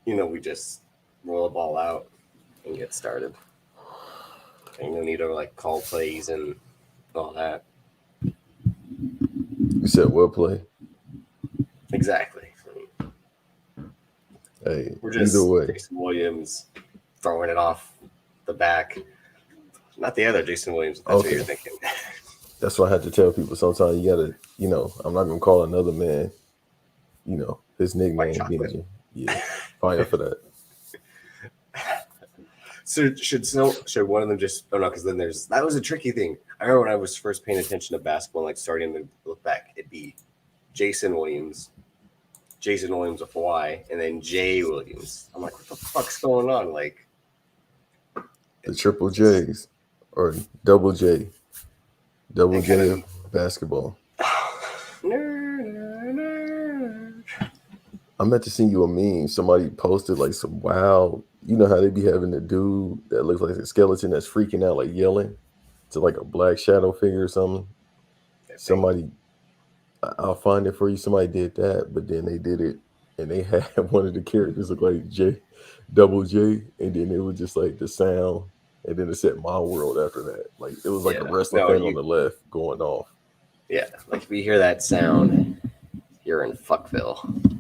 we just roll the ball out and get started. And no need to like call plays and all that. You said what play? Exactly. Hey, We're either just way, Jason Williams throwing it off the back. Not the other Jason Williams, if that's what you're okay. thinking. That's why I had to tell people sometimes you gotta, I'm not gonna call another man, his White nickname chocolate. being, yeah, fire for that. So should one of them just? Oh no, because then that was a tricky thing. I remember when I was first paying attention to basketball, like starting to look back, it'd be Jason Williams, Jason Williams of Hawaii, and then Jay Williams. I'm like, what the fuck's going on? Like, The triple J's or double J, double and kind J of of basketball. nerd. I meant to send you a meme. Somebody posted like some wild, you know how they be having the dude that looks like a skeleton that's freaking out, like yelling to like a black shadow figure or something. I think. Somebody, I'll find it for you. Somebody did that, but then they did it and they had one of the characters look like J, double J, and then it was just like the sound, and then it said "My World" after that. Like it was like Yeah. a wrestling No, fan on the left going off. yeah. Like if you hear that sound, you're in Fuckville.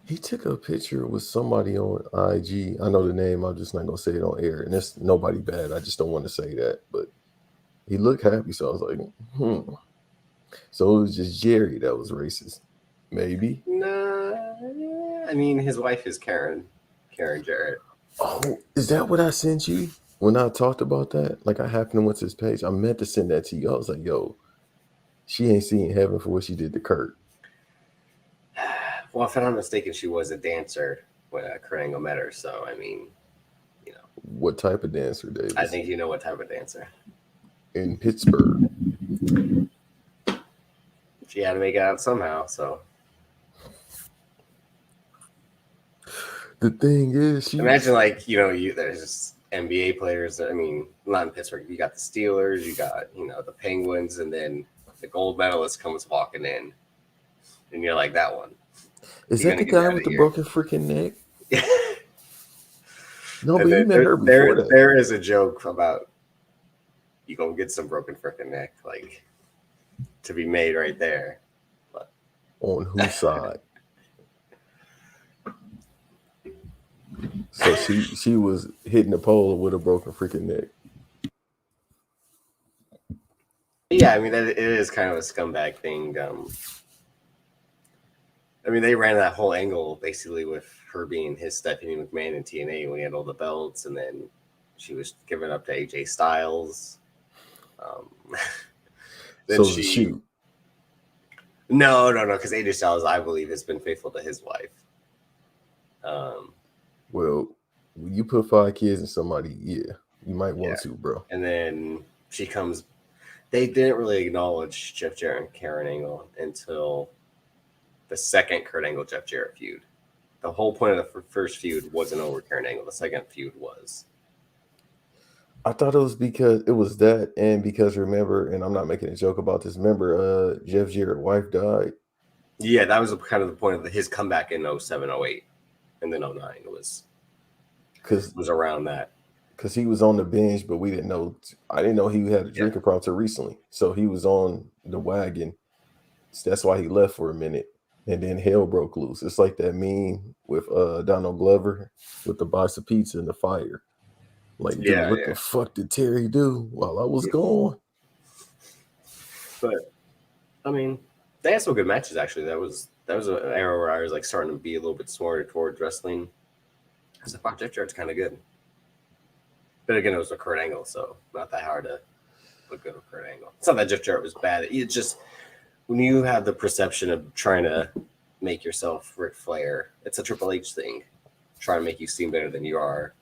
He took a picture with somebody on IG. I know the name. I'm just not gonna say it on air, and it's nobody bad. I just don't want to say that, but he looked happy, so I was like, hmm. So it was just Jerry that was racist, maybe. Nah, I mean his wife is Karen Jarrett. Oh, is that what I sent you when I talked about that? Like I happened to went to his page. I meant to send that to you. I was like, yo, she ain't seen heaven for what she did to Kurt. Well, if I'm not mistaken, she was a dancer when Kurt Angle met her. So I mean, you know, What type of dancer, I Davis? think you know what type of dancer. In Pittsburgh. She had to make it out somehow. So The thing is, she imagine like there's just NBA players. I mean, not in Pittsburgh. You got the Steelers, you got the Penguins, and then the gold medalist comes walking in, and you're like that one. is You're that gonna the get me guy out with of the here. broken freaking neck? No, And but you then met there, her before there that. there is a joke about you gonna get some broken freaking neck, like to be made right there. But On whose side? So she was hitting the pole with a broken freaking neck. yeah, I mean it is kind of a scumbag thing. I mean they ran that whole angle basically with her being his Stephanie McMahon in TNA when he had all the belts, and then she was given up to AJ Styles. Um, then So it was a she shoot. no, because AJ Styles I believe has been faithful to his wife. Um, Well, when you put 5 kids in somebody, yeah, you might yeah, want to, bro. and then she comes. They didn't really acknowledge Jeff Jarrett and Karen Angle until the second Kurt Angle Jeff Jarrett feud. The whole point of the first feud wasn't over Karen Angle. The second feud was. I thought it was because it was that, and because remember, and I'm not making a joke about this. Remember, Jeff Jarrett's wife died. Yeah, that was kind of the point of his comeback in 07, 08, and then 09 because was around that. he was on the bench, but we didn't know. I didn't know he had a Yeah. drinking problem until recently. So he was on the wagon. So that's why he left for a minute, and then hell broke loose. It's like that meme with Donald Glover with the box of pizza and the fire. Like, dude, Yeah, what the fuck did Terry do while I was gone? But I mean, they had some good matches actually. That was an era where I was like starting to be a little bit smarter towards wrestling. Because I thought Jeff Jarrett's kind of good. But again, it was a Kurt Angle, so not that hard to look good with Kurt Angle. It's not that Jeff Jarrett was bad. It's just when you have the perception of trying to make yourself Ric Flair, it's a Triple H thing. Trying to make you seem better than you are.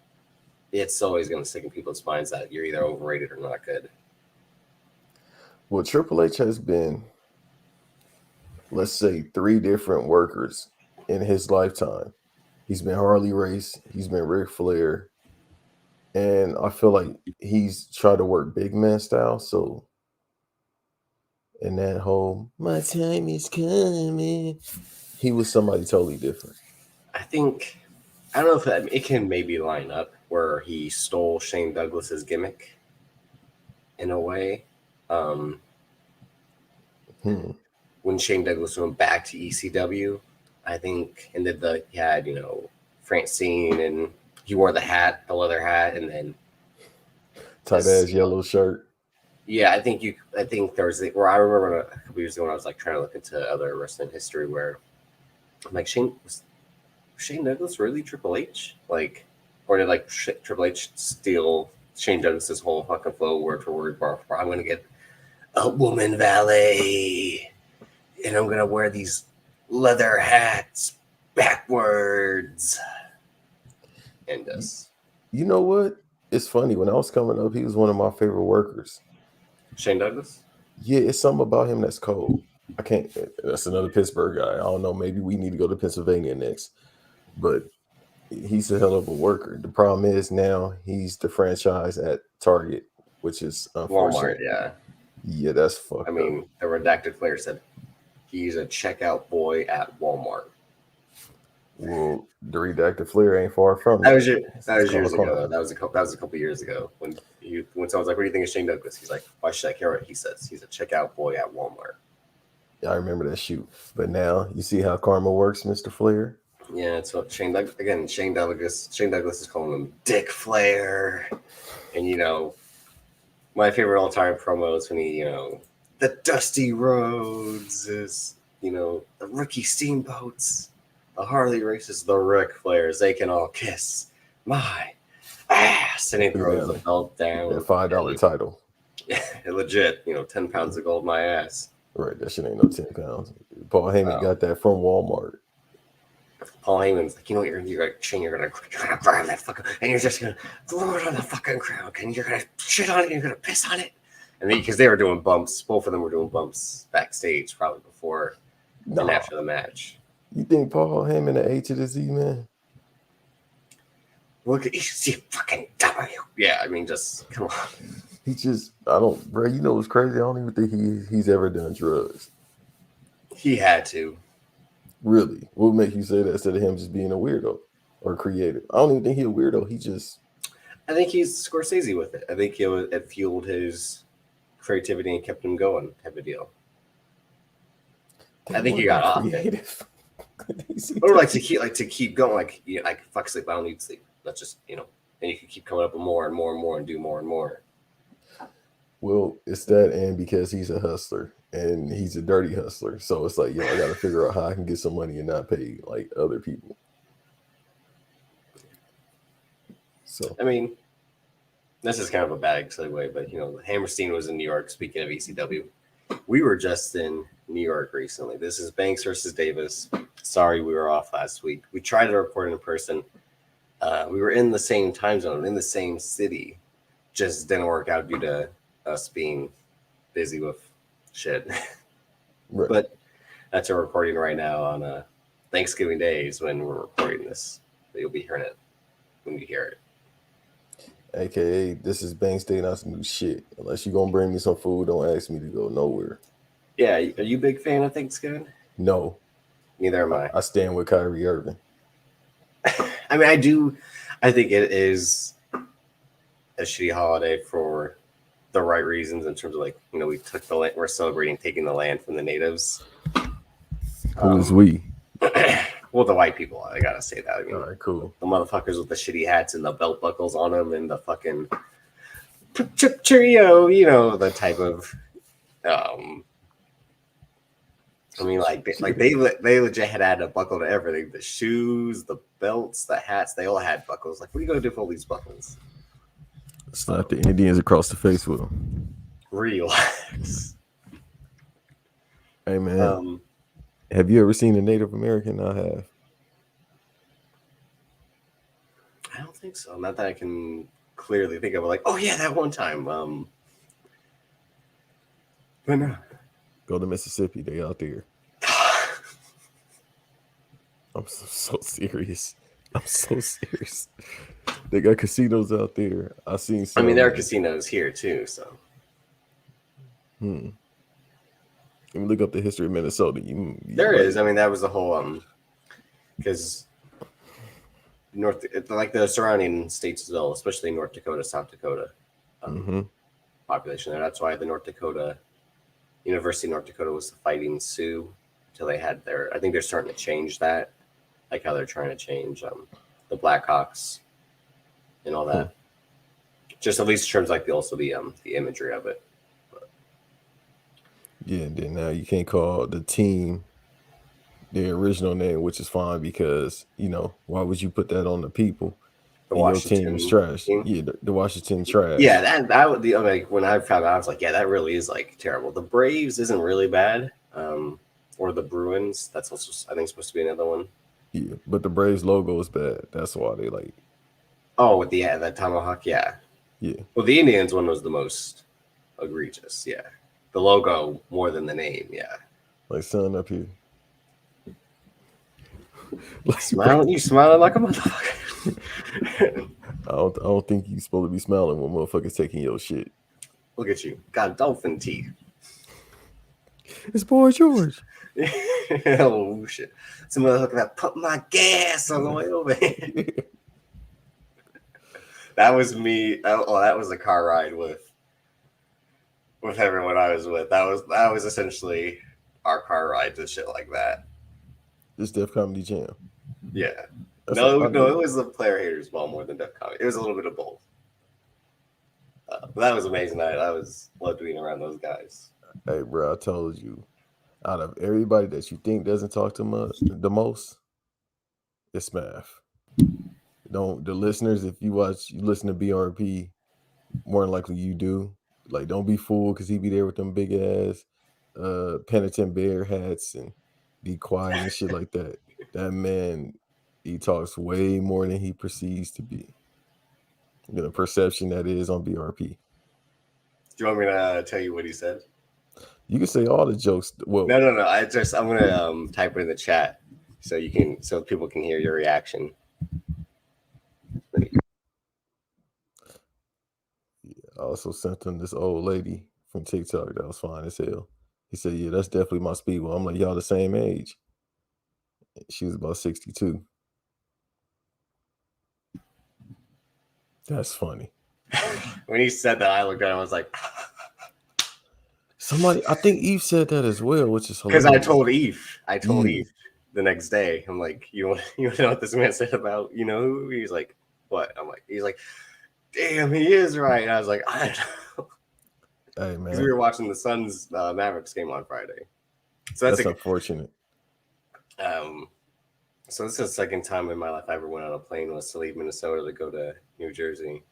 It's always going to stick in people's minds that you're either overrated or not good. Well, Triple H has been, let's say, 3 different workers in his lifetime. He's been Harley Race, he's been Ric Flair, and I feel like he's tried to work big man style. So, in that whole "my time is coming," he was somebody totally different. I think I don't know if it can maybe line up where he stole Shane Douglas's gimmick in a way. When Shane Douglas went back to ECW, I think, and he had Francine, and he wore the leather hat, and then tight ass yellow shirt. Yeah, I think there was where I remember a couple years ago when I was like trying to look into other wrestling history where I'm like Shane Douglas really Triple H, like, or did like Triple H steal Shane Douglas's whole fucking flow word for word, bar for bar? I'm gonna get a woman valet, and I'm gonna wear these leather hats backwards. And you know what? It's funny. When I was coming up, he was one of my favorite workers. Shane Douglas? Yeah, it's something about him that's cold. I can't. That's another Pittsburgh guy. I don't know. Maybe we need to go to Pennsylvania next. But he's a hell of a worker. The problem is now he's the franchise at Target, which is unfortunate. Walmart, yeah. Yeah, that's fucked up. The redacted player said he's a checkout boy at Walmart. Well, the redacted Flair ain't far from it. That was years ago. That was a couple years ago when someone's like, "What do you think of Shane Douglas?" He's like, "Why should I care what he says? He's a checkout boy at Walmart." Yeah, I remember that shoot. But now you see how karma works, Mr. Flair. Yeah, it's what Shane Douglas is calling him Dick Flair, and my favorite all-time promo is when he the Dusty Rhodes is the Ricky Steamboats. The Harley races, the Ric Flairs, they can all kiss my ass. And he throws the belt down. That $5 title. Yeah, legit, 10 pounds of gold, my ass. Right, that shit ain't no 10 pounds. Paul Heyman got that from Walmart. Paul Heyman's like, you're gonna grab that fucking, and you're just gonna throw it on the fucking crowd, and you're gonna shit on it, and you're gonna piss on it. And because they were doing bumps, both of them were doing bumps backstage, probably before and after the match. You think Paul Heyman the H to the Z, man? Look at you, see fucking W. Yeah, I mean, just come on. Bro, you know what's crazy? I don't even think he's ever done drugs. He had to. Really? What would make you say that instead of him just being a weirdo or creative? I don't even think he's a weirdo. I think he's Scorsese with it. I think it fueled his creativity and kept him going, type of deal. I think he got off it. Or to keep going, like fuck sleep, I don't need sleep. Let's just and you can keep coming up with more and more and more and do more and more. Well, it's that, and because he's a hustler and he's a dirty hustler, so it's like, I got to figure out how I can get some money and not pay like other people. So I mean, this is kind of a bad segue, but Hammerstein was in New York. Speaking of ECW, we were just in New York recently. This is Banks versus Davis. Sorry, we were off last week. We tried to record in person. We were in the same time zone, in the same city. Just didn't work out due to us being busy with shit. Right. But that's our recording right now on Thanksgiving Day is when we're recording this. But you'll be hearing it when you hear it. AKA, this is Banks Day, not some new shit. Unless you're going to bring me some food, don't ask me to go nowhere. Yeah, are you a big fan of Thanksgiving? No. Neither am I. I stand with Kyrie Irving. I mean, I do. I think it is a shitty holiday for the right reasons in terms of we took the land. We're celebrating taking the land from the natives. Who is we? Well, the white people. I gotta say that. I mean, all right, cool. The motherfuckers with the shitty hats and the belt buckles on them and the fucking cheerio. The type of. I mean, they legit had added a buckle to everything. The shoes, the belts, the hats, they all had buckles. Like, what are you going to do for all these buckles? Slap the Indians across the face with them. Relax. Hey, man. Have you ever seen a Native American? I have. I don't think so. Not that I can clearly think of it. Like, oh, yeah, that one time. But no. Go to Mississippi. They out there. I'm so serious. I'm so serious. They got casinos out there. I seen some. I mean, there are casinos here too. So. Let me look up the history of Minnesota. There is. I mean, that was the whole because like the surrounding states as well, especially North Dakota, South Dakota, population there. That's why the North Dakota University of North Dakota was the Fighting Sioux until they had their. I think they're starting to change that, like how they're trying to change the Blackhawks and all that. Just at least in terms like the imagery of it. Yeah, and then now you can't call the team the original name, which is fine because why would you put that on the people? The And your team is Washington trash. team. Yeah, the Washington trash. Yeah, that would be like when I found out, I was like, yeah, that really is like terrible. The Braves isn't really bad, or the Bruins. That's also I think supposed to be another one. Yeah, but the Braves logo is bad. That's why they like. Oh, with the tomahawk, yeah. Well, the Indians one was the most egregious. Yeah, the logo more than the name. Yeah, like son up here. Like, you smiling like a motherfucker. I don't think you're supposed to be smiling when motherfuckers taking your shit. Look at you, got dolphin teeth. It's Boy George. Oh shit! Some motherfucker that put my gas on the way over here. That was me. Oh, that was a car ride with everyone I was with. That was essentially our car rides and shit like that. This Def Comedy Jam. Yeah. No, it was the Player Haters Ball more than Def Comedy. It was a little bit of both. But that was amazing night. I was loved being around those guys. Hey, bro, I told you, out of everybody that you think doesn't talk to much, the most, it's Math. The listeners, if you listen to BRP, more than likely you do. Like, don't be fooled because he be there with them big ass penitent bear hats and be quiet and shit like that. That man, he talks way more than he perceives to be. The perception that is on BRP. Do you want me to tell you what he said? You can say all the jokes. Well, no. I'm gonna type it in the chat so people can hear your reaction. I also sent him this old lady from TikTok that was fine as hell. He said, yeah, that's definitely my speedball. I'm like, y'all the same age. She was about 62. That's funny. When he said that, I looked at him, I was like... I think Eve said that as well, which is hilarious. Because I told Eve the next day, I'm like, you know what this man said about, who? He's like, what? He's like, damn, he is right. And I was like, I don't know. Hey, man. Because we were watching the Suns Mavericks game on Friday. So that's unfortunate. So this is the second time in my life I ever went on a plane was to leave Minnesota to go to New Jersey.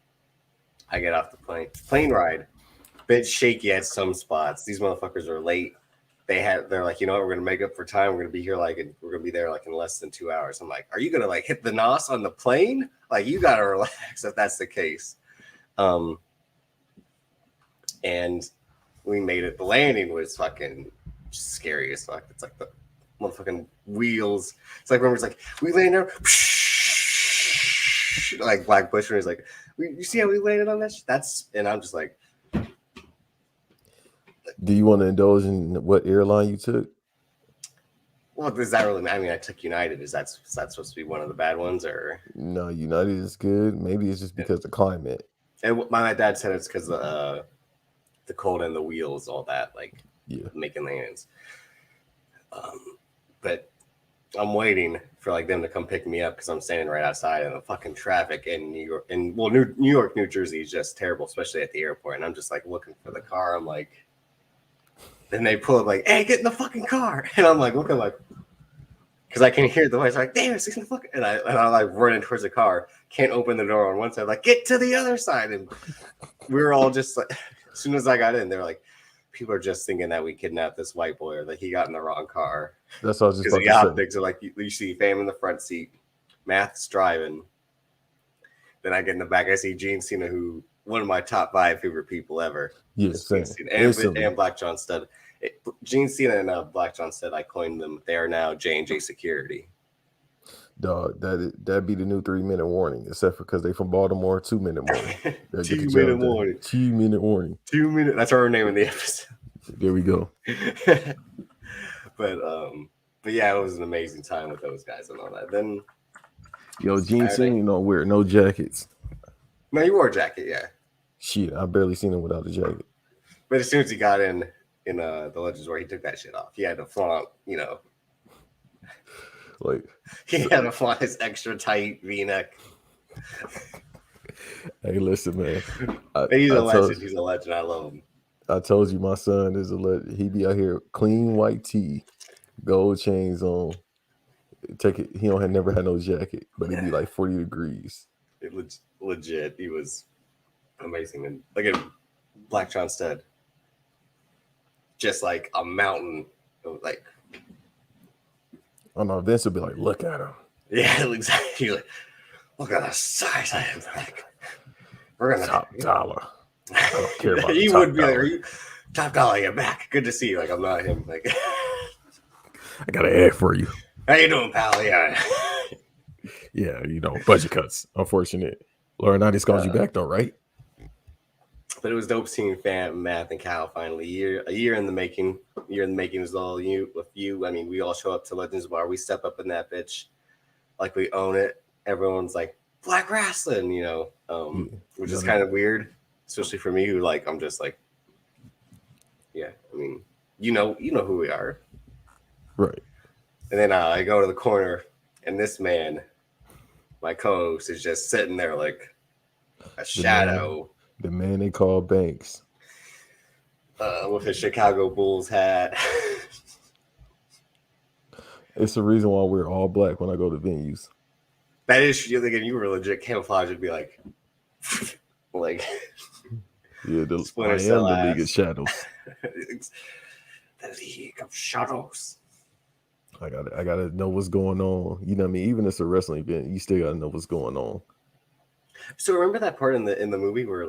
I get off the plane ride, bit shaky at some spots. These motherfuckers are late. They're like, you know what, we're gonna make up for time. We're gonna be here we're gonna be there in less than 2 hours. I'm like, are you gonna hit the nos on the plane? Like, you gotta relax if that's the case. And we made it. The landing was fucking scary as fuck. It's like the motherfucking wheels. It's like, remember, it's like, we landed like Black Bush, and he's like, you see how we landed on that shit? And I'm just like, do you want to indulge in what airline you took? Well, does that really? I mean, I took United. Is that supposed to be one of the bad ones, or no? United is good. Maybe it's just because of the climate. And my dad said it's because the cold and the wheels, all that, making landings. But I'm waiting for them to come pick me up because I'm standing right outside in the fucking traffic in New York. And New York, New Jersey is just terrible, especially at the airport. And I'm just looking for the car. I'm like, then they pull up hey, get in the fucking car. And I'm looking because I can hear the voice damn, it's in the fucking. And I'm running towards the car. Can't open the door on one side. Get to the other side. And we were all just as soon as I got in, they're people are just thinking that we kidnapped this white boy or that he got in the wrong car. That's what I was just about to say. Because the optics are you see Fam in the front seat, Math's driving. Then I get in the back, I see Gene Cena, who one of my top 5 favorite people ever. Yes, and Black John Studd. Gene Cena and Black John Studd, I coined them. They are now J&J Security. Dog, that'd be the new 3-minute warning, except for because they from Baltimore. 2-minute warning. 2-minute warning. 2-minute warning. 2 minute. That's our name in the episode. There we go. But yeah, it was an amazing time with those guys and all that. Then Yo, Gene Saturday. Simmons don't wear no jackets. No, you wore a jacket, yeah. Shit, I barely seen him without a jacket. But as soon as he got in the Legends where he took that shit off, he had to flaunt, Like, he had to flaunt his extra tight V-neck. hey, listen, man. He's a legend. He's a legend. I love him. I told you my son is a legend. He be out here clean white tee, gold chains on. Take it. He don't have never had no jacket, but it'd be like 40 degrees. It legit. He was amazing. And look at Black John Stead. Just like a mountain. Like, I know Vince would be like, look at him. yeah, exactly. Like, look at the size of him. Like, we're gonna top dollar. I don't care about he the top would be dollar. like, top dollar, you're back. Good to see you. Like, I'm not him. Like, I got an ad for you. How you doing, pal? Yeah. Yeah, budget cuts. Unfortunate. Laurinaitis calls you back though, right? But it was dope seeing Matt and Cal finally. A year in the making. A year in the making is all with you. I mean, we all show up to Legends Bar. We step up in that bitch like we own it. Everyone's like, Black wrestling, which is kind of weird, especially for me who I'm just like, yeah, I mean, you know who we are. Right. And then I go to the corner and this man, my co-host, is just sitting there like a shadow. The man they call Banks. With his Chicago Bulls hat. It's the reason why we're all black when I go to venues. That is, again, you were legit camouflage. It'd be like, yeah, I am the League of Shadows. The League of Shadows. I gotta know what's going on. You know what I mean? Even if it's a wrestling event, you still gotta know what's going on. So remember that part in the movie where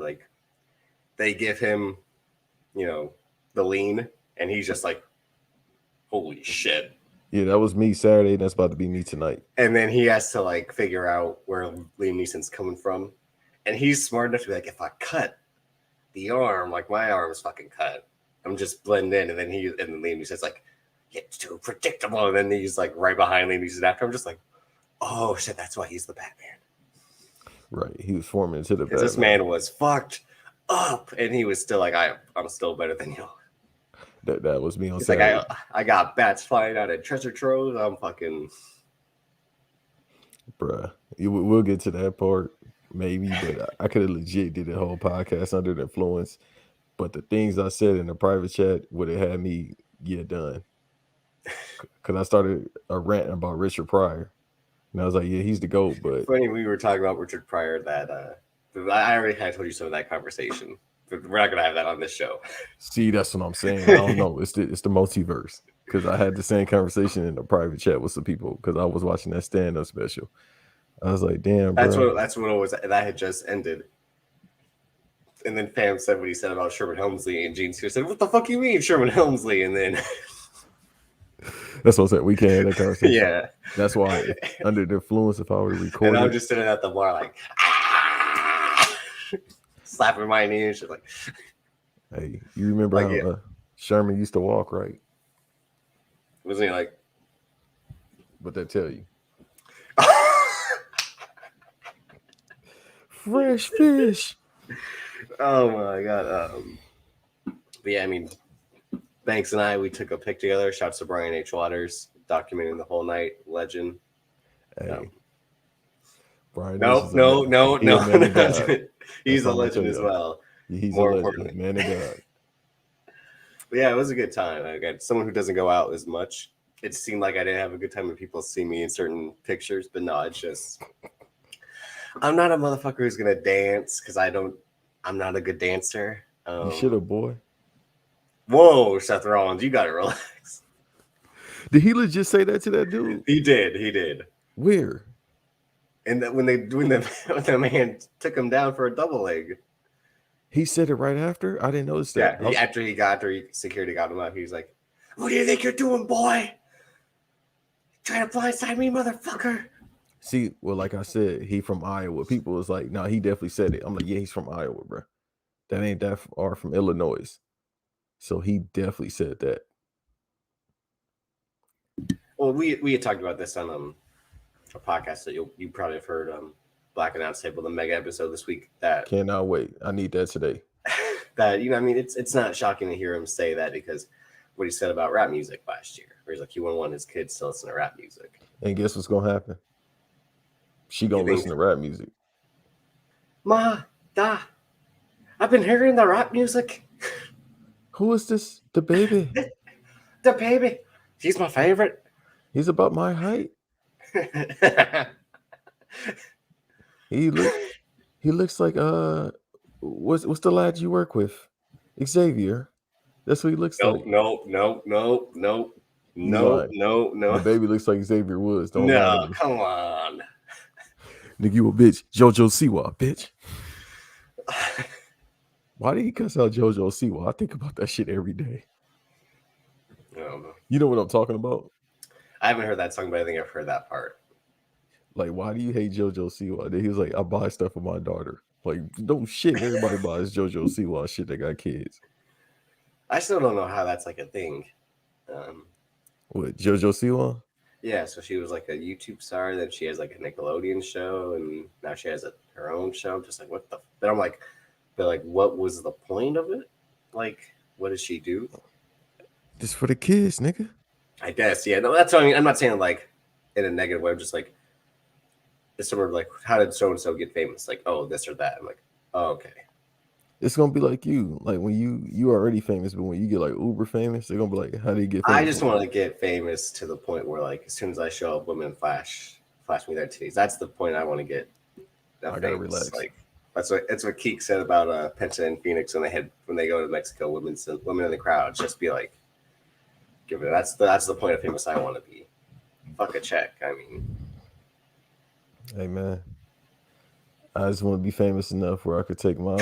they give him, the lean, and he's just like, holy shit. Yeah, that was me Saturday, and that's about to be me tonight. And then he has to figure out where Liam Neeson's coming from. And he's smart enough to be like, if I cut the arm, my arm's fucking cut, I'm just blend in. And then Liam Neeson's like, it's too predictable. And then he's right behind Liam Neeson after. I'm just like, oh shit, that's why he's the Batman. Right. He was forming into the Batman. This man was fucked up. And he was still like, I'm still better than you. That was me on He's Saturday. like, I got bats flying out of treasure troves. I'm fucking... Bruh. We'll get to that part, maybe. But I could have legit did the whole podcast under the influence. But the things I said in the private chat would have had me get done. Because I started a rant about Richard Pryor. And I was like, yeah, he's the GOAT. But funny, we were talking about Richard Pryor that I already kind of told you some of that conversation. But we're not going to have that on this show. See, that's what I'm saying. I don't know. It's the multiverse. Because I had the same conversation in the private chat with some people because I was watching that stand-up special. I was like, damn, bro. That's what it was. That had just ended. And then Fam said what he said about Sherman Helmsley, and Gene said, what the fuck you mean, Sherman Helmsley? And then... That's what I said. We can't have that conversation. Yeah. That's why, under the influence, if I were to record and I'm just sitting at the bar slapping my knee and shit hey, you remember how Sherman used to walk, right? Wasn't he like... What they tell you? Fresh fish. Oh my god. But yeah, I mean, Banks and I, we took a pic together. Shouts to Brian H. Waters, documenting the whole night. Legend. Hey. Brian. No. He's a legend as well. He's more important, man of God. But yeah, it was a good time. I got someone who doesn't go out as much. It seemed like I didn't have a good time when people see me in certain pictures, but no, it's just I'm not a motherfucker who's gonna dance because I'm not a good dancer. You should have, boy. Whoa, Seth Rollins, you gotta relax. Did he legit say that to that dude? He did. Where? And that when the man took him down for a double leg. He said it right after? I didn't notice that. Yeah, after security got him out, he was like, what do you think you're doing, boy? Trying to blindside me, motherfucker. See, well, like I said, he from Iowa. People was like, no, he definitely said it. I'm like, yeah, he's from Iowa, bro. That ain't that far from Illinois. So he definitely said that. Well, we had talked about this on a podcast that you probably have heard. Black Announce Table, the mega episode this week. That Cannot wait. I need that today. that I mean, it's not shocking to hear him say that because what he said about rap music last year, where he's like, he wouldn't want his kids to listen to rap music. And guess what's gonna happen? She gonna listen to rap music. Ma, Da, I've been hearing the rap music. Who is this? The baby. The baby. He's my favorite. He's about my height. He looks like what's the lad you work with? Xavier. That's what he looks like. No. The baby looks like Xavier Woods. Don't no, come on. Nigga, you a bitch. JoJo Siwa, bitch. Why did he cuss out JoJo Siwa? I think about that shit every day. I don't know. You know what I'm talking about? I haven't heard that song, but I think I've heard that part. Like, why do you hate JoJo Siwa? Then he was like, I buy stuff for my daughter. Like, no shit. Everybody buys JoJo Siwa shit that got kids. I still don't know how that's like a thing. What, JoJo Siwa? Yeah, so she was like a YouTube star, then she has like a Nickelodeon show, and now she has her own show. Just like, what the? Then I'm like, but like, what was the point of it? Like, what does she do? Just for the kids, nigga. I guess, yeah. No, that's what I mean. I'm not saying like in a negative way. I'm just like, it's sort of like, how did so and so get famous? Like, oh, this or that. I'm like, oh, okay. It's gonna be like you. Like when you are already famous, but when you get like uber famous, they're gonna be like, how do you get famous? I just want to get famous to the point where like as soon as I show up, women flash me their titties. That's the point I want to get. I gotta relax. Like that's what Keek said about Penta and Phoenix when they go to Mexico. Women in the crowd just be like, give it. That's the point of famous I want to be. Fuck a check. I mean, hey man, I just want to be famous enough where I could take my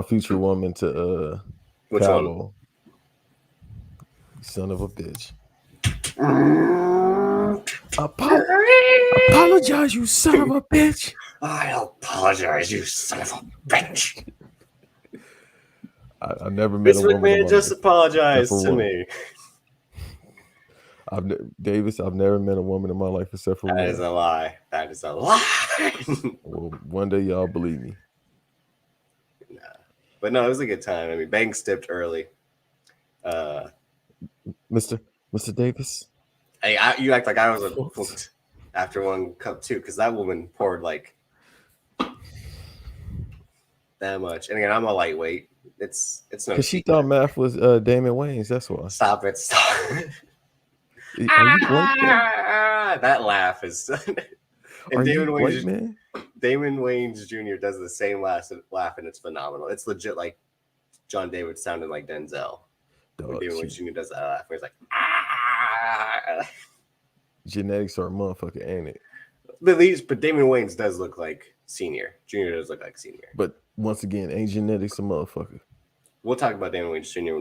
future woman to which Cabo. one? Son of a bitch. Apologize, you son of a bitch. I apologize, you son of a bitch. I never met a woman. McMahon just apologized to me. Davis, I've never met a woman in my life except for one. That is a lie. That is a lie. Well, one day y'all believe me. Nah. But no, it was a good time. I mean, Banks dipped early. Mr. Davis. Hey, you act like I was hooked after one cup too, because that woman poured like that much. And again, I'm a lightweight. It's no. Because she thought math was Damon Wayans. That's why. Stop it! Stop. That laugh is. And Damon Wayans Jr. does the same laugh, and it's phenomenal. It's legit like John David sounded like Denzel. When Damon Wayans Jr. does that laugh, where he's like, ah. Genetics are a motherfucker, ain't it? But Damon Wayans does look like senior. Junior does look like senior. But once again, ain't genetics a motherfucker? We'll talk about Damon Wayans Jr.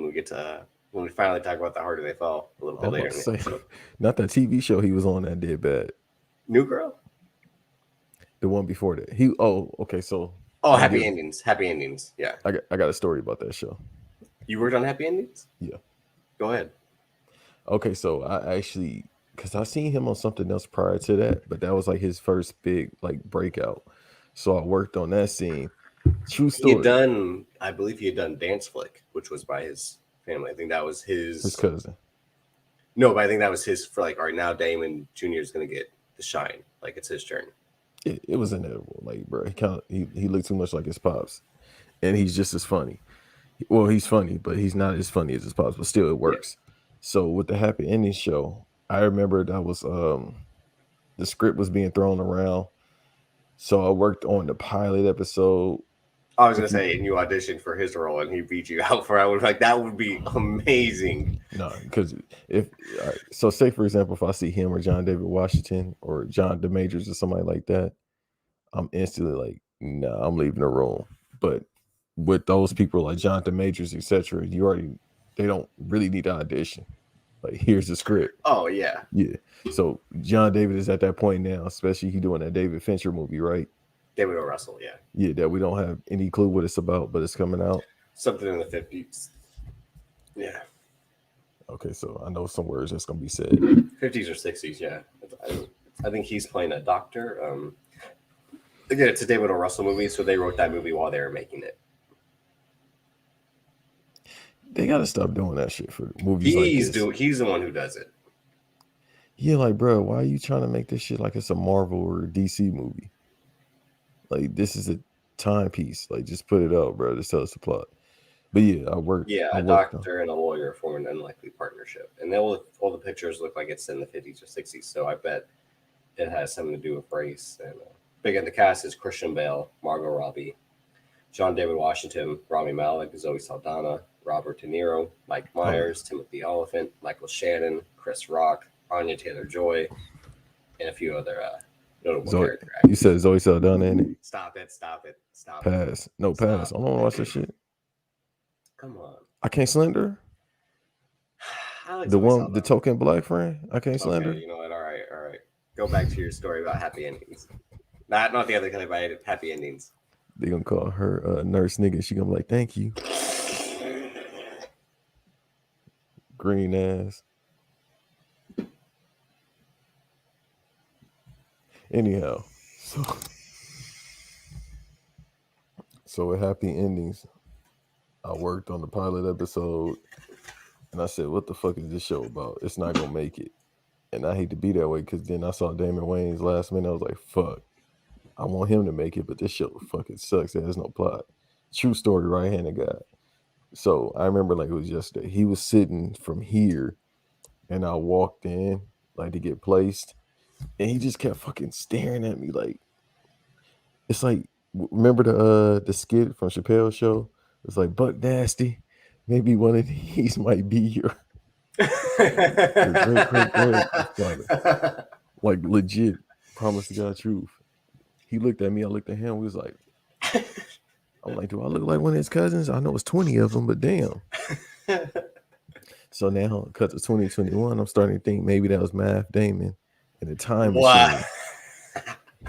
when we finally talk about The Harder They Fall a little bit later. Not that TV show he was on that did bad. New Girl? The one before that. Okay, so. Happy Endings. Happy Endings. Yeah. I got a story about that show. You worked on Happy Endings? Yeah. Go ahead. Okay, so I actually, because I seen him on something else prior to that, but that was like his first big like breakout. So I worked on that scene. True story. I believe he had done Dance Flick, which was by his family. I think that was his cousin. No, but I think that was his for like, all right, now Damon Jr. is going to get the shine. Like it's his turn. It was inevitable. Like, bro, he looked too much like his pops. And he's just as funny. Well, he's funny, but he's not as funny as his pops, but still it works. Yeah. So with the Happy Ending show, I remember that was the script was being thrown around. So I worked on the pilot episode. I was gonna say, and you auditioned for his role, and he beat you out for. I was like, that would be amazing. No, because so say for example, if I see him or John David Washington or John DeMajors or somebody like that, I'm instantly like, nah, I'm leaving the room. But with those people like John DeMajors, etc., they don't really need to audition. Like, here's the script. Oh yeah, yeah. So John David is at that point now, especially he doing that David Fincher movie, right? David O. Russell, yeah. Yeah, that we don't have any clue what it's about, but it's coming out. Something in the 50s. Yeah. Okay, so I know some words that's gonna be said. 50s or 60s, yeah. I think he's playing a doctor. Again, it's a David O. Russell movie, so they wrote that movie while they were making it. They gotta stop doing that shit for movies like this. He's the one who does it. Yeah, like, bro, why are you trying to make this shit like it's a Marvel or a DC movie? Like, this is a timepiece. Like, just put it out, bro. Just tell us the plot. But yeah, Yeah, I a worked on. doctor and a lawyer form an unlikely partnership, and all the pictures look like it's in the 50s or 60s. So I bet it has something to do with race. And big in the cast is Christian Bale, Margot Robbie, John David Washington, Rami Malek, Zoe Saldana, Robert De Niro, Mike Oh, yeah. Myers, Timothy Olyphant, Michael Shannon, Chris Rock, Anya Taylor-Joy, and a few other notable Zoe, character you actors. said Zoe Saldana in it? Stop it! Stop it! Stop it! Pass. No, pass. Stop! I don't want to watch that shit. Come on. I can't slender. I like The Zoe one, the Saldana. token black friend. I can't slender. Okay, you know what? All right, all right. Go back to your story about happy endings. Not the other kind of happy endings. They gonna call her nurse nigga. She gonna be like, thank you, green ass. Anyhow, so with happy endings, I worked on the pilot episode, and I said, "What the fuck is this show about? It's not gonna make it." And I hate to be that way because then I saw Damon Wayans last minute. I was like, "Fuck, I want him to make it, but this show fucking sucks. It has no plot." True story, right-handed guy. So I remember like it was yesterday. He was sitting from here, and I walked in like to get placed, and he just kept fucking staring at me like it's like remember the skit from Chappelle's show? It's like Buck Nasty. Maybe one of these might be your great grandfather. Like legit, promise to God truth. He looked at me, I looked at him, we was like, I'm like, do I look like one of his cousins? I know it's 20 of them, but damn. So now, because it's 2021, I'm starting to think maybe that was Math Damon in the time machine.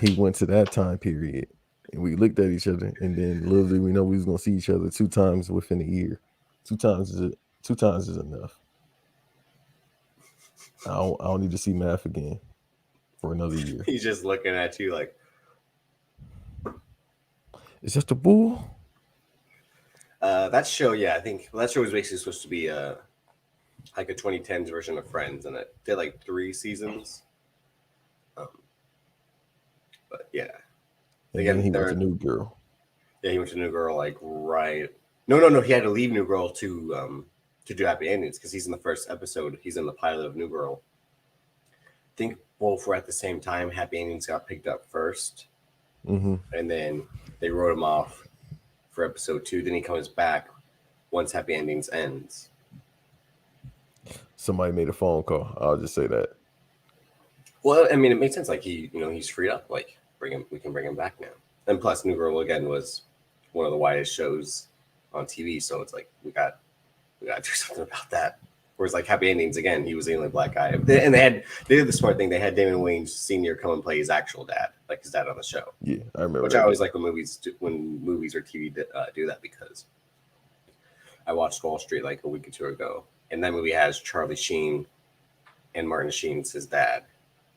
He went to that time period, and we looked at each other, and then little did we know we was gonna see each other 2 times within a year. 2 times is enough. I don't need to see Math again for another year. He's just looking at you like, is that the bull? That show, yeah, I think that show was basically supposed to be like a 2010s version of Friends, and it did like 3 seasons. But yeah, And then he went to New Girl. Yeah, he went to New Girl like right. No. He had to leave New Girl to do Happy Endings because he's in the first episode. He's in the pilot of New Girl. I think both were at the same time. Happy Endings got picked up first, and then they wrote him off for episode 2. Then he comes back once Happy Endings ends. Somebody made a phone call. I'll just say that. Well, I mean, it made sense. Like he's freed up. Like we can bring him back now. And plus, New Girl again was one of the widest shows on TV. So it's like we got to do something about that. Whereas like Happy Endings again, he was the only black guy, and they did the smart thing. They had Damon Wayans Sr. come and play his actual dad, like his dad on the show. Yeah, I remember. Which I always like when movies or TV do that because I watched Wall Street like a week or 2 ago, and that movie has Charlie Sheen and Martin Sheen's his dad,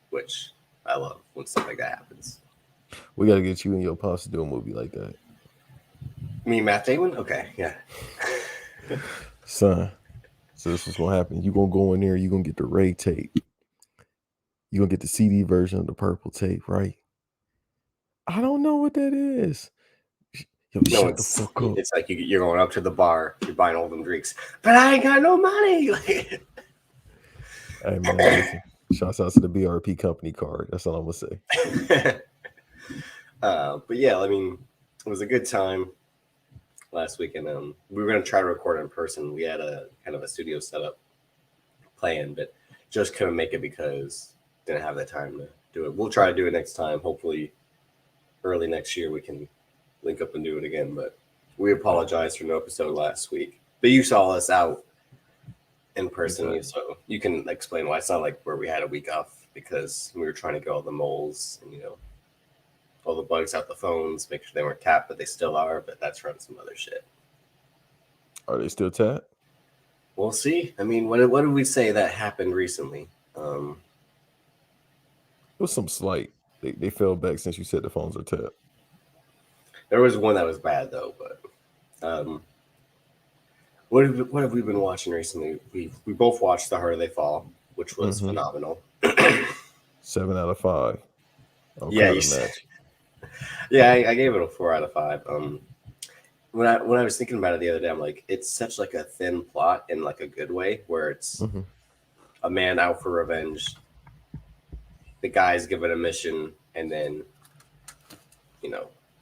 which I love when stuff like that happens. We got to get you and your pops to do a movie like that. Me and Matt Damon? Okay, yeah. Son, so this is going to happen. You're going to go in there, you're going to get the Ray tape. You're going to get the CD version of the purple tape, right? I don't know what that is. Yo, shut the fuck up. It's like you're going up to the bar, you're buying all them drinks, but I ain't got no money. Hey, man, listen. Shouts out to the BRP company card. That's all I'm going to say. But yeah, I mean, it was a good time last weekend. We were going to try to record in person. We had a kind of a studio setup planned, but just couldn't make it because didn't have the time to do it. We'll try to do it next time. Hopefully early next year we can link up and do it again, but we apologize for no episode last week. But you saw us out in person, exactly. So you can explain why it's not like where we had a week off because we were trying to get all the moles and all the bugs out the phones, make sure they weren't tapped, but they still are. But that's from some other shit. Are they still tapped? we'll see. I mean, what did we say that happened recently? It was some slight. They fell back since you said the phones are tapped. There was one that was bad though, but what have we been watching recently? We both watched The Harder They Fall, which was phenomenal. 7 out of 5. I'm Yeah, kind you of said. match. Yeah, I gave it a 4 out of 5. When I was thinking about it the other day, I'm like, it's such like a thin plot in like a good way, where it's a man out for revenge. The guy's given a mission, and then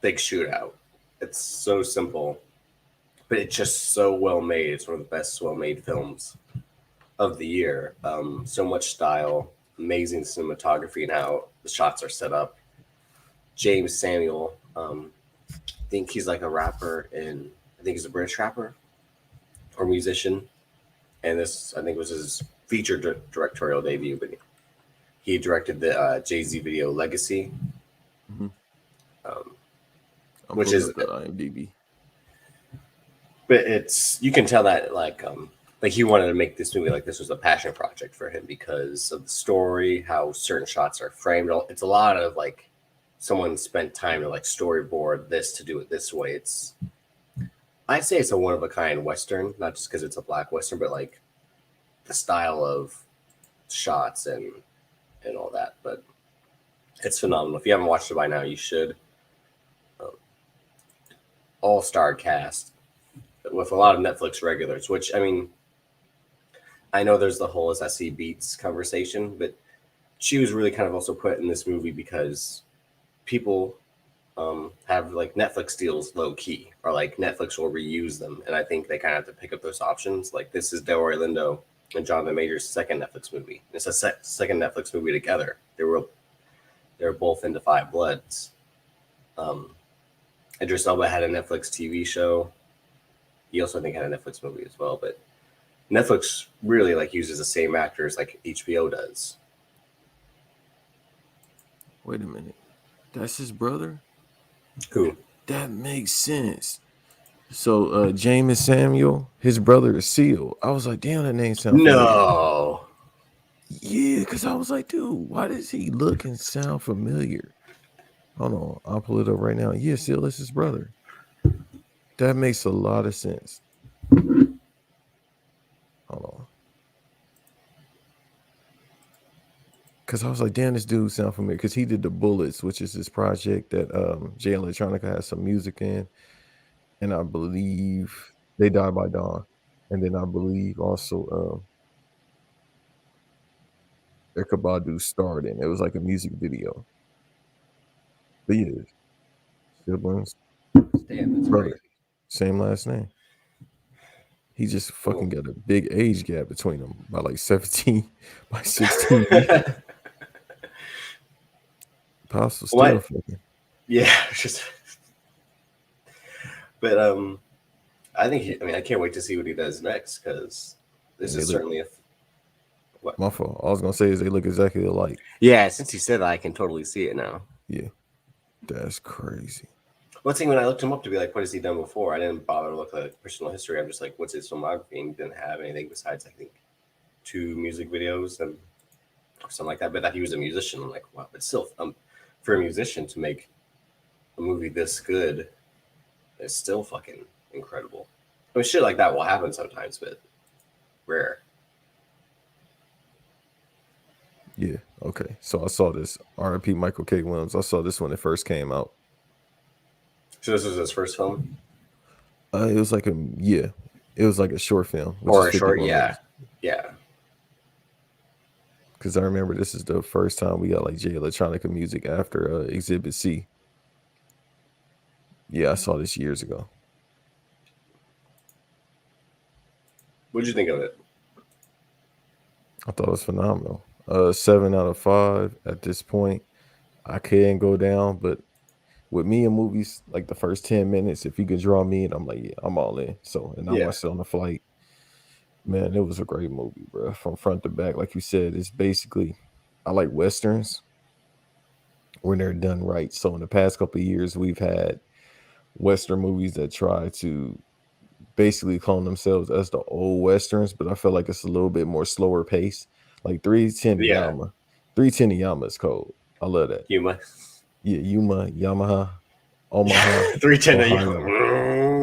big shootout. It's so simple, but it's just so well made. It's one of the best well made films of the year. So much style, amazing cinematography, and how the shots are set up. James Samuel, I think he's like a rapper, and I think he's a British rapper or musician. And this, I think, was his feature directorial debut. But he directed the Jay-Z video Legacy, I'm which pulling is, up the IMDb. but you can tell that like he wanted to make this movie, like this was a passion project for him because of the story, how certain shots are framed. It's a lot of like someone spent time to like storyboard this to do it this way. I'd say it's a one of a kind Western, not just because it's a black Western, but like the style of shots and all that. But it's phenomenal. If you haven't watched it by now, you should. All-star cast with a lot of Netflix regulars, which, I mean, I know there's the whole SSC Beats conversation, but she was really kind of also put in this movie because people have like Netflix deals low key, or like Netflix will reuse them. And I think they kind of have to pick up those options. Like this is Delroy Lindo and Jonathan Major's second Netflix movie. It's a second Netflix movie together. They were both into Five Bloods. Idris Elba had a Netflix TV show. He also, I think, had a Netflix movie as well. But Netflix really like uses the same actors like HBO does. Wait a minute. That's his brother? Who? That makes sense. So James Samuel, his brother is Seal. I was like, damn, that name sounds familiar. No. Yeah, because I was like, dude, why does he look and sound familiar? Hold on, I'll pull it up right now. Yeah, Seal is his brother. That makes a lot of sense. Hold on. Because I was like, damn, this dude sound familiar. Because he did The Bullets, which is this project that Jay Electronica has some music in. And I believe They Die by Dawn. And then I believe also Erykah Badu starred in. It was like a music video. But yeah, siblings, Damn, that's brother, crazy. same last name. He just fucking got a big age gap between them by like 17, by 16 years. Pops was still fucking. Yeah, just. But I think I can't wait to see what he does next because this is certainly a. What? My fault. All I was gonna say is they look exactly alike. Yeah, since you said that, I can totally see it now. Yeah, that's crazy. One thing when I looked him up to be like, what has he done before? I didn't bother to look at personal history. I'm just like, what's his filmography? And he didn't have anything besides, I think, 2 music videos and something like that. But that he was a musician, I'm like, wow. But still, for a musician to make a movie this good is still fucking incredible. I mean, shit like that will happen sometimes, but rare. Yeah. Okay. So I saw this. R.I.P. Michael K. Williams. I saw this when it first came out. So this was his first film? It was like it was like a short film. Or a short, yeah. Yeah. Because I remember this is the first time we got like Jay Electronica music after Exhibit C. Yeah, I saw this years ago. What did you think of it? I thought it was phenomenal. 7 out of 5 at this point. I can go down, but with me in movies, like the first 10 minutes, if you could draw me in, I'm like, yeah, I'm all in. So, and I watched it on the flight. Man, it was a great movie, bro. From front to back, like you said, it's basically, I like Westerns when they're done right. So in the past couple of years, we've had Western movies that try to basically clone themselves as the old westerns, but I feel like it's a little bit more slower pace. Like 310 to Yeah, Yama. 310 to Yama is cold. I love that. Yuma. Yeah, Yuma, Yamaha, Omaha, 310 to Ohio.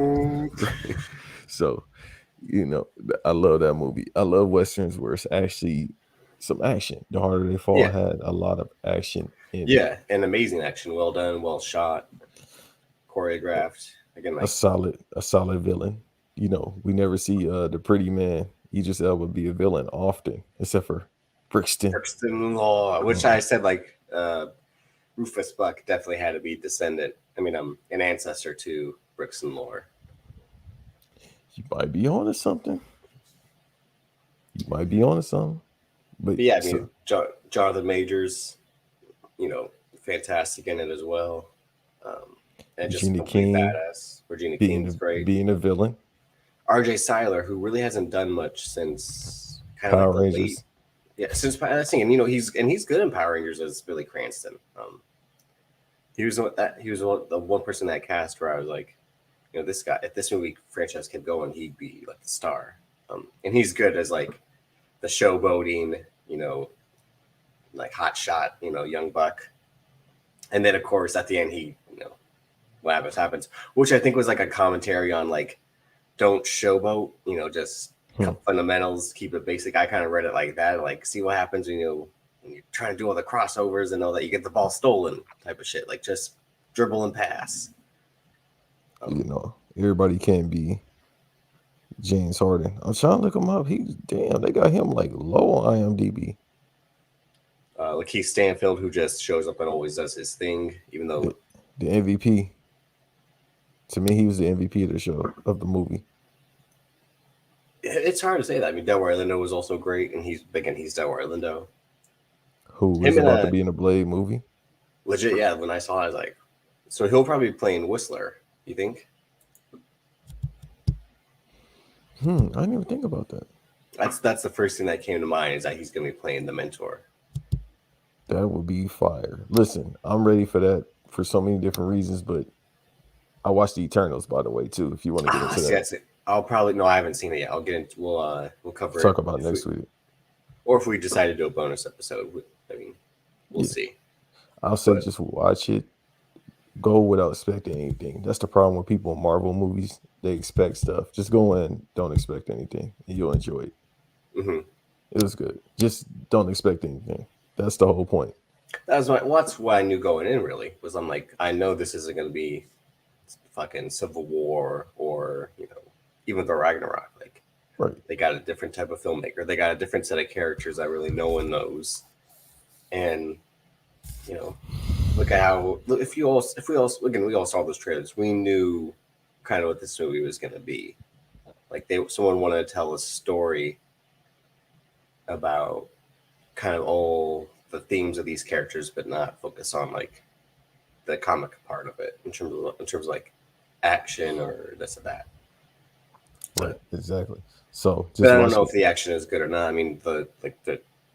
Yuma. So, I love that movie. I love westerns where it's actually some action. The Harder They Fall Yeah, had a lot of action in it. yeah, and amazing action, well done, well shot, choreographed. Again, A like solid villain. We never see the pretty man Idris Elba be a villain often, except for Brixton. Kirsten Law, which I said like Rufus Buck definitely had to be descendant. I mean, an ancestor to Brixton Lore. You might be on to something. You might be on to something. But But yeah, I mean, so Jonathan Majors, fantastic in it as well. And just Regina complete King badass. Regina being King's great. being a villain. RJ Seiler, who really hasn't done much since kind of like Power the late, Rangers. yeah, since that's thing, and he's good in Power Rangers as Billy Cranston. He was the one person that cast where I was like, this guy, if this movie franchise kept going, he'd be like the star. And he's good as like the showboating, like hot shot, young buck. And then of course at the end he, what happens, which I think was like a commentary on like don't showboat, just fundamentals, keep it basic. I kind of read it like that, like see what happens when you're trying to do all the crossovers and all that, you get the ball stolen type of shit, like just dribble and pass. Everybody can't be James Harden. I'm trying to look him up. They got him like low on IMDb. Lakeith Stanfield, who just shows up and always does his thing, even though The MVP. To me, he was the MVP of the show, of the movie. it's hard to say that. I mean, Delroy Lindo was also great, and he's Delroy Lindo. Who was Him in about to a be in a Blade movie. legit, yeah. When I saw it, I was like, so he'll probably be playing Whistler. You think? I didn't even think about that. That's the first thing that came to mind, is that he's going to be playing the mentor. That would be fire. Listen, I'm ready for that for so many different reasons, but I watched the Eternals, by the way, too. If you want to get into that, That's it. I'll probably no, I haven't seen it yet. I'll get into. We'll cover talk it about next week. or if we decide to do a bonus episode. I mean, we'll see. I'll say just watch it. Go without expecting anything. That's the problem with people in Marvel movies. They expect stuff. Just go in, don't expect anything, and you'll enjoy it. Mm-hmm. It was good. Just don't expect anything. That's the whole point. That's why I knew going in, really, was I'm like, I know this isn't going to be fucking Civil War or even the Ragnarok. Like, right. They got a different type of filmmaker. They got a different set of characters that really no one knows. And look at how we all saw those trailers. We knew kind of what this movie was going to be. Like someone wanted to tell a story about kind of all the themes of these characters, but not focus on like the comic part of it in terms of like action or this or that. Right, exactly. So, but I don't know if the action is good or not. I mean, the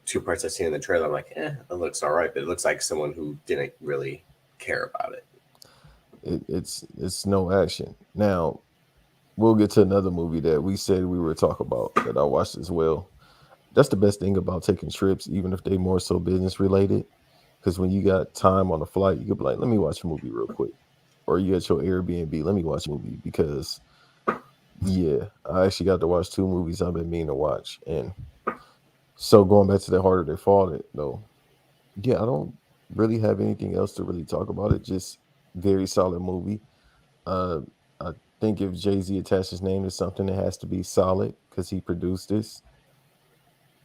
two parts I've seen in the trailer, I'm like, it looks all right, but it looks like someone who didn't really care about it. It's no action. Now, we'll get to another movie that we said we were talking about that I watched as well. That's the best thing about taking trips, even if they more so business related. Because when you got time on the flight, you could be like, let me watch a movie real quick. Or you at your Airbnb, let me watch a movie. Because, yeah, I actually got to watch 2 movies I've been meaning to watch. And so going back to The Harder They Fall, though, yeah, I don't really have anything else to really talk about it. Just very solid movie. I think if Jay-Z attached his name to something, it has to be solid because he produced this.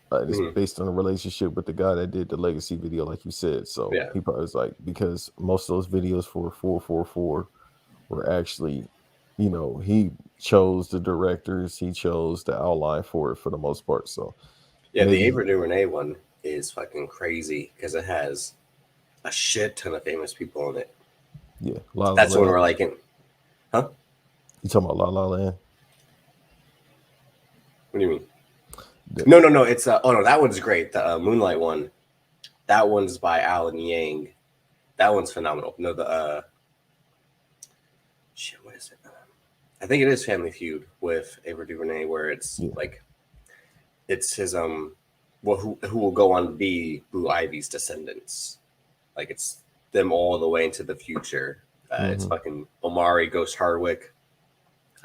It's based on a relationship with the guy that did the Legacy video, like you said. So he probably was like, because most of those videos for 444 were actually, he chose the directors, he chose the outline for it for the most part. So the Ava DuVernay one is fucking crazy because it has a shit ton of famous people in it. Yeah, that's when we're like, huh? You talking about La La Land? What do you mean? No. It's that one's great. The Moonlight one, that one's by Alan Yang. That one's phenomenal. No, shit. What is it? I think it is Family Feud with Ava DuVernay, where it's Yeah. like it's his well, who will go on to be Blue Ivy's descendants. Like it's them all the way into the future. It's fucking Omari, Ghost Hardwick,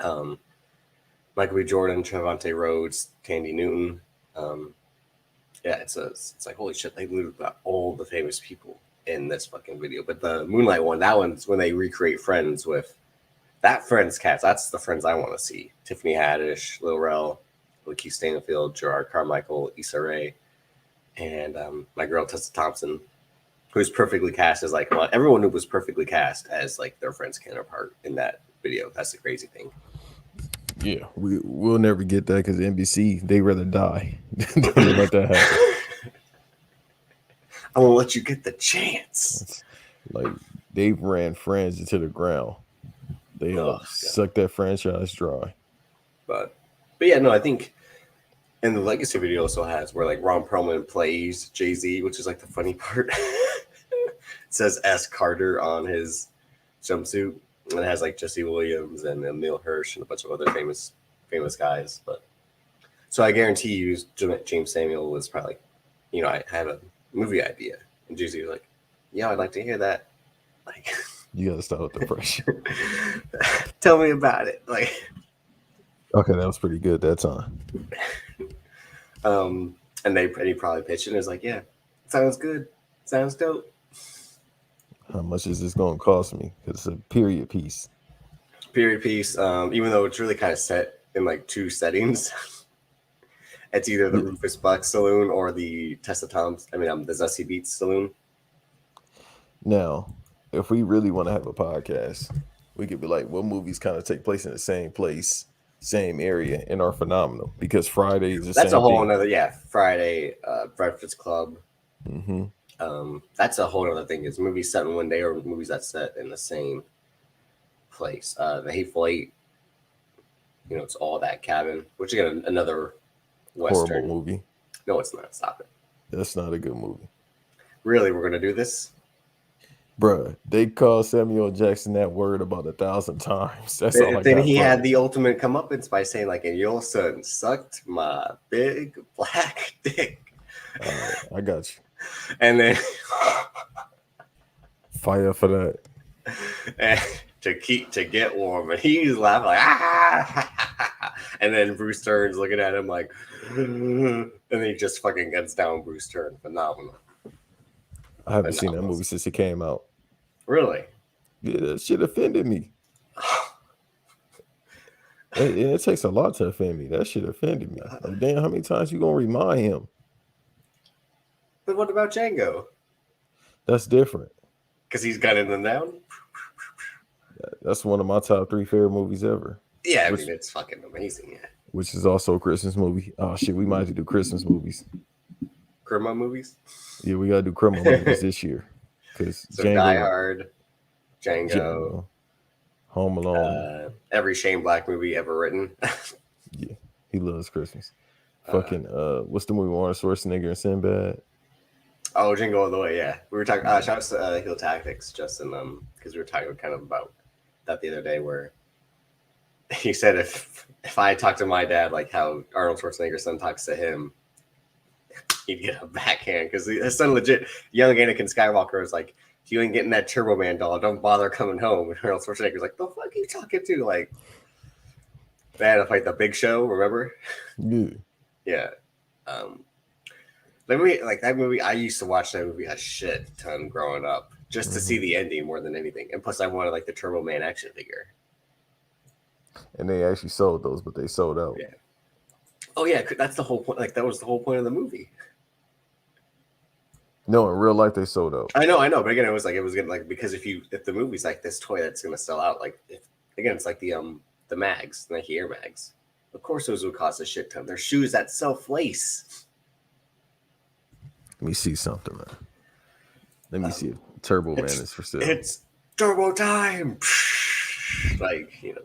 um, Michael B. Jordan, Trevante Rhodes, Tandy Newton. Yeah, it's like holy shit, they literally got all the famous people in this fucking video. But the Moonlight one, that one's when they recreate Friends with that Friends cast. That's the Friends I want to see: Tiffany Haddish, Lil Rel, Lakeith Stanfield, Gerard Carmichael, Issa Rae, and my girl Tessa Thompson, who's perfectly cast as like, well, everyone who was perfectly cast as like their Friends counterpart in that video. That's the crazy thing. Yeah, we'll never get that because NBC, they rather die than let that happen. I won't let you get the chance. It's like they've ran Friends into the ground. They sucked that franchise dry. But yeah, no, I think, and the Legacy video also has where like Ron Perlman plays Jay-Z, which is like the funny part. It says S. Carter on his jumpsuit, and it has like Jesse Williams and Emil Hirsch and a bunch of other famous guys. But so I guarantee you, James Samuel was probably like, you know, I have a movie idea, and Jay-Z was like, yeah, I'd like to hear that. Like, you gotta stop with the pressure. Tell me about it. Like, okay, that was pretty good that time. And he probably pitched it and was like, yeah, sounds good, sounds dope. How much is this going to cost me? Because it's a period piece. Even though it's really kind of set in like two settings. It's either the Rufus Buck saloon or the Tessa Thompson. I mean, the Zussy Beats saloon. Now, if we really want to have a podcast, we could be like, what movies kind of take place in the same place, same area, and are phenomenal? Because Friday is the same. That's a whole other, Friday, Breakfast Club. Mm-hmm. That's a whole other thing. Is movies set in one day or movies that set in the same place. The Hateful Eight. You know, it's all that cabin, which again another Western horrible movie. No, it's not. Stop it. That's not a good movie. Really, we're gonna do this, bruh? They called Samuel Jackson that word about 1,000 times. That's all. Then he had the ultimate comeuppance by saying, like, "And your son sucked my big black dick." All right, I got you. And then fire for that. And to get warm, and he's laughing like ah, and then Bruce Stern's looking at him like, and then he just fucking gets down Bruce Stern. Phenomenal. I haven't seen that movie since it came out. Really? Yeah, that shit offended me. it takes a lot to offend me. That shit offended me. Like, damn, how many times you gonna remind him? But what about Django? That's different. Because he's gunning them down? That's one of my top 3 favorite movies ever. Yeah, I mean, it's fucking amazing, yeah. Which is also a Christmas movie. Oh, shit, we might have to do Christmas movies. Christmas movies? Yeah, we got to do Christmas movies this year. So Django, Die Hard, Django, Home Alone. Every Shane Black movie ever written. Yeah, he loves Christmas. Fucking, what's the movie with Arnold Schwarzenegger and Sinbad? Oh, Jingle All the Way, yeah. We were talking, shout out to Heel Tactics, Justin, because we were talking kind of about that the other day, where he said if I talked to my dad like how Arnold Schwarzenegger's son talks to him, he'd get a backhand, because his son legit, young Anakin Skywalker was like, if you ain't getting that Turbo Man doll, don't bother coming home. And Arnold Schwarzenegger's like, the fuck are you talking to? Like, they had to fight the Big Show, remember? Yeah. Yeah. That movie, I used to watch that movie a shit ton growing up just to see the ending more than anything. And plus I wanted like the Turbo Man action figure. And they actually sold those, but they sold out. Yeah. Oh yeah, that's the whole point. Like that was the whole point of the movie. No, in real life they sold out. I know. But again, it was gonna like, because if the movie's like this toy that's gonna sell out, like it's like the mags, Nike Air Mags. Of course those would cost a shit ton. They're shoes that self-lace. Let me see something, man. Let me see if Turbo Man is for sale. It's turbo time. Like, you know,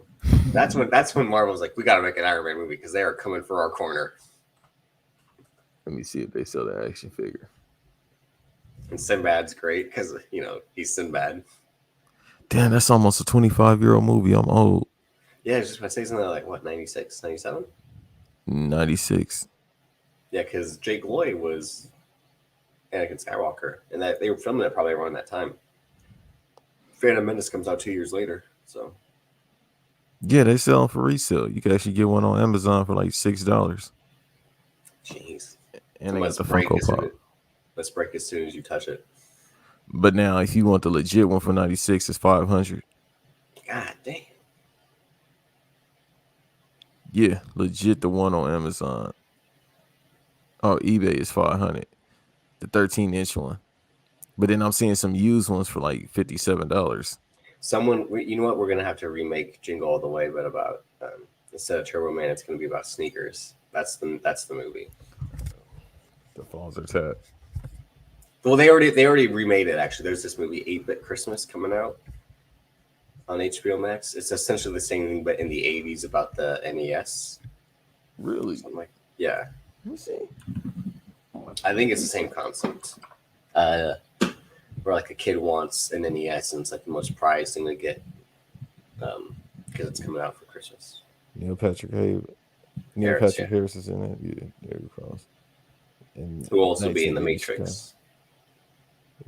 that's when Marvel's like, we got to make an Iron Man movie because they are coming for our corner. Let me see if they sell the action figure. And Sinbad's great because, you know, he's Sinbad. Damn, that's almost a 25-year-old movie. I'm old. Yeah, I was just about to say something like what, 96, 97? 96. Yeah, because Jake Lloyd was Anakin Skywalker, and that they were filming it probably around that time. Phantom Menace comes out 2 years later, so Yeah, they sell them for resale. You can actually get one on Amazon for like $6. jeez. And It they got must the break Funko as soon Pop. as, must break as soon as you touch it. But now, if you want the legit one for 96, it's 500. God damn. Yeah, legit the one on Amazon. Oh, eBay is 500. The 13-inch one. But then I'm seeing some used ones for like $57. You know what? We're gonna have to remake Jingle All the Way, but about instead of Turbo Man, it's gonna be about sneakers. That's the movie. The phones are tapped. Well, they already remade it. Actually, there's this movie 8-Bit Christmas coming out on HBO Max. It's essentially the same thing, but in the 80s about the NES. Really? Something like yeah. Let me see. I think it's the same concept. Where like a kid wants an NES and it's like the most prized thing to get because it's coming out for Christmas. Neil Patrick Harris is in it. Yeah, there he goes. And Who will also be in The 1980 Matrix. Chicago.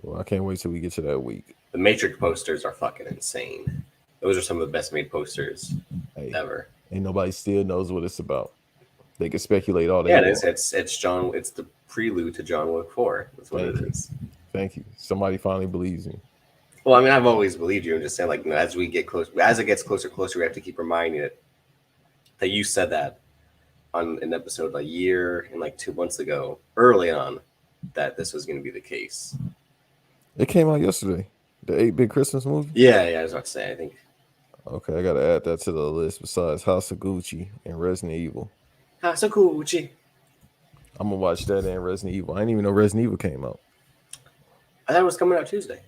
Well, I can't wait till we get to that week. The Matrix posters are fucking insane. Those are some of the best made posters ever. And nobody still knows what it's about. They can speculate all they Yeah, want. it is. It's the prelude to John Wick 4. That's what it is. Thank you. Somebody finally believes me. Well, I mean, I've always believed you. I'm just saying, like, as we get close, as it gets closer, we have to keep reminding it that you said that on an episode a year and like 2 months ago, early on, that this was going to be the case. It came out yesterday. The 8-Bit Christmas movie? Yeah, I was about to say, I think. Okay, I got to add that to the list besides House of Gucci and Resident Evil. House of Gucci. I'm going to watch that and Resident Evil. I didn't even know Resident Evil came out. I thought it was coming out Tuesday.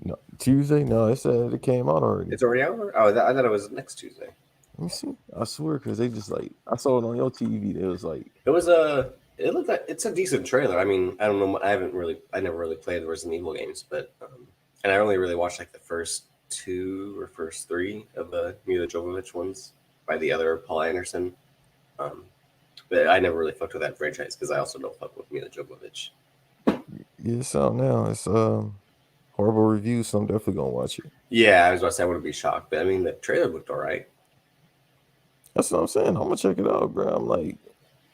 No, Tuesday? No, it said it came out already. It's already out? Oh, I thought it was next Tuesday. Let me see. I swear, because they just like, I saw it on your TV. It was like, it looked like it's a decent trailer. I mean, I don't know. I never really played the Resident Evil games, but and I only really watched like the first 2 or first 3 of the Mila Jovovich ones by the other Paul Anderson. But I never really fucked with that franchise because I also don't fuck with Mila Jovovich. yeah, it's out now. It's horrible reviews, so I'm definitely gonna watch it. Yeah, I was about to say I wouldn't be shocked, but I mean the trailer looked all right. That's what I'm saying. I'm gonna check it out, bro. I'm like,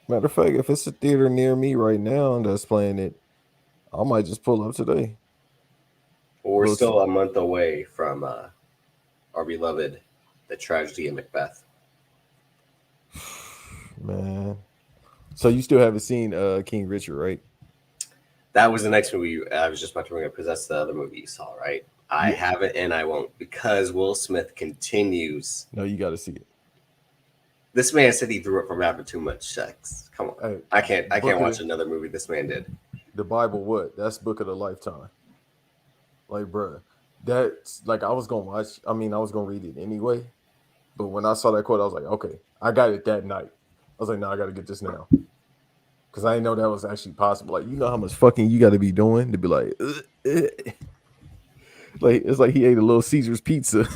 matter of fact, if it's a theater near me right now that's playing it, I might just pull up today. Well, we're still a month away from our beloved The Tragedy of Macbeth. Man, so you still haven't seen King Richard, right? That was the next movie I was just about to bring up because that's the other movie you saw, right? I haven't and I won't because Will Smith continues. No, you got to see it. This man said he threw up from having too much sex. Come on, Hey, I can't watch another movie this man did. The Bible, what? That's book of the lifetime. Like, bruh, that's like I was gonna watch. I mean, I was gonna read it anyway, but when I saw that quote, I was like, okay, I got it that night. I was like, no, I got to get this now. Because I didn't know that was actually possible. Like, you know how much fucking you got to be doing to be like, like, it's like he ate a Little Caesars pizza.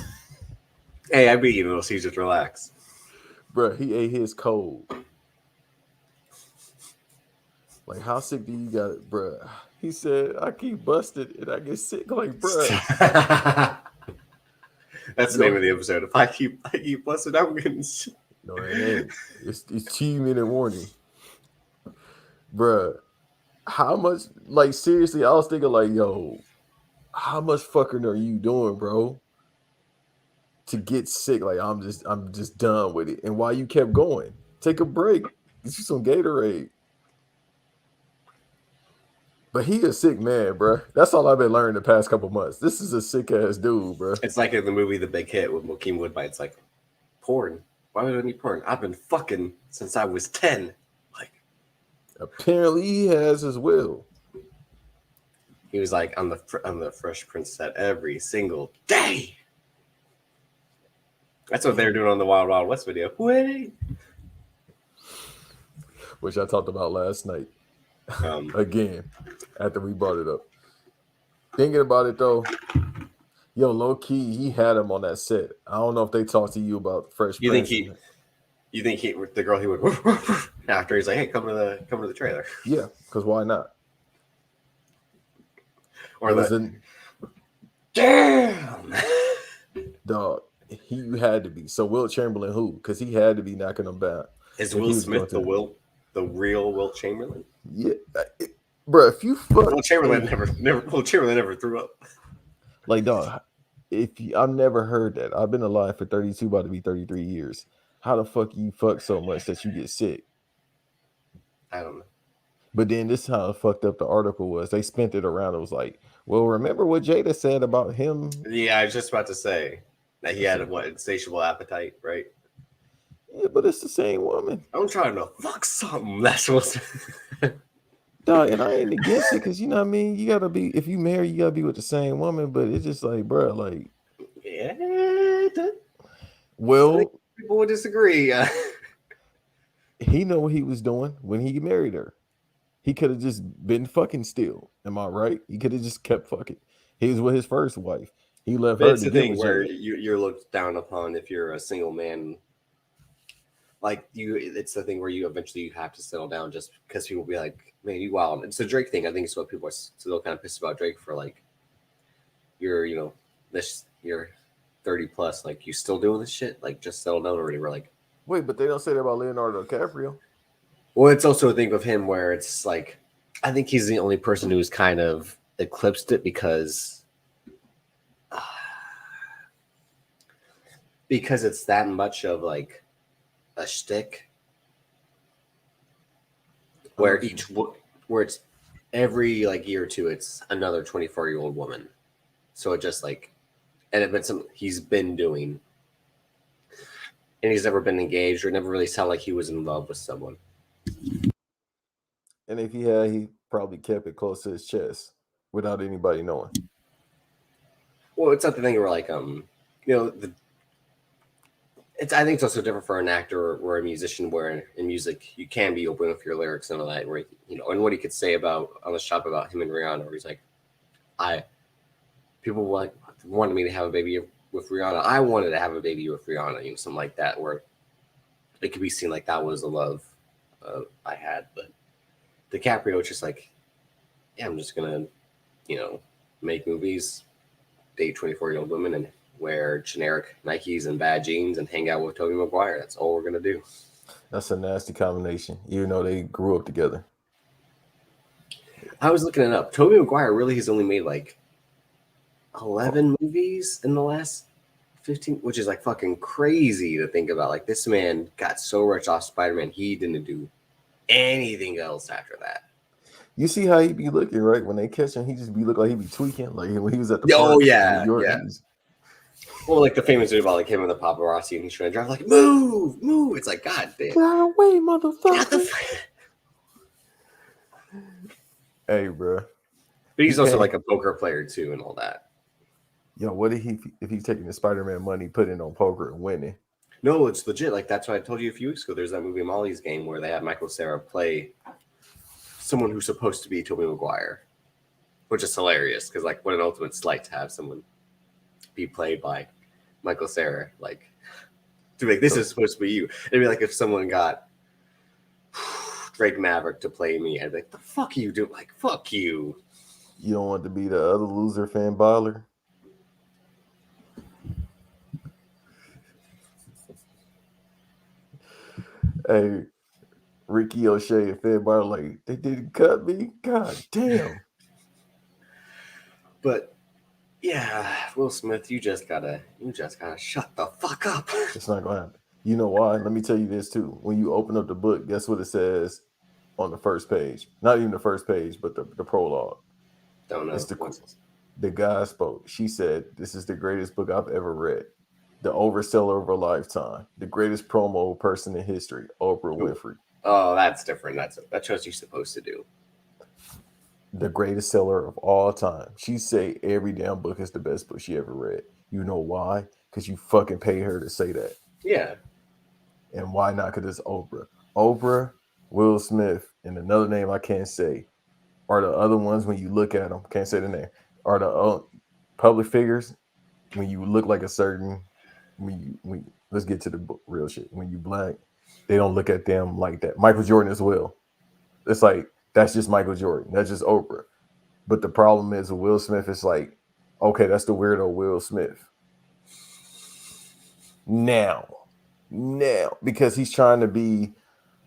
Hey, I be eating Little Caesars, relax. Bruh, he ate his cold. Like, how sick do you got it, bruh? He said, I keep busted and I get sick. Like, bruh. That's the name of the episode. If I keep busting, I'm getting sick. No, it ain't. It's 2-minute warning. Bruh, how much, like, seriously, I was thinking, like, yo, how much fucking are you doing, bro? To get sick, like, I'm just done with it. And why you kept going? Take a break. Get you some Gatorade. But he a sick man, bro. That's all I've been learning the past couple months. This is a sick ass dude, bro. It's like in the movie The Big Hit with Joaquin Woodbine. It's like, porn. Why would I need porn? I've been fucking since I was 10. Like, apparently he has as well. He was like on the Fresh Prince set every single day. That's what they were doing on the Wild Wild West video. Wait. Which I talked about last night. Again, after we brought it up. Thinking about it though, Yo, low key, he had him on that set. I don't know if they talked to you about Fresh You think Prince. he? You think he? The girl he would after he's like, hey, come to the trailer, Yeah, because why not? or Was the it damn. dog? He had to be. So Will Chamberlain, who? Because he had to be knocking him down Is if Will he was going Smith to. the real Will Chamberlain? Yeah, bro. If you fuck, Will Chamberlain hey, Will Chamberlain never threw up. like dog, if you, I've never heard that. I've been alive for 32, about to be 33 years. How the fuck you fuck so much that you get sick? I don't know. But then this is how fucked up the article was. They spent it around. It was like, well, remember what Jada said about him? Yeah, I was just about to say that he I had said, what insatiable appetite, right? yeah, but it's the same woman. I'm trying to fuck something. That's what's. Dog, and I ain't against it because you know what I mean. You gotta be if you marry, you gotta be with the same woman. But it's just like, bro, like, Yeah, I think well, people would disagree. he know what he was doing when he married her. He could have just been fucking still. Am I right? He could have just kept fucking. He was with his first wife. He left But her it's to the get thing with where Jada. you're looked down upon if you're a single man. Like you, it's the thing where you eventually you have to settle down just because people will be like, "Man, you wild." It's a Drake thing. I think it's what people are still kind of pissed about Drake for. Like, you're this you're 30 plus, like you still doing this shit. Like, just settle down already. We're like, Wait, but they don't say that about Leonardo DiCaprio. well, it's also a thing with him where it's like, I think he's the only person who's kind of eclipsed it because it's that much of like a shtick where where it's every like year or two it's another 24-year-old woman, so it just like, and it's been some he's been doing, and he's never been engaged or never really sounded like he was in love with someone. And if he had, he probably kept it close to his chest without anybody knowing. Well, it's not the thing where like the it's, I think it's also different for an actor or a musician where in music you can be open with your lyrics and all that, where and what he could say about on the shop about him and Rihanna, where he's like, I people wanted me to have a baby with Rihanna. I wanted to have a baby with Rihanna, something like that, where it could be seen like that was the love I had. But DiCaprio was just like, yeah, I'm just gonna, make movies, date 24-year-old women, and wear generic Nikes and bad jeans and hang out with Tobey Maguire. That's all we're gonna do. That's a nasty combination, even though they grew up together. I was looking it up. Tobey Maguire really has only made like 11 movies in the last 15, which is like fucking crazy to think about. Like, this man got so rich off Spider-Man, he didn't do anything else after that. You see how he be looking, right? When they catch him, he just be look like he be tweaking. Like when he was at the Oh park in yeah, New York. yeah. Well, like the famous video about like him and the paparazzi, and he's trying to drive like, move, move. It's like, God damn. Get away, Get motherfucker. Hey, bro. But he's also like a poker player too, and all that. Yo, what if he's taking the Spider-Man money, putting it on poker and winning? No, it's legit. Like, that's what I told you a few weeks ago. There's that movie Molly's Game where they have Michael Cera play someone who's supposed to be Tobey Maguire, which is hilarious because like, what an ultimate slight to have someone be played by Michael Cera. Like, to be like, this is supposed to be you. It'd be like if someone got Drake Maverick to play me, I'd be like, the fuck you do? Like, fuck you. You don't want to be the other loser fan baller? Hey, Ricky O'Shea and fan baller, like, they didn't cut me? God damn. But yeah, Will Smith, you just gotta shut the fuck up. It's not gonna happen. You know why? Let me tell you this too. When you open up the book, guess what it says on the first page? Not even the first page, but the prologue. Don't know. It's the guy spoke. She said, "This is the greatest book I've ever read. The overseller of a lifetime. The greatest promo person in history, Oprah Winfrey." Oh, that's different. That's what you're supposed to do. The greatest seller of all time. She say every damn book is the best book she ever read. You know why? Because you fucking pay her to say that. Yeah. And why not? Because it's Oprah. Oprah, Will Smith, and another name I can't say are the other ones when you look at them. Can't say the name. Are the public figures when you look like a certain, when let's get to the real shit. When you black, they don't look at them like that. Michael Jordan as well. It's like that's just Michael Jordan. That's just Oprah. But the problem is with Will Smith. It's like, okay, that's the weirdo Will Smith. Now, because he's trying to be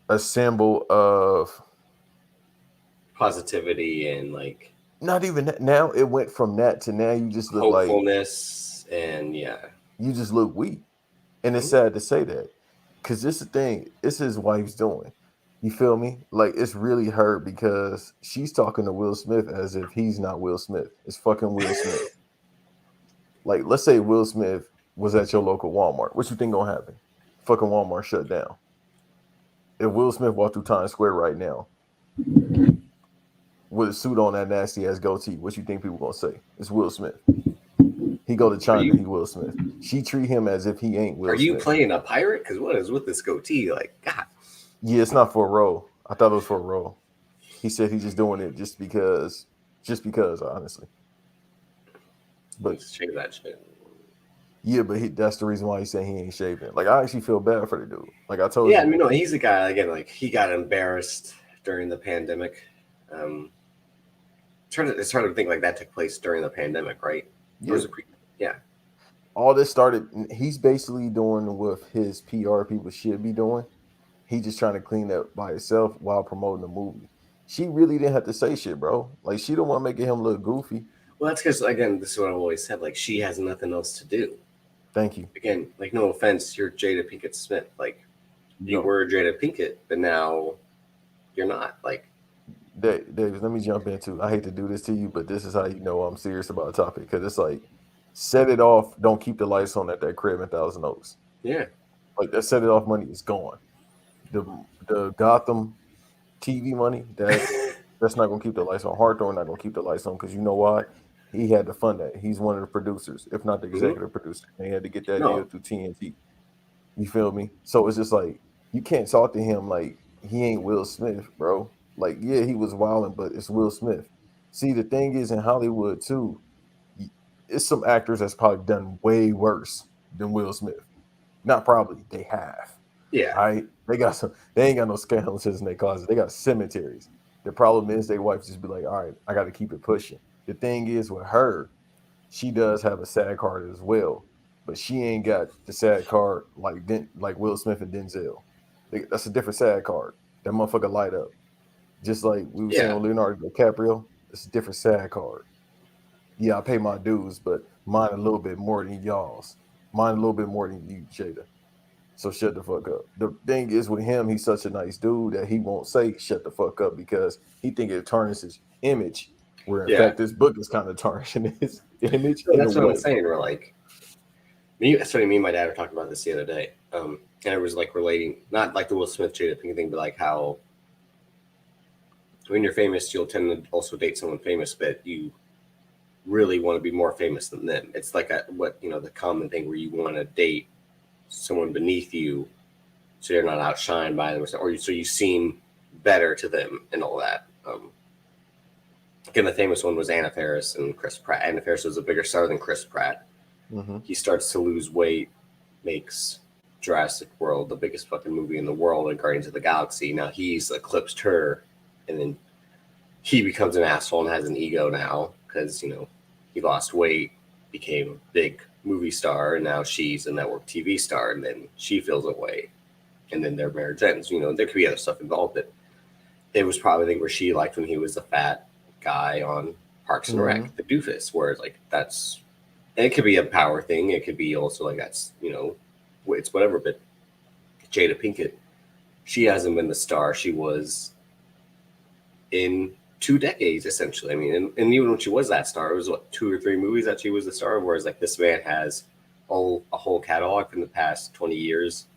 a symbol of Positivity and like not even that. Now it went from that to now you just look like hopefulness and you just look weak. And it's sad to say that. Cause this is the thing, it's his wife's doing. You feel me? Like it's really hurt because she's talking to Will Smith as if he's not Will Smith. It's fucking Will Smith. Like, let's say Will Smith was at your local Walmart. What you think gonna happen? Fucking Walmart shut down. If Will Smith walked through Times Square right now with a suit on, that nasty ass goatee, what you think people gonna say? It's Will Smith. He go to China, he Will Smith. She treat him as if he ain't Will Smith. Are you playing a pirate? Because what is with this goatee? Like, God. Yeah, it's not for a role. I thought it was for a role. He said he's just doing it just because, honestly. But Let's shave that shit. yeah, but that's the reason why he's saying he ain't shaving. Like, I actually feel bad for the dude. Like I told you. Yeah, I mean, no, he's a guy, again, like, he got embarrassed during the pandemic. It's hard to think like that took place during the pandemic, right? Yeah. Yeah. All this started, he's basically doing what his PR people should be doing. He just trying to clean up by himself while promoting the movie. She really didn't have to say shit, bro. Like, she don't want to make him look goofy. Well, that's because, again, this is what I've always said. Like, she has nothing else to do. Thank you. Again, like, no offense, you're Jada Pinkett Smith. Like, you were Jada Pinkett, but now you're not. Like, Davis, let me jump into. I hate to do this to you, but this is how you know I'm serious about a topic, because it's like, set it off. Don't keep the lights on at that crib in Thousand Oaks. yeah, like that set it off money is gone. The Gotham TV money that's not gonna keep the lights on. Hawthorne not gonna keep the lights on because you know why? He had to fund that. He's one of the producers, if not the executive producer. And he had to get that deal through TNT. You feel me? So it's just like you can't talk to him like he ain't Will Smith, bro. Like, yeah, he was wilding, but it's Will Smith. See, the thing is in Hollywood too, it's some actors that's probably done way worse than Will Smith. Not probably, they have. yeah. All right, they ain't got no skeletons in their closet. They got cemeteries. The problem is their wife just be like, all right, I got to keep it pushing. The thing is with her, she does have a SAG card as well, but she ain't got the SAG card like Will Smith and Denzel. That's a different SAG card. That motherfucker light up. Just like we were saying with Leonardo DiCaprio, it's a different SAG card. Yeah, I pay my dues, but mine a little bit more than y'all's. Mine a little bit more than you, Jada. So shut the fuck up. The thing is with him, he's such a nice dude that he won't say shut the fuck up because he think it tarnishes his image. Where in fact this book is kind of tarnishing his image. So that's what I'm saying. We're like, me and my dad were talking about this the other day. And it was like relating, not like the Will Smith Jada Pinkett thing, but like how when you're famous, you'll tend to also date someone famous, but you really want to be more famous than them. It's like the common thing where you want to date someone beneath you so you're not outshined by them, or so you seem better to them and all that. Again, the famous one was Anna Faris and Chris Pratt. Anna Faris was a bigger star than Chris Pratt. Mm-hmm. He starts to lose weight, makes Jurassic World the biggest fucking movie in the world and Guardians of the Galaxy. Now he's eclipsed her, and then he becomes an asshole and has an ego now because, he lost weight, became a big movie star, and now she's a network TV star, and then she feels away, and then their marriage ends. There could be other stuff involved, but it was probably the thing where she liked when he was the fat guy on Parks and Rec, the doofus, where it's like that's, and it could be a power thing, it could be also like that's it's whatever. But Jada Pinkett, she hasn't been the star she was in 2 decades, essentially. I mean, and even when she was that star, it was 2 or 3 movies that she was the star. Whereas like this man has a whole catalog from the past 20 years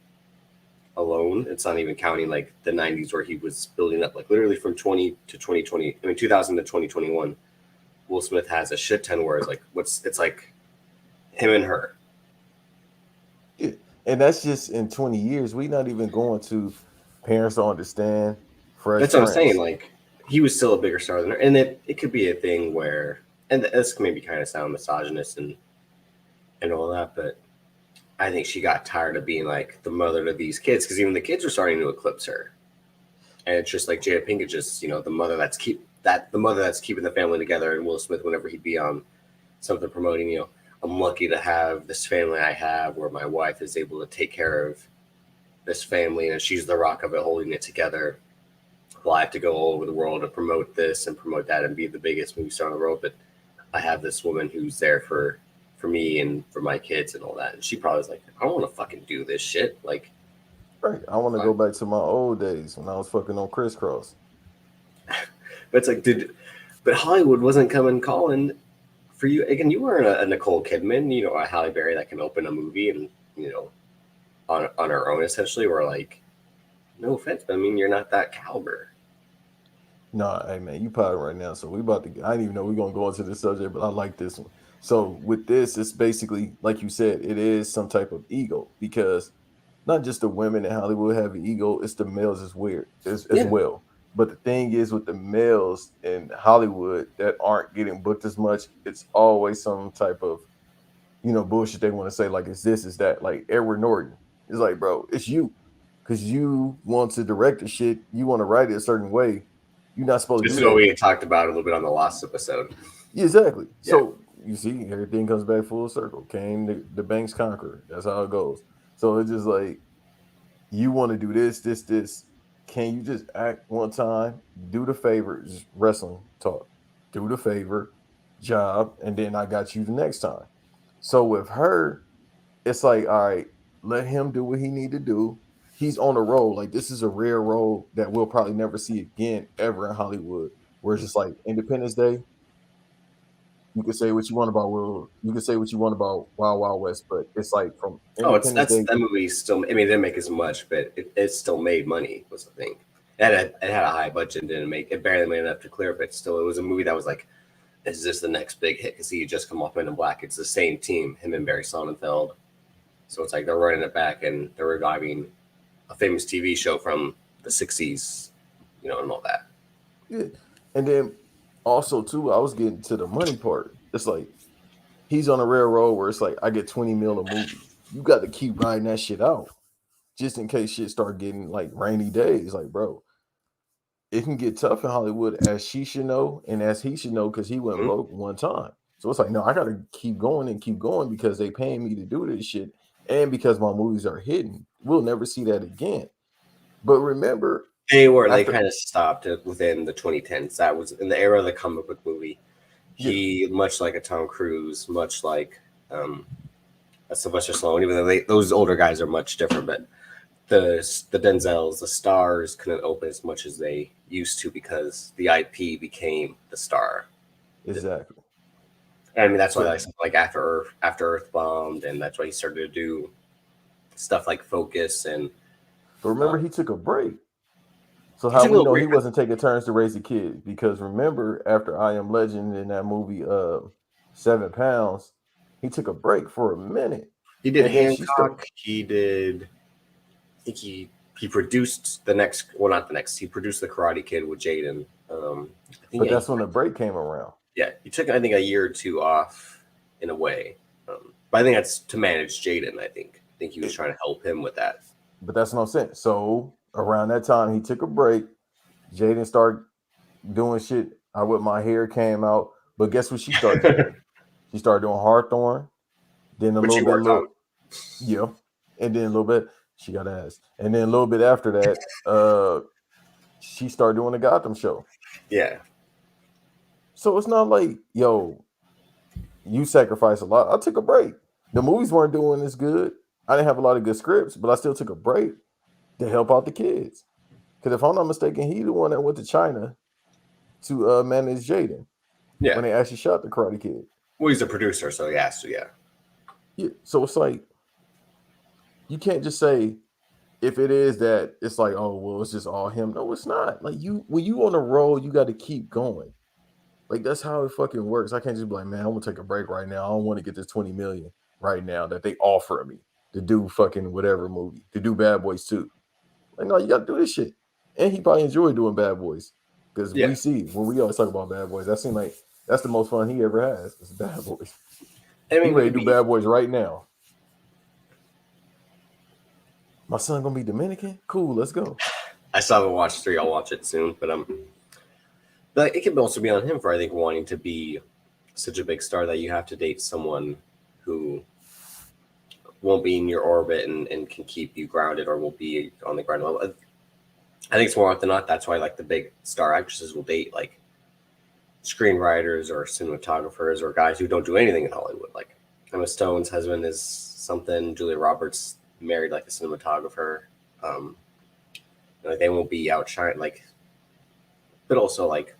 alone. It's not even counting like the 90s where he was building up, like literally from 20 to 2020. I mean, 2000 to 2021. Will Smith has a shit ton. Whereas like it's like him and her. Yeah. And that's just in 20 years. We not even going to Parents Don't Understand. Fresh That's what I'm saying. Like, he was still a bigger star than her. And it could be a thing where, and this can maybe kind of sound misogynist and and all that. But I think she got tired of being like the mother to these kids because even the kids are starting to eclipse her. And it's just like Jada Pinkett, just the mother that's keeping the family together. And Will Smith, whenever he'd be on something promoting, I'm lucky to have this family I have, where my wife is able to take care of this family, and she's the rock of it, holding it together. Well, I have to go all over the world to promote this and promote that and be the biggest movie star in the world, but I have this woman who's there for me and for my kids and all that. And she probably was like, I don't want to fucking do this shit. Like, Right. I want to go back to my old days when I was fucking on crisscross. but it's like, dude, but Hollywood wasn't coming calling for you. Again, you weren't a Nicole Kidman, a Halle Berry that can open a movie and, on her own, essentially. Or like, no offense, but I mean, you're not that caliber. Nah, hey man, you potting right now. So we about to. I didn't even know we're gonna go into this subject, but I like this one. So with this, it's basically like you said, it is some type of ego because not just the women in Hollywood have an ego, it's the males as weird as Yeah. well. But the thing is with the males in Hollywood that aren't getting booked as much, it's always some type of bullshit they want to say, like it's this, is that. Like Edward Norton. It's like, bro, it's you. Because you want to direct the shit, you want to write it a certain way. You're not supposed to This do is what that. we had talked about a little bit on the last episode. Yeah, exactly. Yeah. So you see, everything comes back full circle. Came the Banks conqueror. That's how it goes. So it's just like you want to do this. Can you just act one time? Do the favor, just wrestling talk. Do the favor, job, and then I got you the next time. So with her, it's like, all right, let him do what he need to do. He's on a roll. Like this is a rare role that we'll probably never see again ever in Hollywood. Where it's just like Independence Day, you can say what you want about Will. You can say what you want about Wild Wild West, but it's like from Oh, it's Independence Day. that movie still. I mean, it didn't make as much, but it still made money. Was the thing. It had a high budget, and didn't make it. Barely made enough to clear, but still, it was a movie that was like, is this the next big hit? Because he had just come off Men in Black. It's the same team, him and Barry Sonnenfeld. So it's like they're running it back and they're reviving a famous TV show from the '60s, and all that. Yeah. And then also too, I was getting to the money part. It's like he's on a railroad where it's like I get 20 mil a movie. You got to keep riding that shit out just in case shit start getting like rainy days. Like, bro, it can get tough in Hollywood, as she should know and as he should know, because he went Mhm. broke one time. So it's like, no, I gotta keep going and keep going because they paying me to do this shit, and because my movies are hidden. We'll never see that again. But remember, They after kind of stopped it within the 2010s. That was in the era of the comic book movie. yeah, He, much like a Tom Cruise, much like a Sylvester Stallone, even though those older guys are much different, but the Denzels, the stars couldn't open as much as they used to because the IP became the star. exactly. And I mean that's why So, like after Earth bombed, and that's why he started to do stuff like Focus and but remember, he took a break. So he how took a we little know he break. wasn't taking turns to raise the kids? Because remember, after I Am Legend in that movie, 7 Pounds, he took a break for a minute, He did and then she started. Hancock. He did. I think he produced the next. Well, not the next. He produced the Karate Kid with Jaden. I think But that's when the break came around. yeah. He took I think a year or two off in a way, but I think that's to manage Jaden. I think he was trying to help him with that. But that's what I'm saying. So around that time, he took a break. Jaden started doing shit. I with my hair came out. But guess what she started doing? She started doing Hawthorne. Then a Which little he bit, worked on. yeah. And then a little bit, she got ass. And then a little bit after that, she started doing the Gotham show. Yeah. So it's not like, yo, you sacrifice a lot. I took a break. The movies weren't doing as good. I didn't have a lot of good scripts, but I still took a break to help out the kids. Because if I'm not mistaken, he the one that went to China to manage Jaden Yeah. when they actually shot the Karate Kid. Well, he's a producer, so he has to. Yeah. Yeah. So it's like you can't just say if it is that it's like, oh well, it's just all him. No, it's not. Like you when you on a roll, you got to keep going. Like that's how it fucking works. I can't just be like, man, I'm gonna take a break right now. I don't want to get this 20 million right now that they offer me to do fucking whatever movie, to do Bad Boys 2. Like, no, you gotta do this shit. And he probably enjoyed doing Bad Boys. Because Yeah. we see when we always talk about Bad Boys, that seems like that's the most fun he ever has. Is Bad Boys. I mean, He we ready could to do be. Bad Boys right now. My son gonna be Dominican? Cool, let's go. I still haven't watched 3. I'll watch it soon, but but it could also be on him for I think wanting to be such a big star that you have to date someone who won't be in your orbit and can keep you grounded or will be on the ground level. I think it's more often than not. That's why like the big star actresses will date like screenwriters or cinematographers or guys who don't do anything in Hollywood. Like Emma Stone's husband is something. Julia Roberts married like a cinematographer. Um, like they won't be outshine like, but also like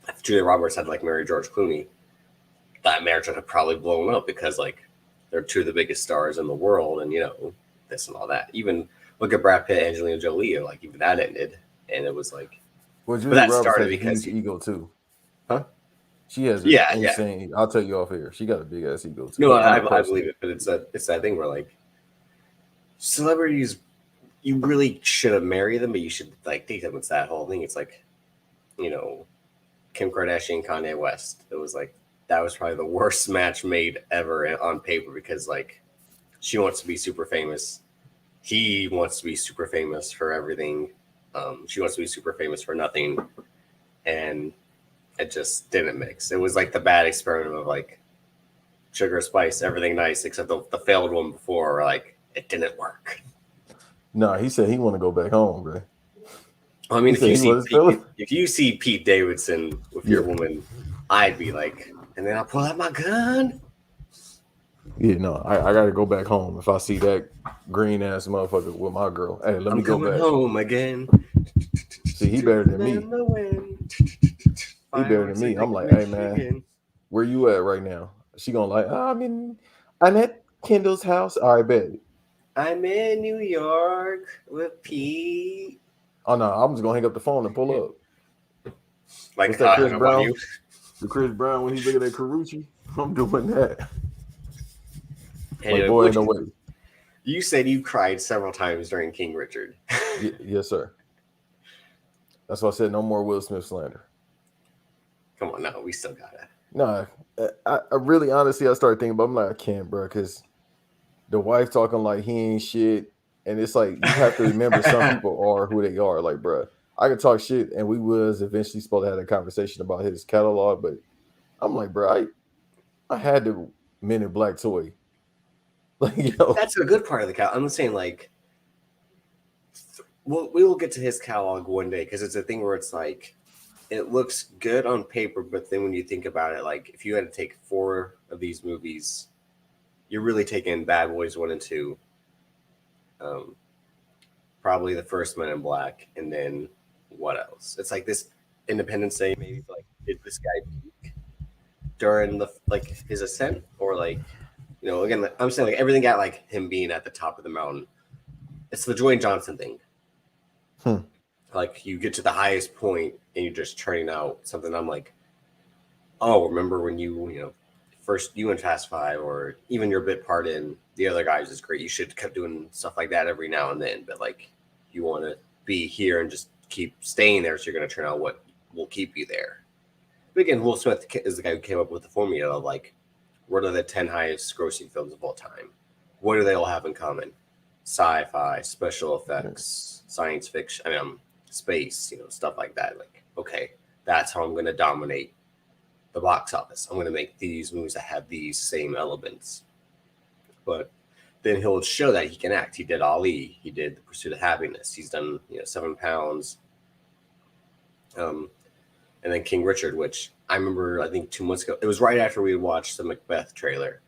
if Julia Roberts had like married George Clooney, that marriage would have probably blown up because like they're two of the biggest stars in the world, and this and all that. Even look at Brad Pitt, Angelina Jolie, like even that ended, and it was like, Well, but Julia that Roberts started has a because huge ego too. huh? She has an Yeah, yeah. insane. I'll tell you off here. She got a big ass ego too. No, I know I believe personally. it, but it's that thing where like celebrities, you really shouldn't marry them, but you should like date them. It's that whole thing. It's like, you know, Kim Kardashian, Kanye West. It was like that was probably the worst match made ever on paper because like she wants to be super famous. He wants to be super famous for everything. She wants to be super famous for nothing, and it just didn't mix. It was like the bad experiment of like sugar, spice, everything nice, except the failed one before. Where, like it didn't work. No, he said he want to go back home, bro. I He mean, said he was feeling. If you see Pete Davidson with your Yeah, woman, I'd be like, and then I'll pull out my gun. yeah. No, I got to go back home if I see that green ass motherfucker with my girl. Hey, let I'm me go coming back. home again. See, he better than In me. the wind. He better than Fireworks me. like I'm Lake like, hey man, Michigan. where you at right now? She gonna like, I'm at Kendall's house. All right, bet. I'm in New York with Pete. Oh no, I'm just gonna hang up the phone and pull up. What's Like that, I Chris hung up on Brown? you. The Chris Brown when he looking at Carucci? I'm doing that. Like, Anyway, boy, ain't no way. you said you cried several times during King Richard. Yes, sir. That's why I said no more Will Smith slander. Come on, no, we still got it. Nah, I really honestly I started thinking about. I'm like, I can't, bro, because the wife talking like he ain't shit, and it's like you have to remember some people are who they are. Like, bro, I can talk shit, and we was eventually supposed to have a conversation about his catalog, but I'm like, bro, I had the Men in Black toy, like That's a good part of the catalog. I'm saying like, we will get to his catalog one day because it's a thing where it's like, it looks good on paper, but then when you think about it, like if you had to take 4 of these movies, you're really taking Bad Boys 1 and 2, um, probably the first Men in Black, and then what else? It's like this Independence Day maybe. Like, did this guy peak during the like his ascent, or like again? Like, I'm saying like everything got like him being at the top of the mountain. It's the Dwayne Johnson thing. Hmm. Like you get to the highest point and you're just turning out something. I'm like, oh, remember when first you in Fast Five, or even your bit part in the other guys is great. You should keep doing stuff like that every now and then. But like, you want to be here and just keep staying there, so you're going to turn out what will keep you there. But again, Will Smith is the guy who came up with the formula of like, what are the 10 highest grossing films of all time? What do they all have in common? Sci-fi, special effects, science fiction. Space. Stuff like that. Like, okay, that's how I'm going to dominate the box office. I'm going to make these movies that have these same elements. But then he'll show that he can act. He did Ali. He did The Pursuit of Happiness. He's done 7 Pounds. And then King Richard, which I remember I think 2 months ago. It was right after we watched the Macbeth trailer,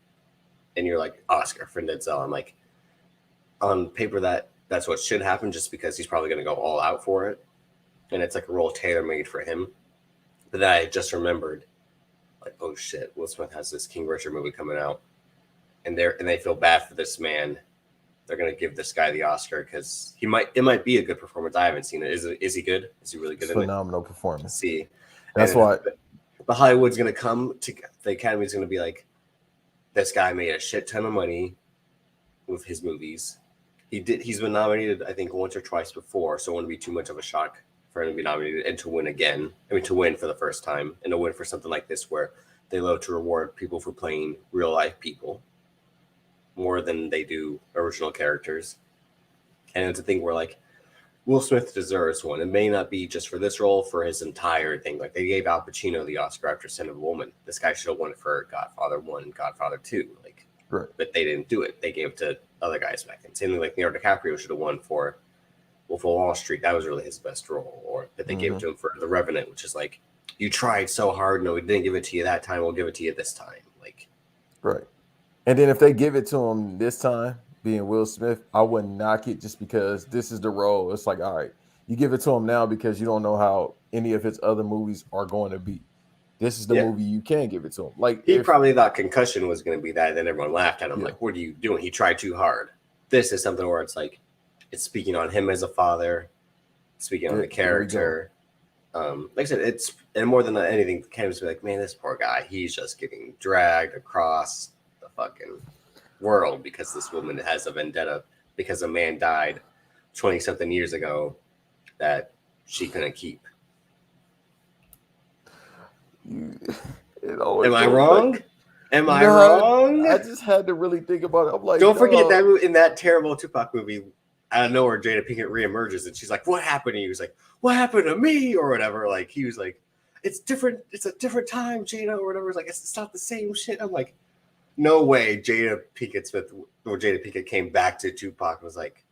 and you're like Oscar for Denzel. I'm like, on paper that's what should happen, just because he's probably going to go all out for it, and it's like a role tailor made for him. But then I just remembered, like, oh shit, Will Smith has this King Richard movie coming out, and they feel bad for this man. They're gonna give this guy the Oscar because it might be a good performance. I haven't seen it. Is he good? Is he really good It's in it? phenomenal performance. See, That's and why. the Hollywood's gonna come to the Academy's gonna be like, this guy made a shit ton of money with his movies. He's been nominated, I think, once or twice before, so it wouldn't be too much of a shock for him to be nominated and to win again. I mean, to win for the first time and to win for something like this, where they love to reward people for playing real life people more than they do original characters. And it's a thing where like Will Smith deserves one. It may not be just for this role, for his entire thing. Like they gave Al Pacino the Oscar after Son of a Woman. This guy should have won for Godfather 1 and Godfather 2. Like, Right. But they didn't do it. They gave it to other guys back then. Same thing like Leonardo DiCaprio should have won for Wolf of Wall Street. That was really his best role. Or that they gave it to him for The Revenant, which is like, you tried so hard. No, we didn't give it to you that time. We'll give it to you this time. Like, right. And then if they give it to him this time, being Will Smith, I wouldn't knock it just because this is the role. It's like, all right, you give it to him now because you don't know how any of his other movies are going to be. This is the movie you can give it to him. Like he probably thought Concussion was going to be that, and then everyone laughed at him. Like, what are you doing? He tried too hard. This is something where it's like, it's speaking on him as a father, speaking on the character. Like I said, it's, and more than anything, Ken was like, man, this poor guy, he's just getting dragged across the fucking world because this woman has a vendetta because a man died 20-something years ago that she couldn't keep. Am I wrong? Am I wrong? I just had to really think about it. I'm like, don't forget that in that terrible Tupac movie, out of nowhere, Jada Pinkett reemerges and she's like, "What happened to you?" He's like, "What happened to me?" or whatever. Like he was like, "It's different. It's a different time, Jada," or whatever. It's like it's not the same shit. I'm like, no way. Jada Pinkett came back to Tupac and was like,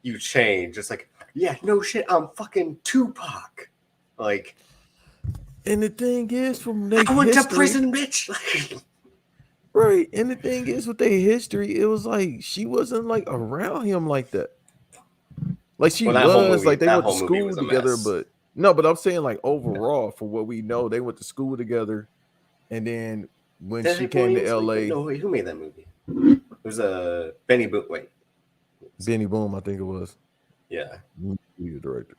"You changed." It's like, yeah, no shit. I'm fucking Tupac. Like. And the thing is, from I went to prison, bitch. Right. And the thing is, with their history, it was like she wasn't like around him like that. Like she was like they went to school together, but no, but I'm saying like overall, for what we know, they went to school together, and then when she came to LA, no, wait, who made that movie? It was a Benny Boom. Wait, Benny Boom, I think it was. Yeah, the director.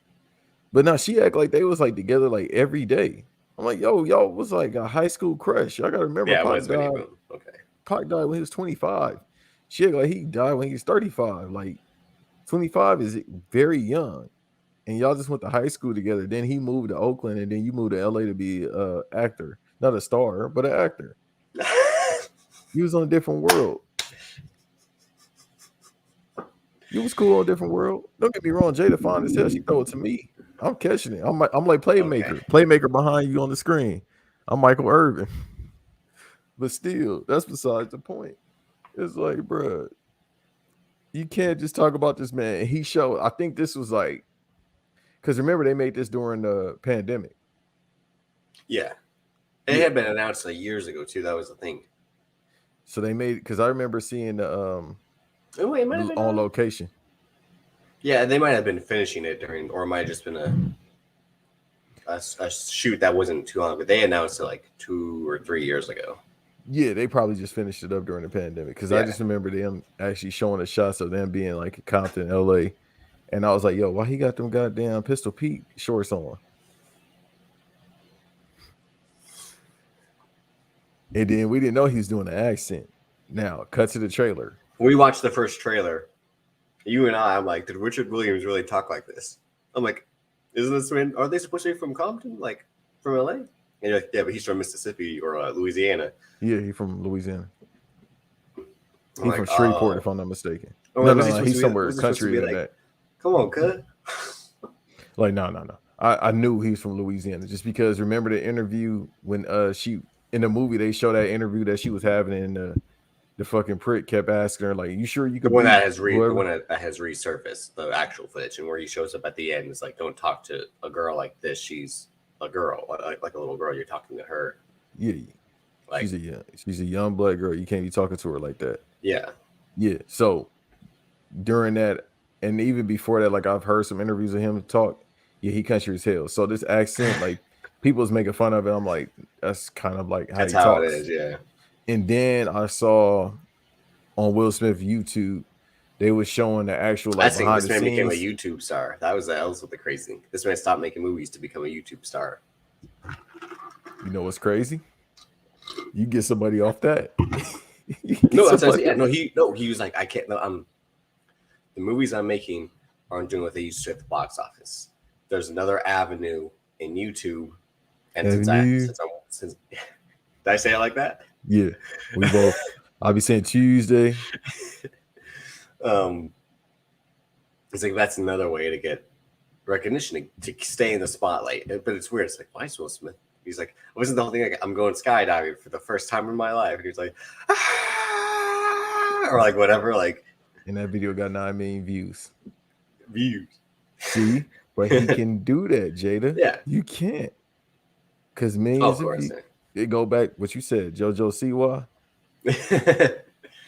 But now she act like they was like together like every day. I'm like, yo, y'all was like a high school crush. I gotta remember. Yeah, Pac died. Okay. Pac died when he was 25. She act like he died when he was 35. Like 25 is very young, and y'all just went to high school together. Then he moved to Oakland, and then you moved to LA to be an actor, not a star, but an actor. He was on a different world. You was cool on a different world. Don't get me wrong, Jada fine as hell. She throw it to me. I'm catching it. I'm like playmaker, playmaker behind you on the screen. I'm Michael Irvin. But still, that's besides the point. It's like, bro, you can't just talk about this man. He showed. I think this was like, because remember they made this during the pandemic. Yeah, it had been announced like years ago too. That was the thing. So they made, because I remember seeing the on location. Yeah, they might have been finishing it during, or it might have just been a shoot that wasn't too long. But they announced it like 2 or 3 years ago. Yeah, they probably just finished it up during the pandemic, because I just remember them actually showing the shots of them being like in Compton, LA, and I was like, "Yo, why he got them goddamn Pistol Pete shorts on?" And then we didn't know he was doing the accent. Now, cut to the trailer. We watched the first trailer. You and I'm like, did Richard Williams really talk like this? I'm like, isn't this man? Are they supposed to be from Compton, like from LA? And you're like, yeah, but he's from Mississippi or Louisiana. Yeah, he's from Louisiana. He's from Shreveport, if I'm not mistaken. No, he's somewhere country than that. Come on, cut. Like, no. I knew he was from Louisiana just because remember the interview when she in the movie they show that interview that she was having and the fucking prick kept asking her like, "You sure you could?" The one that has resurfaced, the actual footage, and where he shows up at the end is like, "Don't talk to a girl like this. She's a girl, like a little girl. You're talking to her." Yeah, like, she's a young black girl. You can't be talking to her like that. Yeah. So during that, and even before that, like I've heard some interviews of him talk. Yeah, he country as hell. So this accent, like people was making fun of it. I'm like, that's kind of like how he talks. It is, yeah. And then I saw on Will Smith YouTube, they was showing the actual like behind the scenes. This man became a YouTube star. That was the crazy thing. This man stopped making movies to become a YouTube star. You know what's crazy? You get somebody off that. He was like, I can't. No, the movies I'm making aren't doing what they used to at the box office. There's another avenue in YouTube, and since I say it like that? Yeah, we both. I'll be saying Tuesday. It's like that's another way to get recognition to stay in the spotlight. But it's weird. It's like, why is Will Smith? He's like, wasn't the whole thing like I'm going skydiving for the first time in my life? And he's like, ah! Or like whatever, like. And that video got 9 million views. See, but he can do that, Jada. Yeah, you can't, because millions of views. It go back what you said, JoJo Siwa.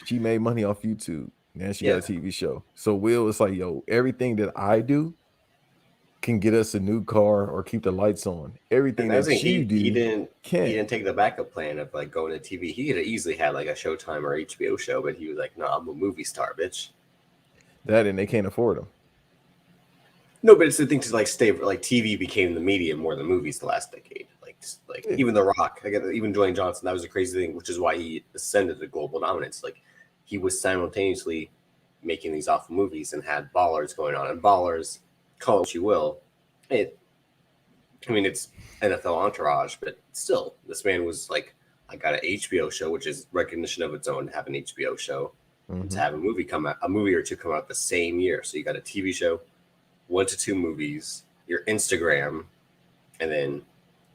She made money off YouTube. Now she got a TV show. So Will is like, yo, everything that I do can get us a new car or keep the lights on. Everything that you do, he didn't take the backup plan of like going to TV. He could have easily had like a Showtime or HBO show, but he was like, no, I'm a movie star, bitch. That and they can't afford him. No, but it's the thing to like stay like TV became the medium more than movies the last decade. Like even The Rock, even Dwayne Johnson, that was a crazy thing, which is why he ascended to global dominance. Like he was simultaneously making these awful movies and had Ballers going on, and Ballers, call it what you will, it's NFL entourage, but still, this man was like, I got an HBO show, which is recognition of its own to have an HBO show, to have a movie or two come out the same year. So you got a TV show, 1 to 2 movies, your Instagram, and then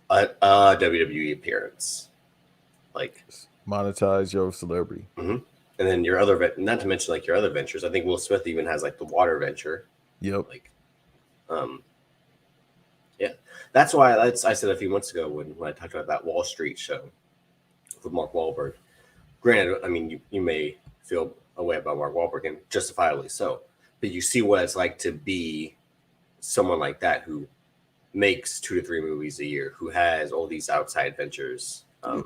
a WWE appearance, like monetize your celebrity, and then your other, not to mention like your other ventures. I think Will Smith even has like the water venture. Yep. Like, yeah, that's why I said a few months ago when I talked about that Wall Street show with Mark Wahlberg. Granted, I mean you may feel a way about Mark Wahlberg, and justifiably so, but you see what it's like to be someone like that who makes 2 to 3 movies a year, who has all these outside ventures. I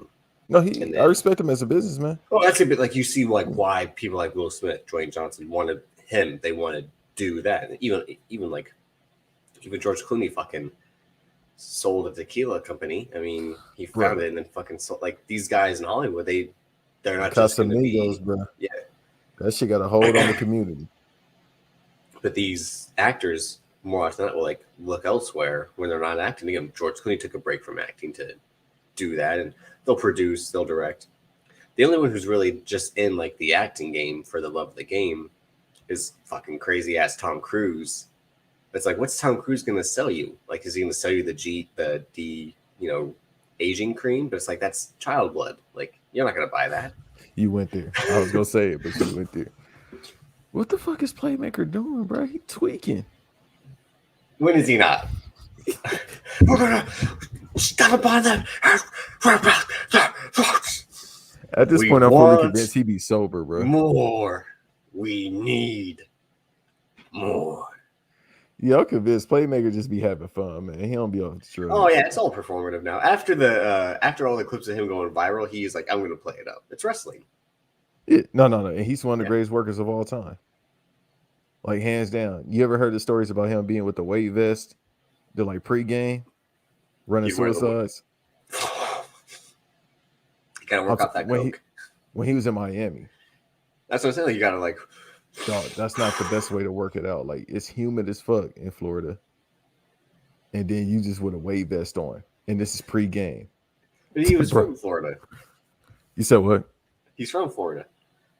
respect him as a businessman. Well, that's a bit like you see like why people like Will Smith, Dwayne Johnson wanted him. They want to do that, and even George Clooney fucking sold a tequila company. I mean, he founded it and then fucking sold. Like these guys in Hollywood, they're not just going to be, bro. Yeah, that shit got a hold on the community. But these actors, more often than not, will like look elsewhere when they're not acting. Again, George Clooney took a break from acting to do that, and they'll produce, they'll direct. The only one who's really just in like the acting game for the love of the game is fucking crazy ass Tom Cruise. It's like, what's Tom Cruise gonna sell you? Like, is he gonna sell you the aging cream? But it's like, that's child blood. Like, you're not gonna buy that. You went there. I was gonna say it, but you went there. What the fuck is Playmaker doing, bro? He tweaking. When is he not? We're gonna stop upon them. At this point, I'm fully convinced he be sober, bro. More. We need more. Yeah, I'm convinced Playmaker just be having fun, man. He don't be off the trail. Oh yeah, it's all performative now. After all the clips of him going viral, he's like, I'm gonna play it up. It's wrestling. No. And he's one of the greatest workers of all time. Like, hands down. You ever heard the stories about him being with the weight vest, the like pregame, running suicides? You gotta work out that coke. When he was in Miami. That's what I'm saying. Like, you gotta like. Dog, that's not the best way to work it out. Like, it's humid as fuck in Florida, and then you just with a weight vest on, and this is pregame. But he was from Florida. You said what? He's from Florida.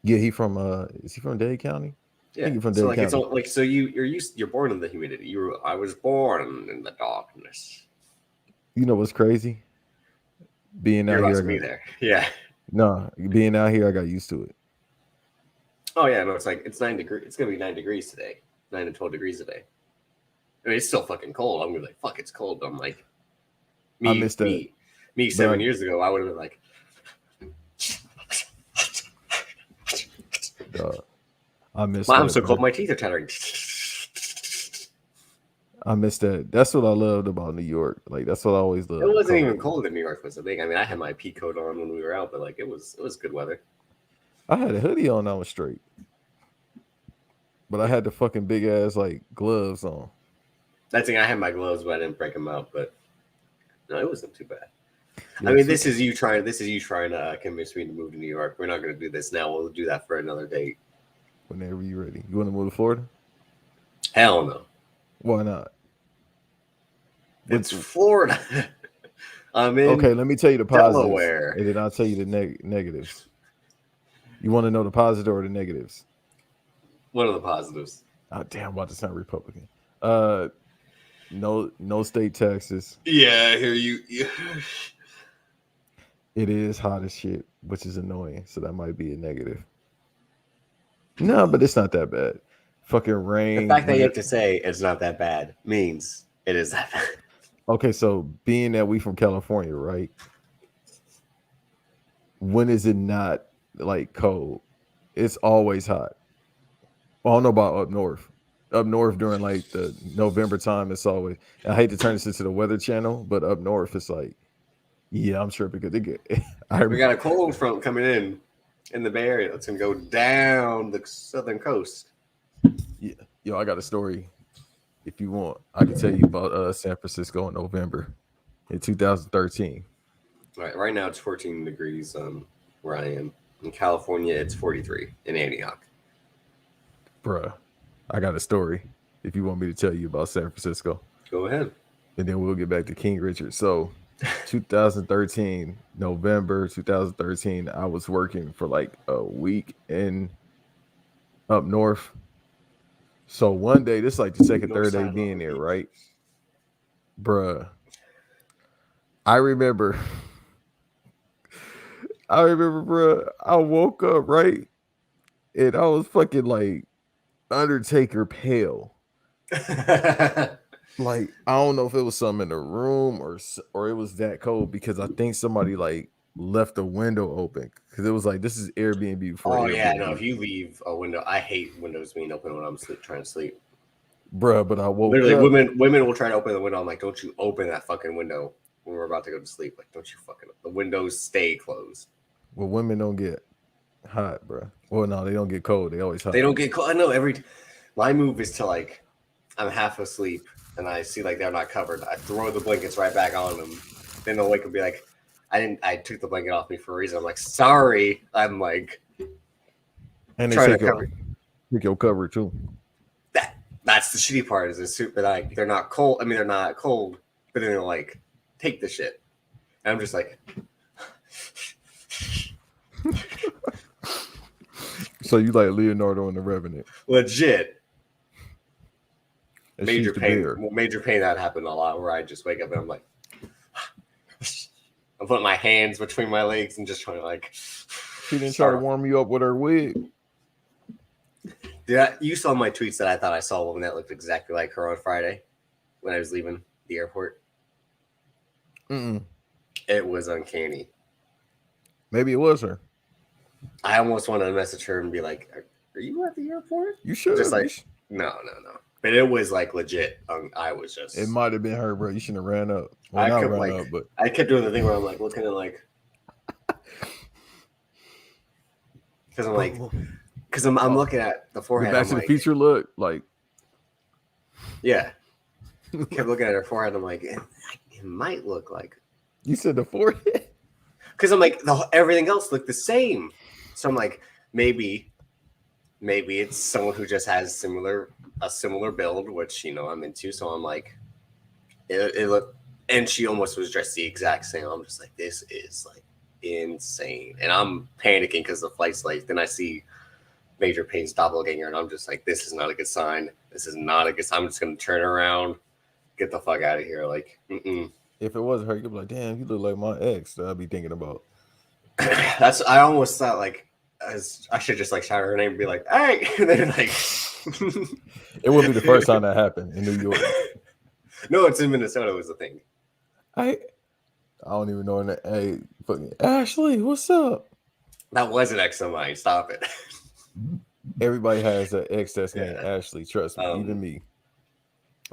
Yeah, he from is he from Dade County? Yeah, from Dade County. It's all, like, so you're born in the humidity. I was born in the darkness. You know what's crazy? Being out here, yeah. No, being out here, I got used to it. Oh yeah, no, it's 9 degrees. It's gonna be 9 degrees today, 9 to 12 degrees today. I mean, it's still fucking cold. I'm gonna be like, fuck, it's cold. But I'm like, I missed that. Me 7 years ago, I would have been like, I missed. I'm so cold, my teeth are chattering. I missed that. That's what I loved about New York. Like, that's what I always loved. It wasn't even cold in New York was the thing. I mean, I had my pea coat on when we were out, but like, it was good weather. I had a hoodie on, I was straight. But I had the fucking big ass like gloves on. That thing, I had my gloves, but I didn't break them out. But no, it wasn't too bad. Yeah, I mean, this is you trying to convince me to move to New York. We're not going to do this now. We'll do that for another date. Whenever you're ready. You want to move to Florida? Hell no. Why not? It's Florida. I'm in Okay, let me tell you the positives, Delaware. and then I'll tell you the negatives. You want to know the positive or the negatives? What are the positives? Oh, damn, I'm about to sound Republican. No state taxes. Yeah, I hear you. It is hot as shit, which is annoying. So that might be a negative. No, but it's not that bad. Fucking The rain. fact that you have to say it's not that bad means it is that bad. Okay, so being that we from California, right? When is it not like cold? It's always hot. Well, I don't know about up north. Up north during like the November time, it's always. I hate to turn this into the weather channel, but up north, it's like, yeah, I'm sure because they get. We got a cold front coming in the Bay Area. It's gonna go down the southern coast. Yeah, yo, I got a story. If you want, I can tell you about San Francisco in November in 2013. Right now it's 14 degrees where I am. In California, it's 43 in Antioch. Bruh, I got a story. If you want me to tell you about San Francisco, Go ahead. and then we'll get back to King Richard. So, 2013, November 2013, I was working for like a week in up north. So one day, this is like the second, North third day side being Long there, Beach. right? Bruh, I remember, bruh, I woke up, right? And I was fucking like Undertaker pale. Like, I don't know if it was something in the room or it was that cold because I think somebody like left the window open because it was like this is Airbnb before Oh yeah, no. If Airbnb, you leave a window, I hate windows being open when I'm trying to sleep. bruh. But I woke Literally, up. women will try to open the window. I'm like, don't you open that fucking window when we're about to go to sleep. Like, don't you fucking the windows stay closed. Well, women don't get hot, bruh. Well, no, they don't get cold. They always They hot. don't get cold. I know my move is to like I'm half asleep and I see like they're not covered. I throw the blankets right back on them. Then they'll wake up and be like, I took the blanket off me for a reason. I'm like, sorry. I'm like And they trying to take your cover too. that's the shitty part is it's super like they're not cold. I mean they're not cold, but then they'll like take the shit. And I'm just like So you like Leonardo in the Revenant? legit. And she's the bear. Major pain that happened a lot where I just wake up and I'm like I'm putting my hands between my legs and just trying to like She didn't try to warm you up with her wig. Yeah, you saw my tweets that I thought I saw a woman that looked exactly like her on Friday when I was leaving the airport. Mm-mm. It was uncanny. Maybe it was her. I almost wanted to message her and be like, "Are you at the airport?" You should Just have. like, no. But it was like legit. I was just. It might have been her, bro. You shouldn't have ran up. Well, not run up, but I kept doing the thing where I'm like looking at like, because I'm like, because I'm looking at the forehead. The Back to the Future look like. Yeah. Kept looking at her forehead. I'm like, it might look like. You said the forehead. Because I'm like, everything else looked the same. So I'm like, maybe it's someone who just has a similar build, which I'm into. So I'm like, it looked, and she almost was dressed the exact same. I'm just like, this is like insane, and I'm panicking because the flight's late. Then I see Major Payne's doppelganger, and I'm just like, this is not a good sign. This is not a good sign. I'm just gonna turn around, get the fuck out of here. Like, If it wasn't her, you'd be like, damn, you look like my ex that I'd be thinking about. I almost thought like I should just like shout her name and be like, hey, and then like it would be the first time that happened in New York. No, it's in Minnesota was the thing. I don't even know that. Hey, fucking Ashley, what's up? That was an ex of mine. Stop it. Everybody has an ex that's named Ashley. Trust me, even me.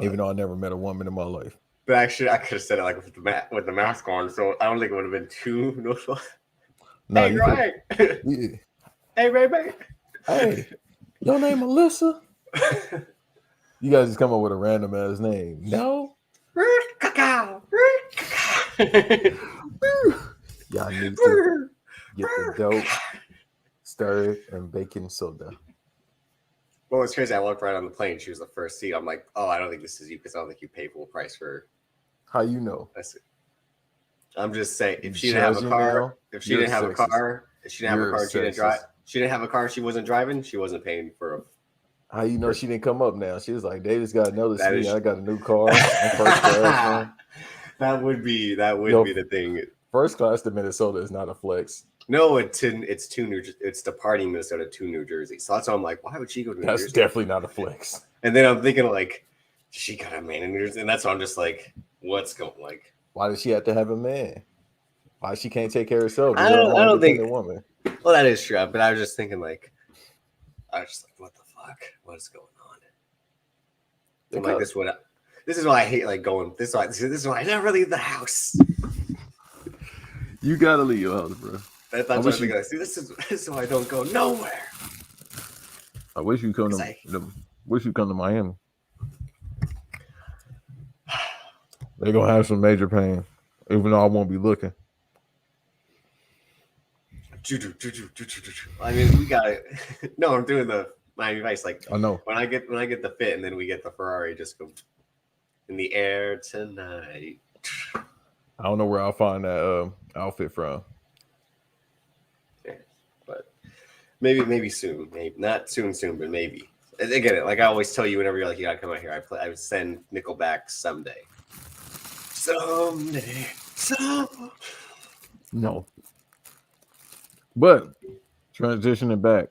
Even though I never met a woman in my life. But actually, I could have said it like with the mask on, so I don't think it would have been too noticeable. No, hey, right. Yeah. Hey, baby. Hey, your name Alyssa? You guys just come up with a random ass name. No? Cacao. Y'all need to get the dope, stir it, and baking soda. Well, it's crazy. I walked right on the plane. She was the first seat. I'm like, oh, I don't think this is you because I don't think you pay full price for. How you know? I'm just saying, if she didn't have a car, if she didn't have a car, she didn't drive. She didn't have a car. She wasn't driving. She wasn't paying for a. How you know she didn't come up now? She was like, Davis got to notice That me. is- I got a new car. I'm first class, man. That would be the thing. First class to Minnesota is not a flex. No, it's departing Minnesota to New Jersey. So that's why I'm like, why would she go to New Jersey? That's definitely not a flex. And then I'm thinking like, she got a man in New Jersey, and that's why I'm just like, what's going like? Why does she have to have a man? Why she can't take care of herself? I don't think. Woman. Well, that is true, but I was just thinking like, what the fuck? What is going on? I'm like, this is why I hate like going. This is why I never leave the house. You gotta leave your house, bro. That's what I'm thinking. Like, see, this is why I don't go nowhere. I wish you come to Miami. They're gonna have some major pain, even though I won't be looking. I mean, we got it. No, I'm doing the Miami Vice. Like, I know when I get the fit, and then we get the Ferrari, just go in the air tonight. I don't know where I'll find that outfit from. Yeah, but maybe soon. Maybe not soon, but maybe. Again, like I always tell you, whenever you're like, you gotta come out here. I would send Nickelback someday. No. But transitioning back,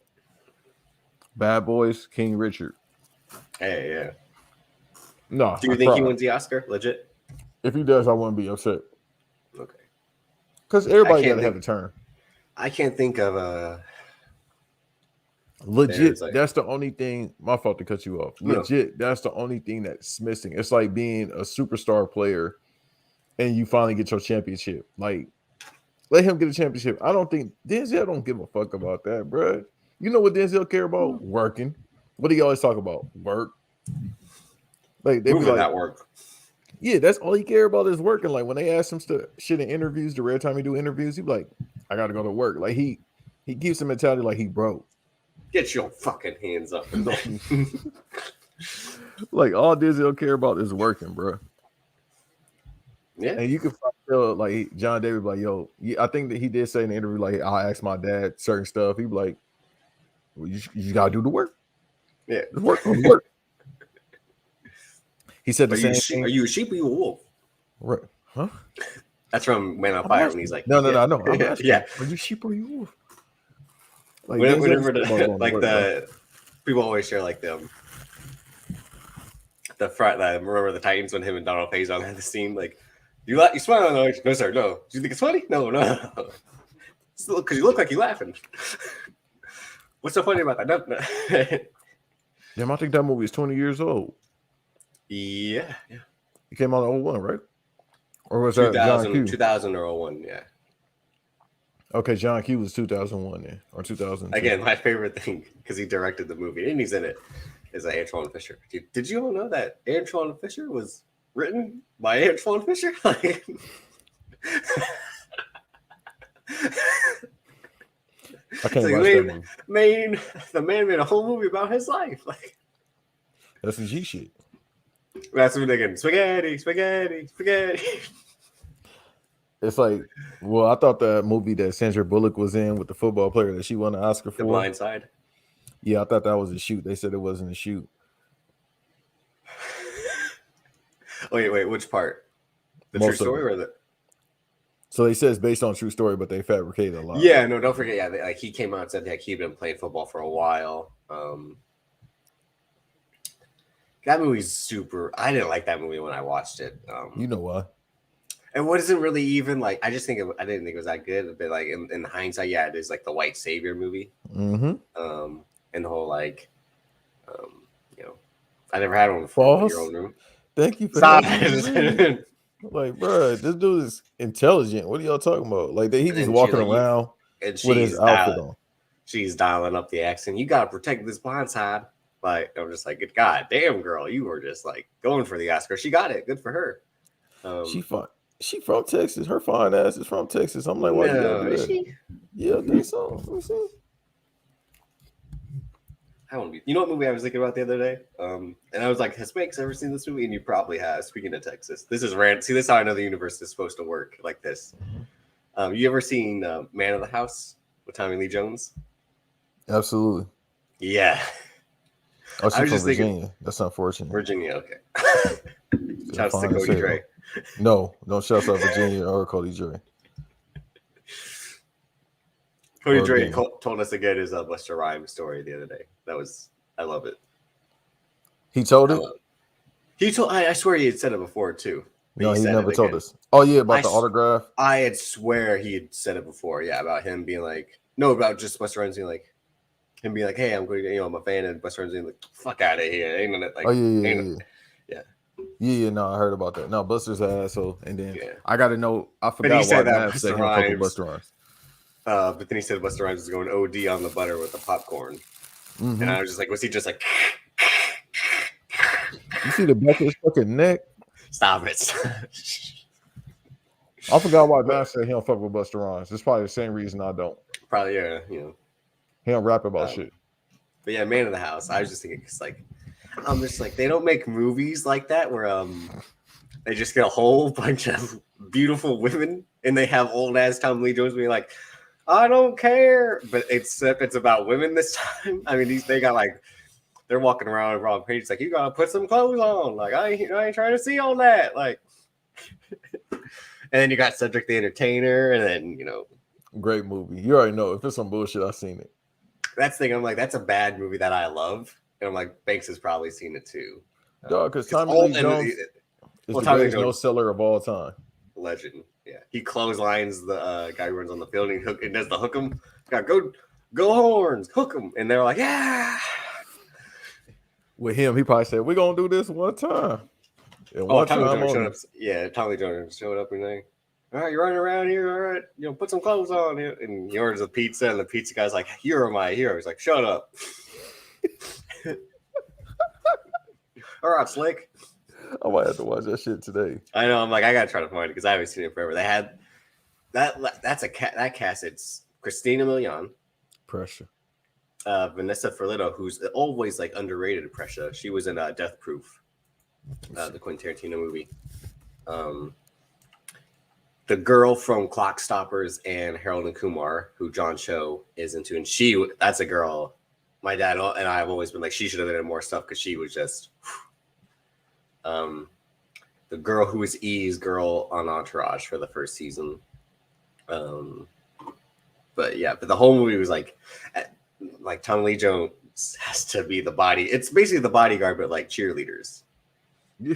Bad Boys, King Richard. Hey, yeah. No. Do you think he wins the Oscar? Legit? If he does, I wouldn't be upset. Okay. Because everybody got to have a turn. I can't think of a. Legit, that's the only thing. My fault to cut you off. Legit, that's the only thing that's missing. It's like being a superstar player and you finally get your championship. Like, let him get a championship. I don't think Denzel don't give a fuck about that, bro. You know what Denzel care about? Working. What do you always talk about? Work. Like they be like that work. Yeah, that's all he care about is working. Like when they ask him shit in interviews, the rare time he do interviews, he be like, I gotta go to work. Like he keeps the mentality like he broke. Get your fucking hands up. Like all Denzel care about is working, bro. Yeah, and you can tell like John David like, yo, I think that he did say in the interview like, I asked my dad certain stuff. He be like, well, you gotta do the work. Yeah, the work. He said the same thing. Are you a sheep or you a wolf? Right? Huh? That's from Man on Fire when he's like, no, I know. Yeah. Are you sheep or you wolf? Like whenever the people always share like the front. Remember the Titans when him and Donald Faison had the scene like. You smile? No, sir. No. Do you think it's funny? No. Because you look like you're laughing. What's so funny about that? No. Damn, I think that movie is 20 years old. Yeah. It came out in 01, right? Or was that John Q? 2000 or 01, yeah. Okay, John Q was 2001 then, or 2000. Again, my favorite thing, because he directed the movie and he's in it, is Antoine Fisher. Did you all know that Antoine Fisher was written by Antoine Fisher? Like, I can't watch that movie. The man made a whole movie about his life. Like, that's some G shit. That's what they're getting. Spaghetti. It's like, well, I thought the movie that Sandra Bullock was in with the football player that she won an Oscar for. The Blind Side. Yeah, I thought that was a shoot. They said it wasn't a shoot. Wait, which part? The true story or the? So they said it's based on true story, but they fabricated a lot. Yeah, no, don't forget. Yeah, like he came out and said like he'd been playing football for a while. That movie's super. I didn't like that movie when I watched it. You know why? And what isn't really even like? I just think I didn't think it was that good. But like in hindsight, yeah, it is like the white savior movie. Mm-hmm. And the whole like, I never had one before in your own room. Thank you for that. Like, bro, this dude is intelligent. What are y'all talking about? Like, he just walking around with his outfit on. She's dialing up the accent. You gotta protect this blind side. Like, I'm just like, God damn, girl, you were just like going for the Oscar. She got it. Good for her. She from Texas. Her fine ass is from Texas. I'm like, why you gotta do that? Yeah, I think so. Let me see. I want to be. You know what movie I was thinking about the other day? And I was like, has Banks ever seen this movie? And you probably have. Speaking of Texas, this is random. See, this is how I know the universe is supposed to work like this. You ever seen Man of the House with Tommy Lee Jones? Absolutely. Yeah. Oh, I she's was from just thinking Virginia. That's unfortunate. Virginia. Okay. They're Shouts to fine as Cody hell. Dre. No shouts out Virginia or Cody Dre. Cody Or Dre Benny. told us to get his Busta Rhymes story the other day. I love it. He told it? He told. I swear he had said it before too. No, he said never it told again. us. Oh yeah, about the autograph. I had swear he had said it before. Yeah, about him being like, no, about just Busta Rhymes being like, him being like, hey, I'm going to, I'm a fan, and Busta Rhymes being like, fuck out of here. Ain't no, like, oh yeah. No, I heard about that. No, Buster's an asshole. And then I got to know. I forgot why Matt said he don't fuck with Busta Rhymes. But then he said Busta Rhymes is going OD on the butter with the popcorn, and I was just like, was he just like? You see the back of his fucking neck? Stop it. I forgot why Matt said he don't fuck with Busta Rhymes. It's probably the same reason I don't. Probably, yeah, He don't rap about shit. But yeah, Man of the House. I was just thinking, because like, I'm just like, they don't make movies like that where they just get a whole bunch of beautiful women and they have old ass Tom Lee Jones being like, I don't care, but it's about women this time. I mean, they got like, they're walking around with Rob Page like, you gotta put some clothes on. Like, I ain't trying to see all that. Like, and then you got Cedric the Entertainer, and then great movie. You already know if it's some bullshit, I've seen it. That's the thing. I'm like, that's a bad movie that I love, and I'm like, Banks has probably seen it too. Dog, because Tommy Lee Jones is the greatest no seller of all time. Legend. Yeah, he clotheslines the guy who runs on the field and does the hook 'em. Go Horns, hook 'em, and they're like, yeah. With him, he probably said, "We're gonna do this one time." And Tommy Jones showed up. Yeah, Tommy Jones showed up and like, all right, you're running around here. All right, put some clothes on. And he orders a pizza, and the pizza guy's like, "You're my hero." He's like, "Shut up." All right, Slick. I might have to watch that shit today. I know. I'm like, I gotta try to find it because I haven't seen it forever. They had that cast. It's Christina Milian, Pressure, Vanessa Ferlito, who's always like underrated. Pressure. She was in Death Proof, the Quentin Tarantino movie. The girl from Clock Stoppers and Harold and Kumar, who John Cho is into, and that's a girl. My dad and I have always been like, she should have been in more stuff because she was just. The girl who was E's girl on Entourage for the first season. But the whole movie was like Tom Lee Jones has to be the body. It's basically the bodyguard, but like cheerleaders. Yeah.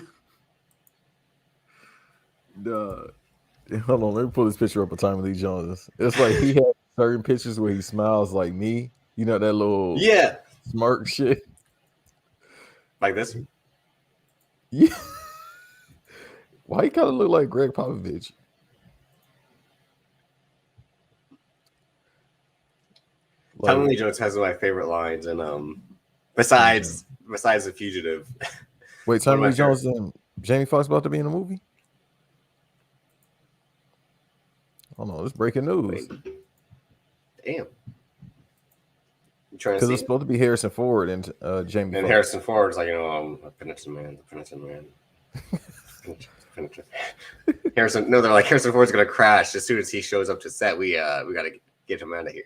Hold on, let me pull this picture up of Tommy Lee Jones. It's like he had certain pictures where he smiles like me. You know that little smirk shit. Like this? Yeah. Why he kind of look like Greg Popovich? Tommy Lee Jones has one of my favorite lines, and besides The Fugitive. Wait, Tommy Lee Jones and Jamie Foxx about to be in a movie? Oh no, it's breaking news. Damn. Because it's supposed to be Harrison Ford and Jamie Foxx. And Harrison Ford's like, I'm a penitent man. Harrison Ford's gonna crash as soon as he shows up to set. We gotta get him out of here.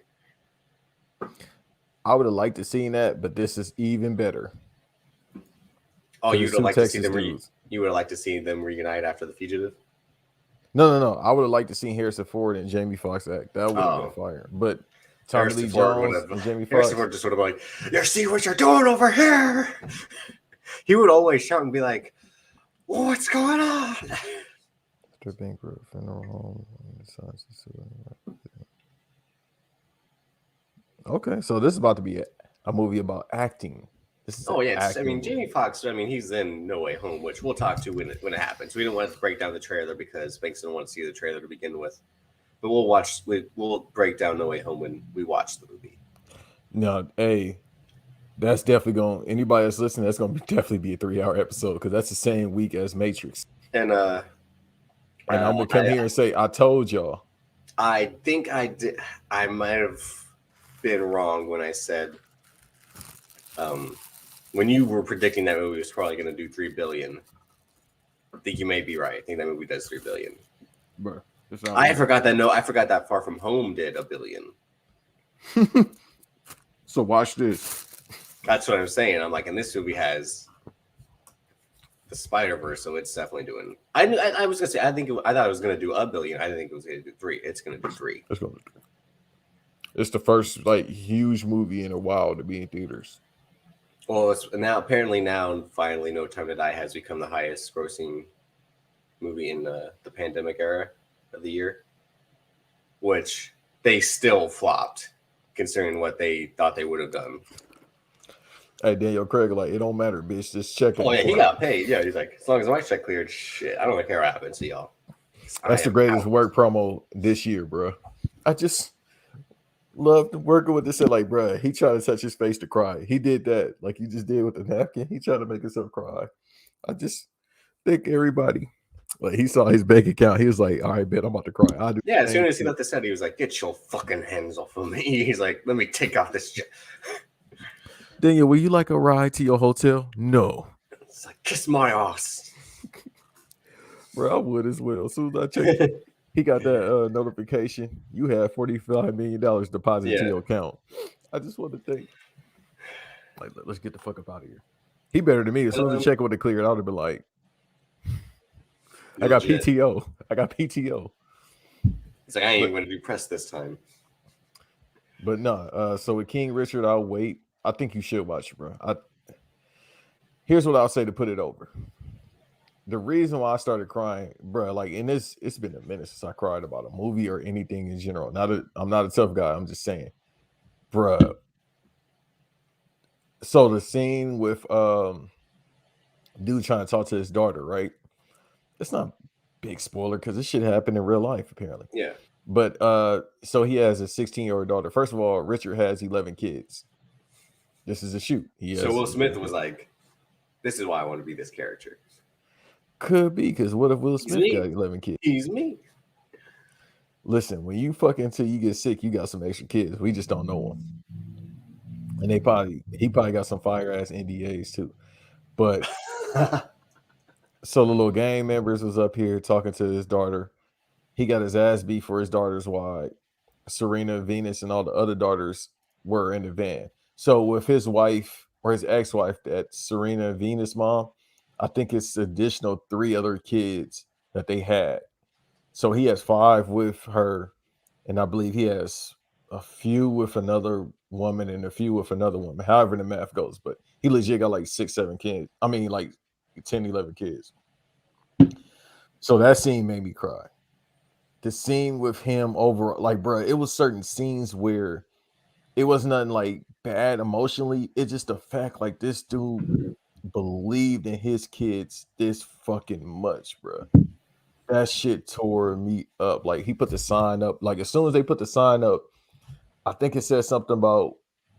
I would have liked to seen that, but this is even better. Oh, you would have liked to see them. You would have liked to see them reunite after The Fugitive. No. I would have liked to see Harrison Ford and Jamie Foxx act. That would have been fire. But Tommy Lee Jones and Jamie Foxx. Harrison Ford just would have been like, "You see what you're doing over here?" He would always shout and be like, "What's going on?" After bankrupt funeral home. Okay, so this is about to be a movie about acting. I mean, Jamie Foxx. I mean, he's in No Way Home, which we'll talk to when it happens. We didn't want to break down the trailer because Banks didn't want to see the trailer to begin with. But we'll break down No Way Home when we watch the movie. No, that's definitely going. Anybody that's listening, that's going to definitely be a 3-hour episode because that's the same week as Matrix. And I'm gonna come here and say, I told y'all. I think I did. I might have been wrong when I said When you were predicting that movie was probably going to do 3 billion, I think you may be right. I think that movie does 3 billion. bro. I forgot that. No, I forgot that Far From Home did 1 billion. So watch this. That's what I'm saying. I'm like, and this movie has the Spider-Verse, so it's definitely doing. I was gonna say I thought it was gonna do 1 billion. I didn't think it was gonna do 3. It's gonna do 3. Let's go. It's the first like huge movie in a while to be in theaters. Well, it's now apparently finally No Time to Die has become the highest grossing movie in the pandemic era of the year, which they still flopped considering what they thought they would have done. Hey, Daniel Craig, like, it don't matter, bitch. Just check it. Oh yeah, he got paid. Yeah, he's like, as long as my check cleared, shit, I don't care what happens to y'all. That's the greatest work promo this year, bro. I just loved working with this. Like, bro, he tried to touch his face to cry. He did that, like you just did with the napkin. He tried to make himself cry. I just think everybody, like, he saw his bank account. He was like, all right, bet I'm about to cry. I'll do yeah, as soon as he let this out, he was like, get your fucking hands off of me. He's like, let me take off this. Daniel, will you like a ride to your hotel? No. It's like, kiss my ass. Bro, I would as well. As soon as I checked, he got that notification. You have $45 million deposited to your account. I just want to think, like, let's get the fuck up out of here. He better than me. As soon as the check would have cleared, I would have been like, I got PTO. I got PTO. He's like, I ain't going to be pressed this time. But no, so with King Richard, I'll wait. I think you should watch it, bro. Here's what I'll say to put it over. The reason why I started crying, bro, like in this, it's been a minute since I cried about a movie or anything in general. I'm not a tough guy. I'm just saying, bro. So the scene with dude trying to talk to his daughter, right? It's not a big spoiler because this shit happened in real life, apparently. Yeah. But so he has a 16-year-old daughter. First of all, Richard has 11 kids. This is a shoot. So Will Smith was like, this is why I want to be this character. Could be, because what if Will Smith got 11 kids? He's me. Listen, when you fuck until you get sick, you got some extra kids. We just don't know them. And he probably got some fire ass NDAs too. But so the little gang members was up here talking to his daughter. He got his ass beat for his daughters while Serena, Venus, and all the other daughters were in the van. So with his wife or his ex-wife, that Serena Venus mom, I think it's additional 3 other kids that they had. So he has 5 with her, and I believe he has a few with another woman and a few with another woman, however the math goes. But he legit got like 6, 7 kids. I mean, like 10, 11 kids. So that scene made me cry. The scene with him over, like, bro, it was certain scenes where it was nothing like bad emotionally. It's just the fact, like, this dude believed in his kids this fucking much, bro. That shit tore me up. Like, he put the sign up. Like, as soon as they put the sign up, I think it says something about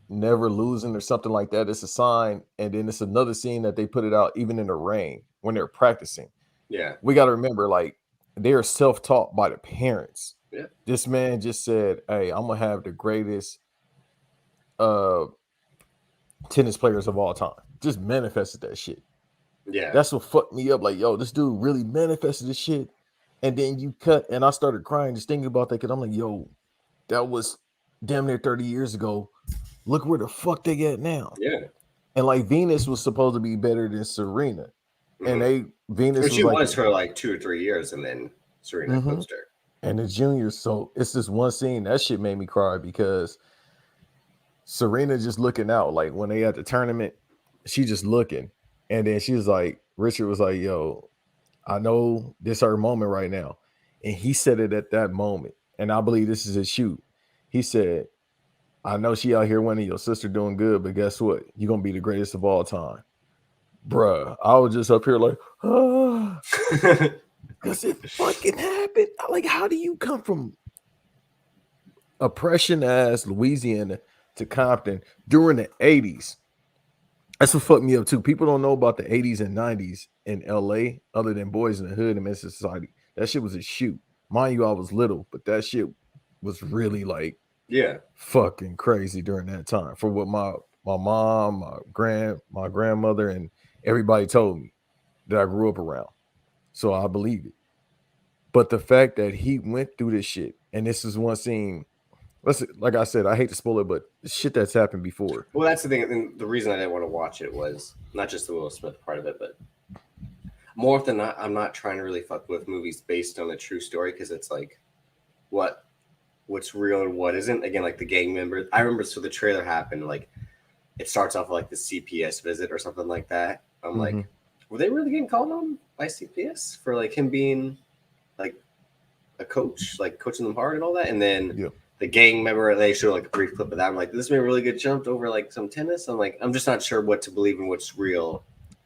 never losing or something like that. It's a sign, and then it's another scene that they put it out even in the rain when they're practicing. Yeah, we got to remember, like, they are self-taught by the parents. Yeah. This man just said, hey, I'm gonna have the greatest tennis players of all time. Just manifested that shit. Yeah, that's what fucked me up. Like, yo, this dude really manifested this shit. And then you cut, and I started crying just thinking about that, because I'm like, yo, that was damn near 30 years ago. Look where the fuck they at now. Yeah. And like, Venus was supposed to be better than Serena. Mm-hmm. And Venus she was for like 2 or 3 years, and then Serena coached her. And the juniors. So it's this one scene that shit made me cry, because Serena just looking out, like when they at the tournament, she just looking, and then she was like, Richard was like, yo, I know this her moment right now. And he said it at that moment, and I believe this is his shoot. He said, I know she out here winning, your sister doing good, but guess what? You're gonna be the greatest of all time. Bruh, I was just up here like, because it fucking happened. Like, how do you come from oppression ass Louisiana to Compton during the 80s? That's what fucked me up too. People don't know about the 80s and 90s in LA other than Boys in the Hood and Men's Society. That shit was a shoot. Mind you, I was little, but that shit was really like, yeah, fucking crazy during that time for what my mom, my grandmother, and everybody told me that I grew up around. So I believed it. But the fact that he went through this shit, and this is one scene, like I said, I hate to spoil it, but shit that's happened before. Well, that's the thing. And the reason I didn't want to watch it was not just the Will Smith part of it, but more often than not, I'm not trying to really fuck with movies based on a true story because it's like what's real and what isn't. Again, like the gang members. I remember so the trailer happened. Like it starts off like the CPS visit or something like that. I'm like, were they really getting called on by CPS for like him being like a coach, like coaching them hard and all that? And then the gang member, they show like a brief clip of that. I'm like, this man really good jumped over like some tennis. I'm like, I'm just not sure what to believe and what's real,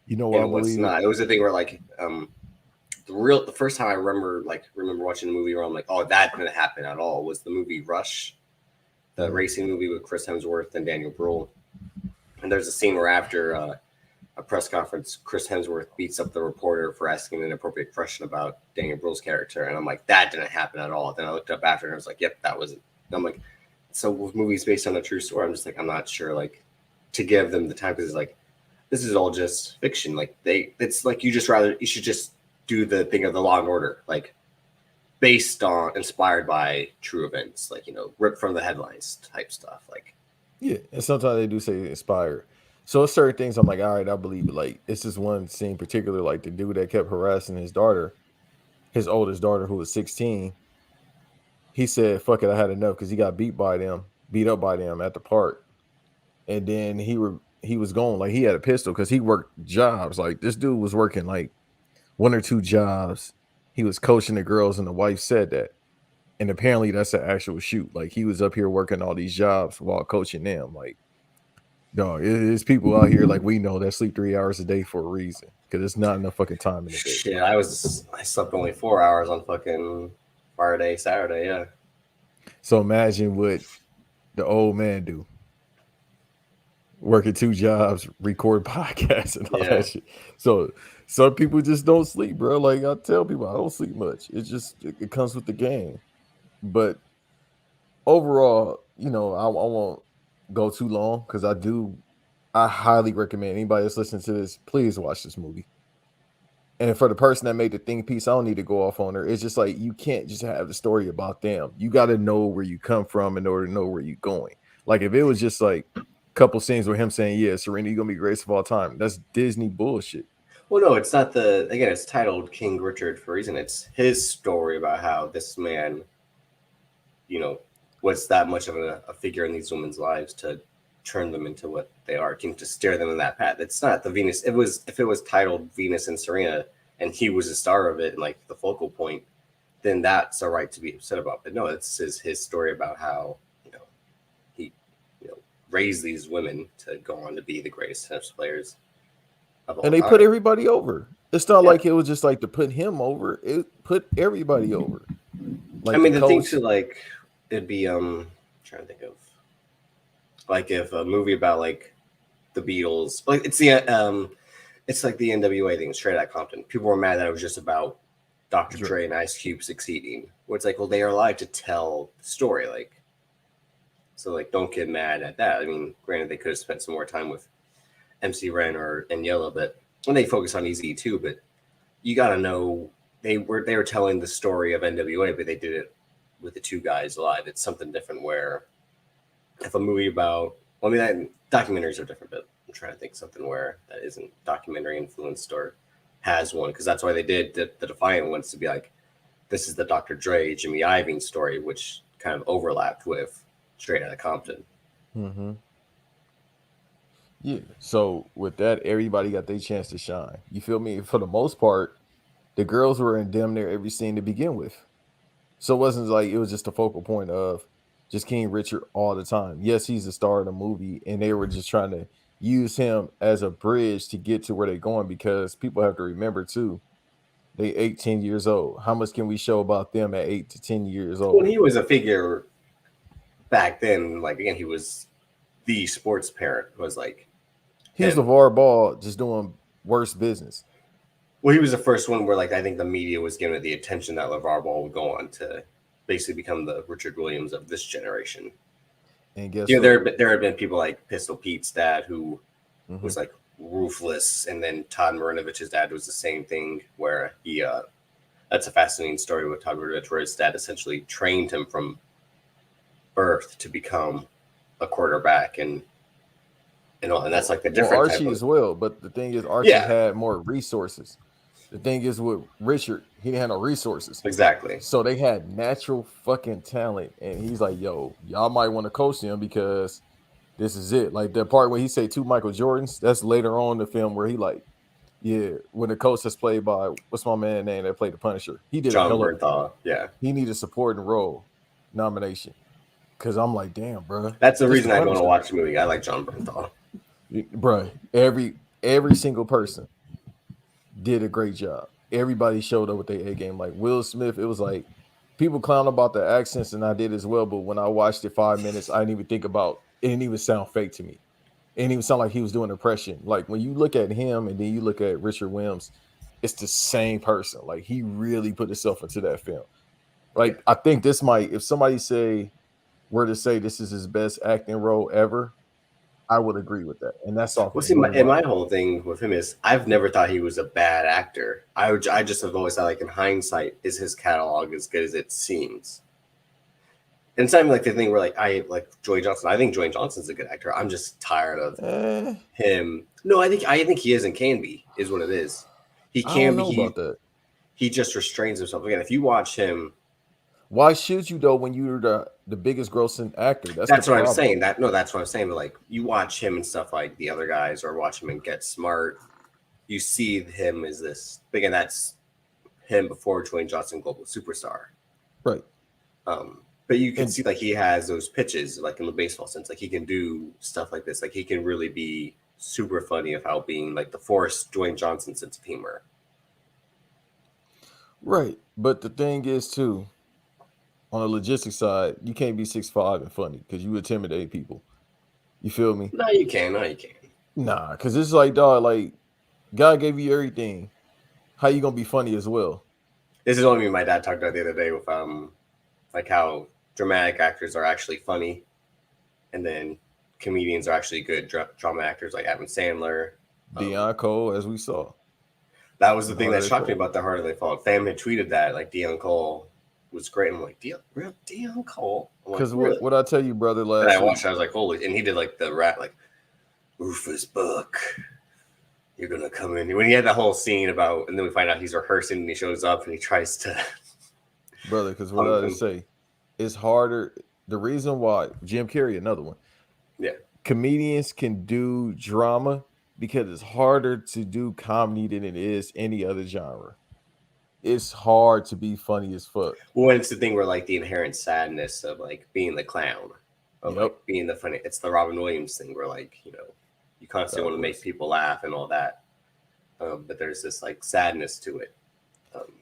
you know what, and what's not. It was a thing where like the first time I remember watching a movie where I'm like, oh, that didn't happen at all was the movie Rush, the racing movie with Chris Hemsworth and Daniel Bruhl. And there's a scene where after a press conference, Chris Hemsworth beats up the reporter for asking an inappropriate question about Daniel Bruhl's character. And I'm like, that didn't happen at all. Then I looked up after and I was like, yep, that was it. And I'm like, so with movies based on a true story, I'm just like, I'm not sure, like, to give them the time because it's like, this is all just fiction. Like it's like you should just do the thing of the Law and Order, like based on, inspired by true events, like, ripped from the headlines type stuff. Like, yeah, and sometimes they do say inspired. So it's certain things I'm like, all right, I believe it. Like it's just one scene particular, like the dude that kept harassing his daughter, his oldest daughter who was 16. He said, "Fuck it, I had enough," because he got beat up by them at the park, and then he was going like he had a pistol because he worked jobs. Like this dude was working like 1 or 2 jobs. He was coaching the girls, and the wife said that. And apparently that's an actual shoot. Like he was up here working all these jobs while coaching them. Like, dog, there's people out here like we know that sleep 3 hours a day for a reason because it's not enough fucking time in the day. Shit, I slept only 4 hours on fucking Friday, Saturday, yeah. So imagine what the old man do. Working 2 jobs, record podcasts and all that shit. So some people just don't sleep, bro. Like I tell people, I don't sleep much. It's just it comes with the game. But overall, I won't go too long because I highly recommend anybody that's listening to this, please watch this movie. And for the person that made the think piece, I don't need to go off on her. It's just like you can't just have the story about them. You got to know where you come from in order to know where you're going. Like if it was just like a couple scenes with him saying, "Yeah, Serena, you're gonna be greatest of all time," that's Disney bullshit. Well, no, it's not it's titled King Richard for a reason. It's his story about how this man, was that much of a figure in these women's lives to turn them into what they are, to steer them in that path. It's not the Venus. If it was titled Venus and Serena and he was the star of it and like the focal point, then that's a right to be upset about. But no, it's his story about how, he, raised these women to go on to be the greatest tennis players of all And they time. put everybody over. It's not like it was just like to put him over. It put everybody over. Like I mean, the thing to like, it'd be trying to think of like if a movie about like the Beatles, like it's like the NWA thing, Straight Outta Compton. People were mad that it was just about Dr. Dre and Ice Cube succeeding. Where it's like, well, they are alive to tell the story, like. So like, don't get mad at that. I mean, granted, they could have spent some more time with MC Ren and Yella, but when they focus on Easy too, but you got to know they were telling the story of NWA, but they did it with the 2 guys alive. It's something different. Where if a movie about, well, I mean, documentaries are different, but I'm trying to think something where that isn't documentary influenced or has one, because that's why they did the Defiant ones to be like, this is the Dr. Dre, Jimmy Iovine story, which kind of overlapped with Straight Outta Compton. Mm-hmm. Yeah. So with that, everybody got their chance to shine. You feel me? For the most part, the girls were in damn near every scene to begin with. So it wasn't like it was just the focal point of just King Richard all the time. Yes, he's the star of the movie, and they were just trying to use him as a bridge to get to where they're going, because people have to remember too, they 18 years old. How much can we show about them at 8 to 10 years old? Well, he was a figure back then. Like, again, he was the sports parent. Was like, he was LeVar Ball just doing worse business. Well, he was the first one where, like, I think the media was giving it the attention that LeVar Ball would go on to basically become the Richard Williams of this generation. And guess You know, what? there have been people like Pistol Pete's dad who Mhm. was like ruthless, and then Todd Marinovich's dad was the same thing, where he that's a fascinating story with Todd Marinovich, where his dad essentially trained him from birth to become a quarterback, and all, and that's like the Well, different type Archie of as well, but the thing is, Archie yeah, had more resources. The thing is with Richard, he didn't have no resources. exactly. So they had natural fucking talent. And he's like, yo, y'all might want to coach him because this is it. Like the part where he say two Michael Jordans, that's later on in the film where he like, yeah, when the coach that's played by what's my man name that played the Punisher, he did a John hell of Bernthal, yeah. he needed supporting role nomination. Cause I'm like, damn, bro, That's the this the reason I go to Punisher. watch the movie. I like John Bernthal. Bro, every single person did a great job. Everybody showed up with their A game. Like Will Smith, it was like people clown about the accents, and I did as well. But when I watched it 5 minutes, I didn't even think about it. Didn't even sound fake to me. It didn't even sound like he was doing impression. Like when you look at him and then you look at Richard Williams, it's the same person. Like he really put himself into that film. Yeah. Like I think this might, if somebody were to say this is his best acting role ever, I would agree with that. And that's off Well, of see, Blue and Line. my whole thing with him is I've never thought he was a bad actor. I just have always thought, like in hindsight, is his catalog as good as it seems? And it's not even like the thing where like I like Joey Johnson. I think Joey Johnson's a good actor. I'm just tired of Eh, him. No, I think he is and can be is what it is. He I don't can be. know about that. He just restrains himself again. If you watch him, Why should you though when you're the biggest grossing actor? That's the that's what I'm problem. saying. That's what I'm saying. But like you watch him and stuff like the other guys, or watch him and Get Smart, you see him as this. Again, that's him before Dwayne Johnson, global superstar. Right. But you can And see like he has those pitches, like in the baseball sense, like he can do stuff like this. Like he can really be super funny about being like the forced Dwayne Johnson sense of humor. right. But the thing is too, on the logistics side, you can't be 6'5" and funny because you intimidate people. You feel me? No, you can. No, you can. Nah, because it's like dog, like God gave you everything. How you gonna be funny as well? This is only me and my dad talked about the other day with like how dramatic actors are actually funny, and then comedians are actually good drama actors, like Adam Sandler. Deion Cole, as we saw. That was the And thing Harder that They shocked me Fall. about The Harder They Fall. Fam had tweeted that like Deion Cole was great. I'm like, Deion Cole. I'm like, Because really? what I tell you, brother, And I last week. watched. I was like, holy! And he did like the rap, like Rufus Buck. You're gonna come in when he had that whole scene about, and then we find out he's rehearsing, and he shows up and he tries to. Brother, because what I say, it's harder. The reason why Jim Carrey, another one. Yeah. Comedians can do drama because it's harder to do comedy than it is any other genre. It's hard to be funny as fuck. Well, it's the thing where like the inherent sadness of like being the clown, of Yep. like being the funny. It's the Robin Williams thing where like you constantly want to make people laugh and all that, but there's this like sadness to it.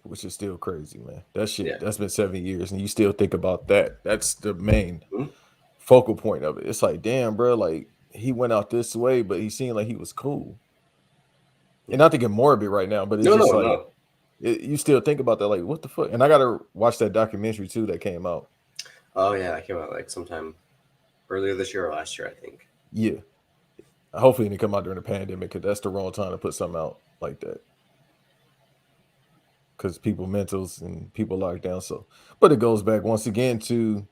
Which is still crazy, man. That shit, that's been 7 years, and you still think about that. That's the main focal point of it. It's like, damn, bro, like he went out this way, but he seemed like he was cool. And not to get morbid right now, but it's just like you still think about that, like, what the fuck? And I gotta watch that documentary too that came out. Oh yeah, that came out like sometime earlier this year or last year, I think. Yeah. Hopefully it didn't come out during the pandemic because that's the wrong time to put something out like that. Because people mentals and people locked down. So, but it goes back once again to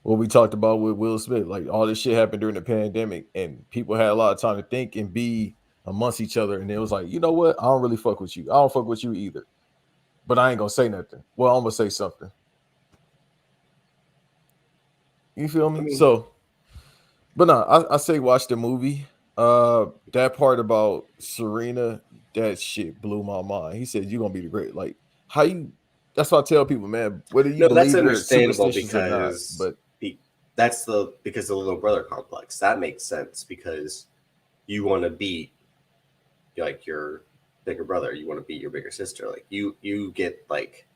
what we talked about with Will Smith. Like all this shit happened during the pandemic, and people had a lot of time to think and be amongst each other. And it was like, you know what? I don't really fuck with you. I don't fuck with you either. But I ain't gonna say nothing. Well, I'm gonna say something. You feel me? So, but no, I say watch the movie. That part about Serena, that shit blew my mind. He said you're gonna be the great. Like how you. That's what I tell people, man. Whether you No, that's believe you're understandable superstitious or not, because but because the little brother complex. That makes sense because you want to beat like your bigger brother. You want to beat your bigger sister. Like you get like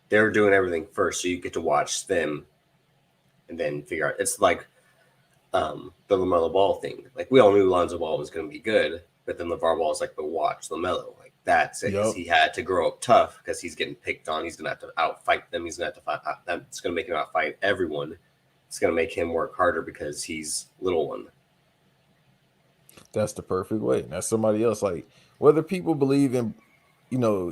they're doing everything first, so you get to watch them and then figure out. It's like the LaMelo Ball thing. Like we all knew Lonzo Ball was going to be good, but then LeVar Ball is like the watch LaMelo. Like that's it. Yep. He had to grow up tough because he's getting picked on. He's going to have to outfight them. He's going to have to fight. That's going to make him outfight everyone. it's going to make him work harder because he's little one. That's the perfect way. That's somebody else. Like whether people believe in,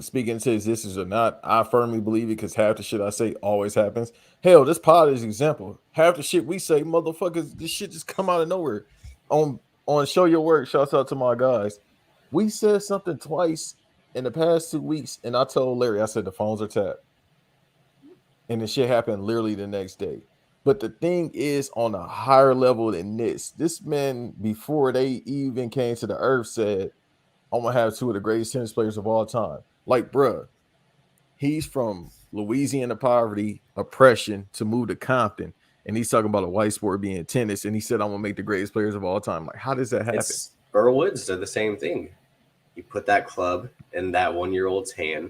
speaking to existence or not, I firmly believe it because half the shit I say always happens. Hell, this pod is an example. Half the shit we say, motherfuckers, this shit just come out of nowhere. On Show Your Work, shouts out to my guys. We said something twice in the past 2 weeks, and I told Larry, I said the phones are tapped. And the shit happened literally the next day. But the thing is, on a higher level than this man, before they even came to the earth, said, I'm gonna have two of the greatest tennis players of all time. Like, bruh, he's from Louisiana poverty, oppression to move to Compton. And he's talking about a white sport being tennis. And he said, I'm gonna make the greatest players of all time. Like, how does that happen? It's Earl Woods did the same thing. You put that club in that 1-year-old's hand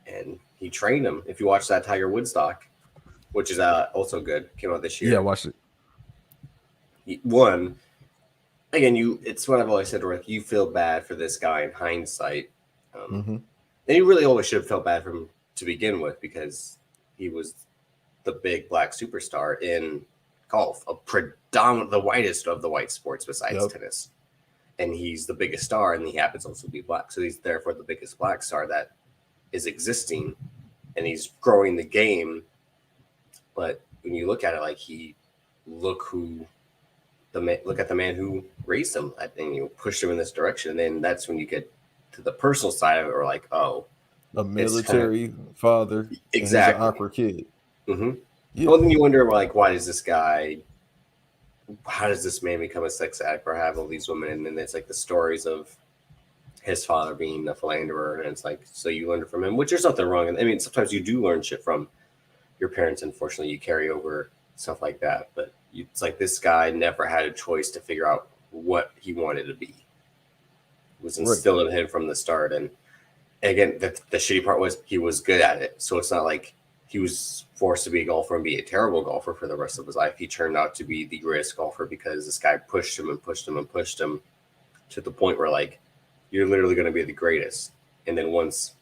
and he trained him. If you watch that Tiger Woods doc, which is also good, came out this year. Yeah, watch it. It's what I've always said, Rick. You feel bad for this guy in hindsight. Mhm. And you really always should have felt bad for him to begin with because he was the big black superstar in golf, the whitest of the white sports besides tennis. And he's the biggest star, and he happens also to be black. So he's therefore the biggest black star that is existing, and he's growing the game. But when you look at it, like look at the man who raised him, and you pushed him in this direction. And then that's when you get to the personal side of it, or like, oh, a military father, exactly, and he's an awkward kid. Mm-hmm. Yeah. Well, then you wonder, like, how does this man become a sex addict or have all these women? And then it's like the stories of his father being a philanderer, and it's like, so you learn from him, which there's nothing wrong. I mean, sometimes you do learn shit from your parents. Unfortunately, you carry over stuff like that, but it's like this guy never had a choice to figure out what he wanted to be. It was instilled in him from the start. And again, the shitty part was he was good at it. So it's not like he was forced to be a golfer and be a terrible golfer for the rest of his life. He turned out to be the greatest golfer because this guy pushed him and pushed him and pushed him to the point where, like, you're literally going to be the greatest. And then once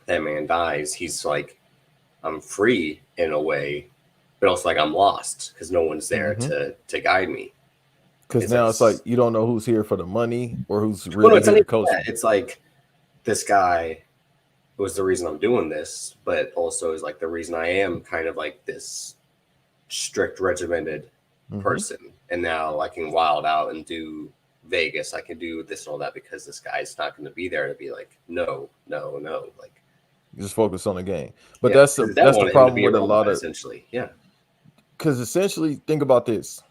that man dies, he's like, I'm free in a way, but also like I'm lost because no one's there to guide me. Because now it's like you don't know who's here for the money or who's really here to coach. It's like this guy was the reason I'm doing this, but also is like the reason I am kind of like this strict, regimented person. And now I can wild out and do Vegas. I can do this and all that because this guy's not going to be there to be like, no. Like, just focus on the game. But that's the problem with a lot of essentially. Yeah. Because essentially, think about this.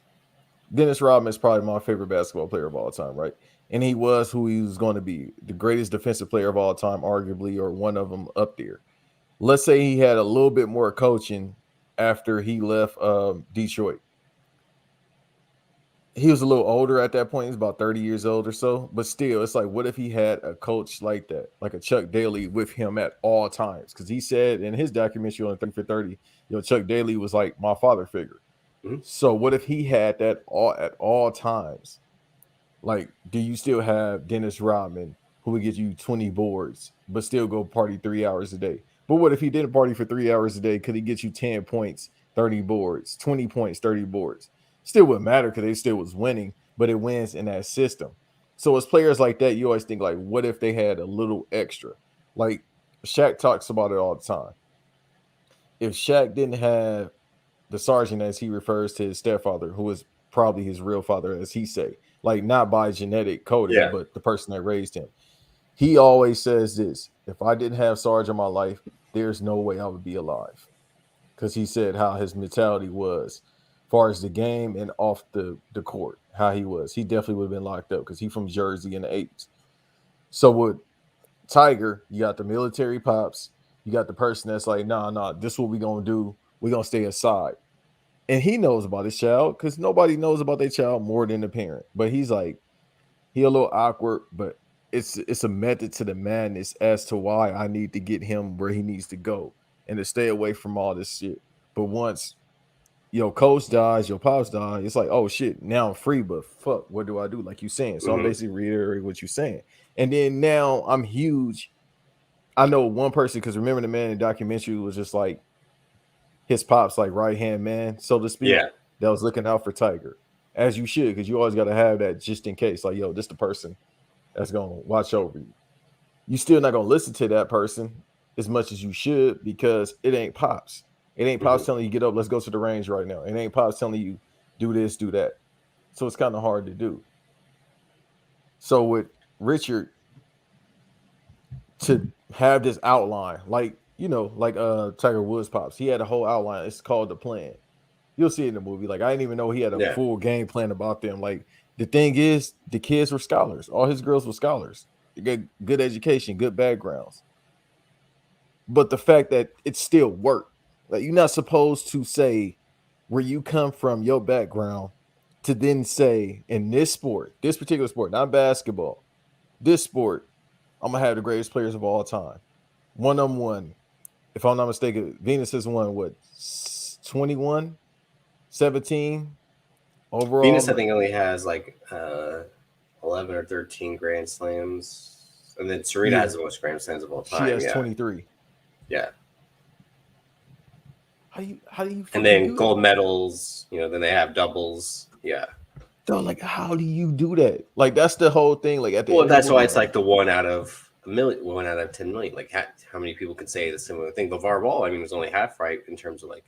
Dennis Rodman is probably my favorite basketball player of all time, right? And he was who he was going to be, the greatest defensive player of all time, arguably, or one of them up there. Let's say he had a little bit more coaching after he left Detroit. He was a little older at that point. He's about 30 years old or so. But still, it's like, what if he had a coach like that, like a Chuck Daly with him at all times? Because he said in his documentary on 30 for 30, Chuck Daly was like my father figure. So what if he had that at all times? Like, do you still have Dennis Rodman who would get you 20 boards, but still go party 3 hours a day? But what if he didn't party for 3 hours a day? Could he get you 10 points, 30 boards, 20 points, 30 boards? Still wouldn't matter because they still was winning, but it wins in that system. So as players like that, you always think like, what if they had a little extra? Like Shaq talks about it all the time. If Shaq didn't have the sergeant, as he refers to his stepfather, who was probably his real father, as he say, like not by genetic coding, but the person that raised him. He always says this: if I didn't have Sarge in my life, there's no way I would be alive. Because he said how his mentality was, as far as the game and off the court, how he was. He definitely would have been locked up because he's from Jersey in the 80s. So with Tiger, you got the military pops, you got the person that's like, nah, this is what we're going to do. We're going to stay aside. And he knows about his child because nobody knows about their child more than the parent. But he's like, he a little awkward, but it's a method to the madness as to why I need to get him where he needs to go and to stay away from all this shit. But once your coach dies, your pops die, it's like, oh shit, now I'm free, but fuck, what do I do? Like you saying. So I'm basically reiterating what you're saying. And then now I'm huge. I know one person, because remember the man in the documentary was just like, his pops like right hand man, so to speak, Yeah. that was looking out for Tiger, as you should, because you always got to have that just in case. Like, yo, this the person that's gonna watch over you. You still not gonna listen to that person as much as you should because it ain't pops. It ain't Hmm. pops telling you get up, let's go to the range right now. It ain't pops telling you do this, do that. So it's kind of hard to do. So with Richard to have this outline, like like Tiger Woods pops, he had a whole outline. It's called the plan. You'll see it in the movie. Like I didn't even know he had a Yeah. full game plan about them. Like the thing is, the kids were scholars. All his girls were scholars. They get good education, good backgrounds. But the fact that it still worked, like you're not supposed to say where you come from, your background, to then say in this sport, this particular sport, not basketball, this sport, I'm gonna have the greatest players of all time. One on one. If I'm not mistaken, Venus has won what 21, 17 Venus, I overall. think, only has like 11 or 13 Grand Slams. And then Serena Yeah, has the most Grand Slams of all she time. has Yeah. 23. Yeah. How do you And fucking then do that? gold medals, then they have doubles. Yeah. Though, like, how do you do that? Like, that's the whole thing. Like at the Well, end of the that's why movie, it's like, like the 1 out of 1 million, 1 out of 10 million. Like, how many people can say the similar thing? LeVar Ball, I mean, was only half right in terms of like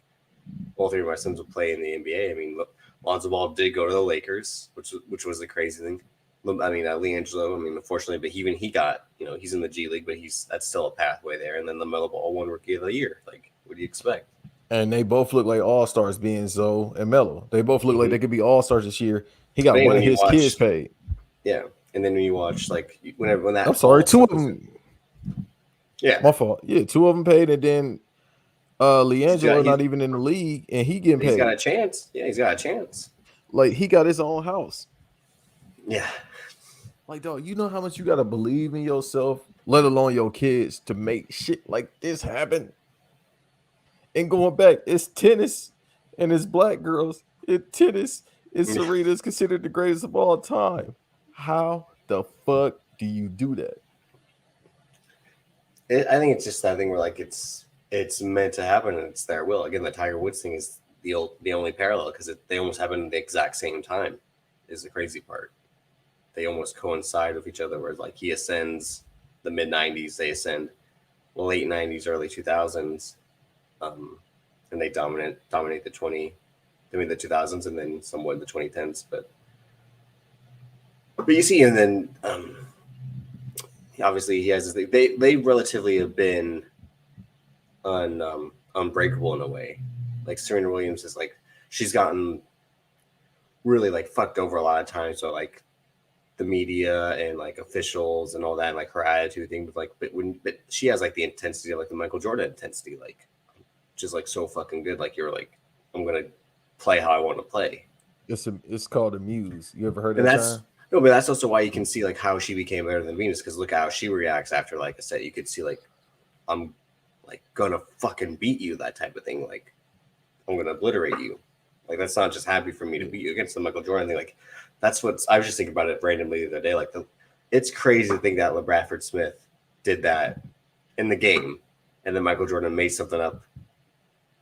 all three of my sons will play in the NBA. I mean, Lonzo Ball did go to the Lakers, which was the crazy thing. I mean, LiAngelo. I mean, unfortunately, but even he got, he's in the G League, but that's still a pathway there. And then LaMelo Ball won Rookie of the Year. Like, what do you expect? and they both look like all stars, being Zoe and Melo. They both look like Mm-hmm. they could be all stars this year. He But got then one of when you his kids watch, paid. yeah, and then when you watch like when I'm that sorry, all two stuff of was in, them. yeah, My fault. Yeah, two of them paid, and then he's got LiAngelo not even in the league, and he getting he's got paid. a chance. Yeah, he's got a chance. Like he got his own house. Yeah, Like, dog, you know how much you gotta believe in yourself, let alone your kids, to make shit like this happen. And going back, it's tennis and it's black girls. It's tennis. It's Serena is considered the greatest of all time. How the fuck do you do that? I think it's just that thing where like it's meant to happen and it's their will. Again, the Tiger Woods thing is the only parallel because they almost happen at the exact same time. Is the crazy part. They almost coincide with each other. Where like he ascends the mid '90s, they ascend late '90s, early 2000s, um, and they dominate the 2000s, and then somewhat the 2010s. But you see, and then obviously he has this, they relatively have been unbreakable in a way. Like Serena Williams is like she's gotten really like fucked over a lot of times. So like the media and like officials and all that, and, like her attitude thing. But she has like the intensity of like the Michael Jordan intensity, like just like so fucking good. Like you're like I'm gonna play how I want to play. It's called a muse. You ever heard And that that's term? no, but that's also why you can see like how she became better than Venus because look how she reacts after like a set. You could see like I'm like gonna fucking beat you, that type of thing. Like I'm gonna obliterate you. Like that's not just happy for me to beat you against the Michael Jordan thing. Like that's what I was just thinking about it randomly the other day. Like it's crazy to think that LeBradford Smith did that in the game, and then Michael Jordan made something up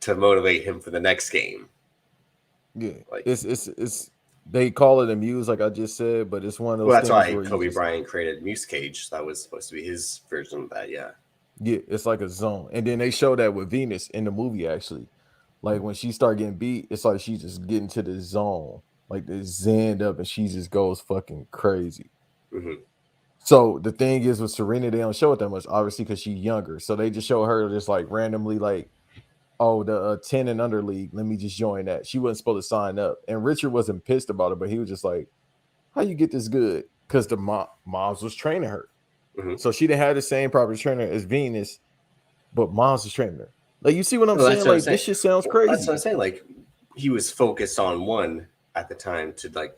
to motivate him for the next game. Yeah. Like, It's they call it a muse, like I just said, but it's one of well, those that's things why where you Kobe just Bryant created Muse Cage. That was supposed to be his version of that. Yeah. yeah, it's like a zone. And then they show that with Venus in the movie actually. Like when she start getting beat, it's like she just getting to the zone, like the zenned up, and she just goes fucking crazy. Mm-hmm. So the thing is with Serena, they don't show it that much, obviously, because she's younger. So they just show her just like randomly, like, oh, the 10 and under league. Let me just join that. She wasn't supposed to sign up, and Richard wasn't pissed about it, but he was just like, "How you get this good?" Because the moms was training her, Mm-hmm. so she didn't have the same proper trainer as Venus, but moms was training her. Like, you see what I'm Well, that's saying? what I'm Like, saying. this shit sounds Well, that's what I'm crazy. saying. Like he was focused on one at the time to like,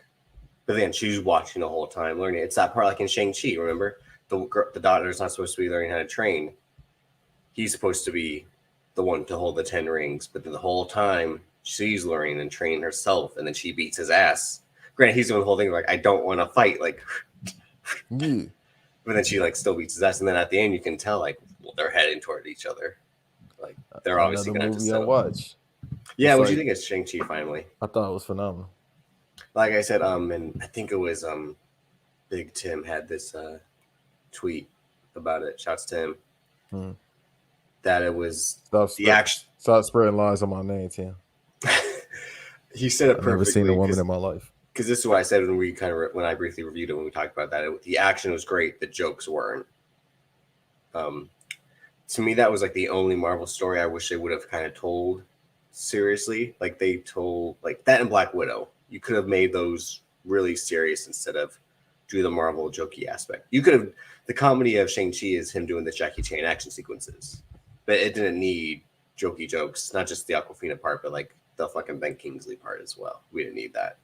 but then she's watching the whole time learning. It's that part like in Shang-Chi. Remember, the daughter's not supposed to be learning how to train. He's supposed to be the one to hold the 10 rings, but then the whole time she's learning and training herself, and then she beats his ass. Granted, he's doing the whole thing like I don't want to fight, like, Yeah, but then she like still beats his ass, and then at the end you can tell like well, they're heading toward each other. Like they're obviously another gonna have to movie I set up. watched. Yeah, It's what do you like think of Shang-Chi finally? I thought it was phenomenal. Like I said, and I think it was Big Tim had this tweet about it. Shouts to him Hmm. that it was Stop the action. stop spreading lies on my name, Tim. He said it I've never seen a perfectly woman because in my life. this is what I said when we when I briefly reviewed it when we talked about that. The action was great, the jokes weren't. Um, to me, that was like the only Marvel story I wish they would have kind of told seriously. Like they told like that in Black Widow. You could have made those really serious instead of do the Marvel jokey aspect. You could have the comedy of Shang-Chi is him doing the Jackie Chan action sequences, but it didn't need jokey jokes. Not just the Aquafina part, but like the fucking Ben Kingsley part as well. We didn't need that.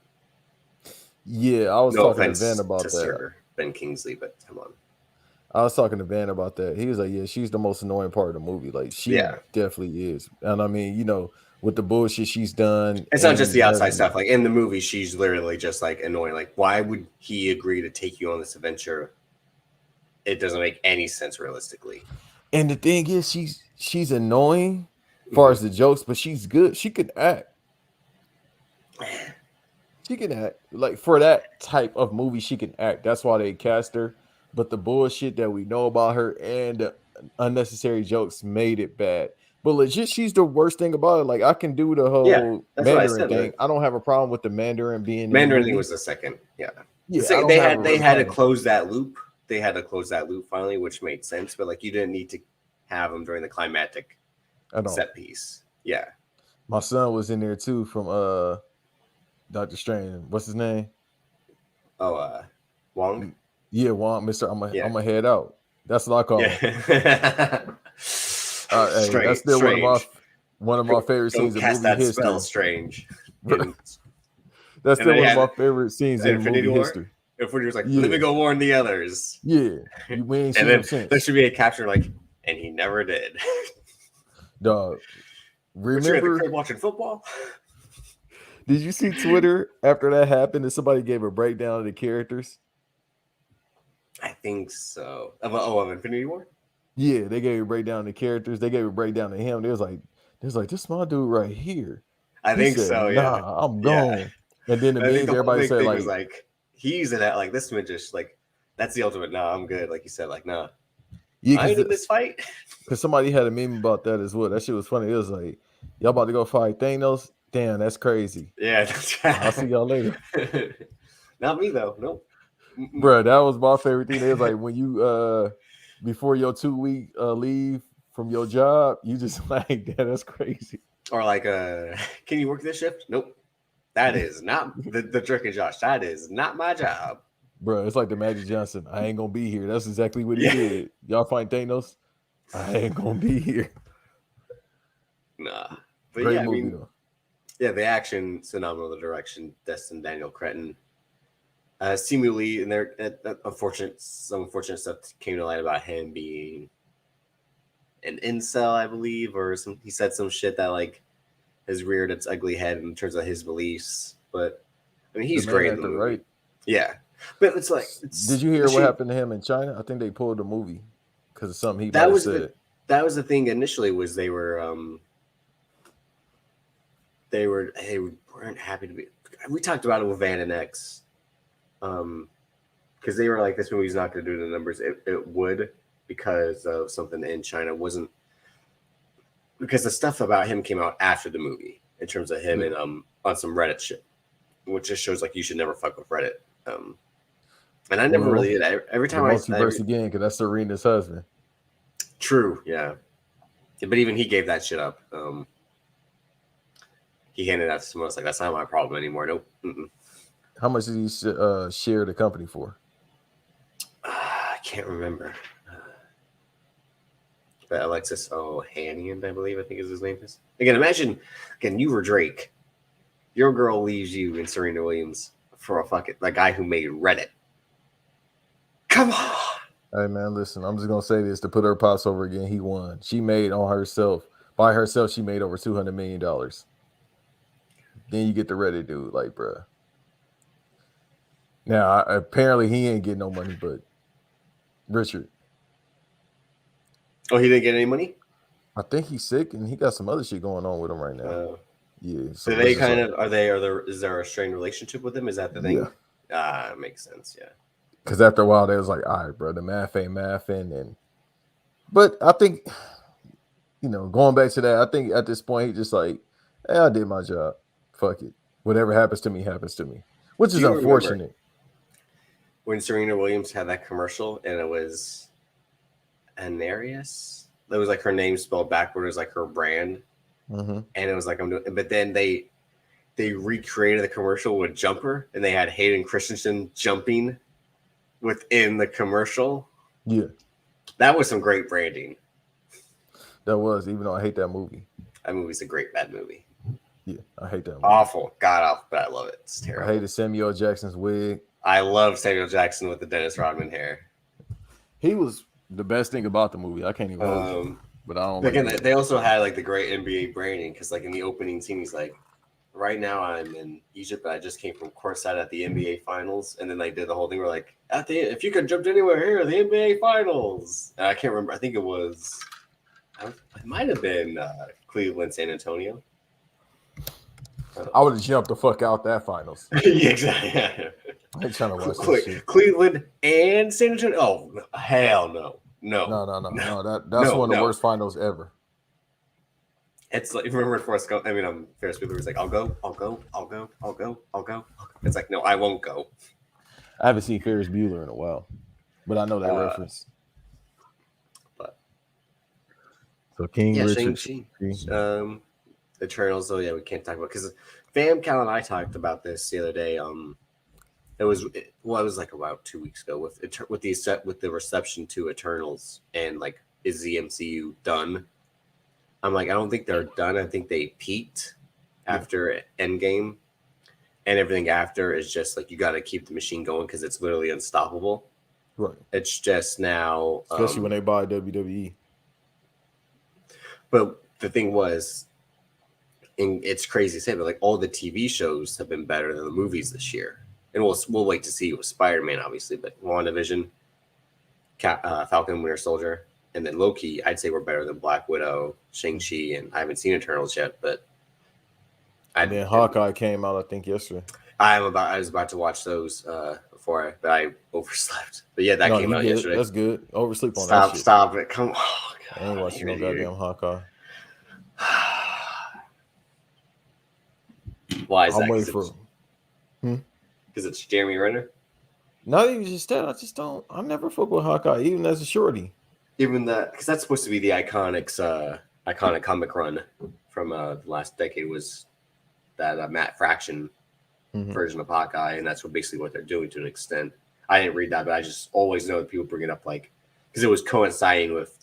Yeah, I was No talking to Van offense to about that. Sir Ben Kingsley, but come on. I was talking to Van about that. He was like, "Yeah, she's the most annoying part of the movie. Like, she Yeah, definitely is." And I mean, with the bullshit she's done it's not just and the outside having, stuff. Like in the movie, she's literally just like annoying. Like, why would he agree to take you on this adventure? It doesn't make any sense realistically. and the thing is, she's annoying, as far as the jokes, but she's good. She could act. She can act like for that type of movie. She can act. That's why they cast her. But the bullshit that we know about her and the unnecessary jokes made it bad. But legit, she's the worst thing about it. Like I can do the Yeah, whole that's what I Mandarin said. thing. But I don't have a problem with the Mandarin being in the Mandarin thing movie. was the second. Yeah, Yeah, I don't they have had a to problem close that loop. They had to close that loop finally, which made sense. But like, you didn't need to have them during the climactic at all. set piece. Yeah. My son was in there too from Doctor Strange. What's his name? Oh, Wong. Yeah, Juan, Mister. I'm Yeah. a head out. That's what I call him. Yeah. Hey, that's still Strange. one of my favorite Don't scenes in cast movie that spell, history. Strange. That's And still then he one of my had favorite scenes in Infinity movie War. history. Infinity was like, let me Yeah, go warn the others. yeah. We ain't And seen him then there since. should be a caption like, and he never did. Dog. But you're at the Remember? crib watching football? Did you see Twitter after that happened? And somebody gave a breakdown of the characters. I think so. Of Infinity War? Yeah, they gave a breakdown of the characters. They gave a breakdown to him. They was like, this my dude right here. I He think said, so, yeah. nah, I'm Yeah. gone. And then the I think memes, the whole everybody big said thing was like, like, he's in that, like, this man just, like, that's the ultimate, nah, I'm good. Like you said, like, nah, yeah, I ain't in this fight. because somebody had a meme about that as well. That shit was funny. It was like, y'all about to go fight Thanos? Damn, that's crazy. Yeah. I'll see y'all later. Not me, though. Nope. Bro, that was my favorite thing. It was like when you before your 2 week leave from your job, you just like that's crazy. Or like, can you work this shift? Nope. That is not the Drake and Josh. That is not my job. Bro, it's like the Magic Johnson. I ain't gonna be here. That's exactly what he Yeah. did. Y'all find Thanos? I ain't gonna be here. Nah. But Great yeah, I movie mean, though. yeah, the action, phenomenal. The direction, Destin Daniel Cretton. Seemingly, and there, some unfortunate stuff came to light about him being an incel, I believe, or he said some shit that like has reared its ugly head in terms of his beliefs. But I mean, he's The main great in the actor, movie. right? Yeah, but it's like, Did you hear what happened to him in China? I think they pulled the movie because of something he might have said. That was the thing initially, was they weren't happy to be. We talked about it with Van and X, because they were like, this movie's not going to do the numbers it would, because of something in China wasn't, because the stuff about him came out after the movie in terms of him and on some Reddit shit, which just shows like you should never fuck with Reddit. And I never really did. Every time multiverse again, because that's Serena's husband. True, yeah. But even he gave that shit up. He handed that to someone else. Like, that's not my problem anymore. Nope. Mm-mm. How much did he share the company for? I can't remember. But Alexis Ohanian, I believe, I think is his name is. Again, imagine, you were Drake. Your girl leaves you and Serena Williams for a guy who made Reddit. Come on. Hey man, listen, I'm just gonna say this to put her pops over again. He won. She made by herself. She made over $200 million. Then you get the Reddit dude, like, bruh. Now apparently he ain't getting no money, but Richard. Oh, he didn't get any money? I think he's sick and he got some other shit going on with him right now. Yeah. So Do it's they just kind like, of are there is there a strained relationship with them? Is that the yeah. thing? Makes sense. Yeah. Because after a while, they was like, all right, bro, the math ain't mathing. But I think, going back to that, I think at this point, he just like, hey, I did my job. Fuck it. Whatever happens to me, happens to me. Which Do is you remember unfortunate. when Serena Williams had that commercial and it was Anarius? That was like her name spelled backwards, like her brand, Mm-hmm. and it was like I'm doing. But then they recreated the commercial with Jumper, and they had Hayden Christensen jumping within the commercial. Yeah, That was some great branding. that was, even though I hate that movie. That movie's a great bad movie. Yeah, I hate that movie. Awful, god awful, but I love it. It's I terrible. hated Samuel Jackson's wig. I love Samuel Jackson with the Dennis Rodman hair. He was the best thing about the movie. I can't even hold you. But I don't Again, like it. they also had like the great NBA branding because like in the opening scene, he's like, right now I'm in Egypt, but I just came from courtside at the NBA Finals, and then they did the whole thing where like, if you could jump anywhere here, the NBA Finals. And I can't remember. I think it might have been Cleveland, San Antonio. I would have jumped the fuck out that finals. Yeah, exactly. I ain't trying to watch that shit. Cleveland and San Antonio. Oh hell no, No. That's one of the worst finals ever. It's like, remember Forrest Gump? I mean, Ferris Bueller was like, I'll go. It's like, no, I won't go. I haven't seen Ferris Bueller in a while, but I know that reference. But so King Richard, Shang-Chi. Eternals, though, yeah, we can't talk about because Fam, Cal, and I talked about this the other day. It was like about 2 weeks ago with the reception to Eternals and like, is the MCU done? I'm like, I don't think they're done. I think they peaked after Endgame, and everything after is just like you got to keep the machine going because it's literally unstoppable. Right. It's just now, especially when they buy WWE. But the thing was, and it's crazy to say, but like all the TV shows have been better than the movies this year, and we'll wait to see with Spider-Man, obviously, but WandaVision, Falcon, Winter Soldier. And then Loki, I'd say we're better than Black Widow, Shang-Chi, and I haven't seen Eternals yet, but then Hawkeye came out, I think, yesterday. I was about to watch those before, but I overslept. But yeah, that came out yesterday. That's good. Oversleep on that shit. Stop it. Come on. Oh, I ain't watching no goddamn Hawkeye. Why is that? Because it's Jeremy Renner? Not even just that. I never fuck with Hawkeye, even as a shorty. Even that, because that's supposed to be the iconic comic run from the last decade was that Matt Fraction version of Hawkeye, and that's basically what they're doing to an extent. I didn't read that, but I just always know that people bring it up like because it was coinciding with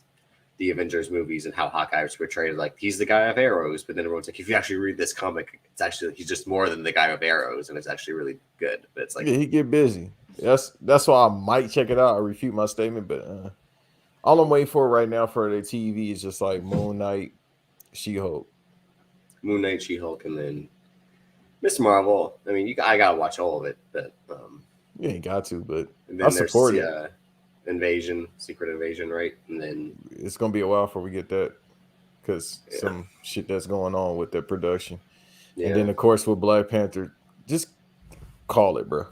the Avengers movies and how Hawkeye was portrayed like he's the guy of arrows, but then everyone's like, if you actually read this comic, it's actually he's just more than the guy of arrows, and it's actually really good. But it's like he get busy. That's why I might check it out or refute my statement, but. All I'm waiting for right now for the TV is just like Moon Knight, She-Hulk. Moon Knight, She-Hulk, and then Miss Marvel. I mean, I gotta watch all of it, but you ain't got to. But I support it. Secret Invasion, right? And then it's gonna be a while before we get that because some shit that's going on with the production. Yeah. And then of course with Black Panther, just call it, bro.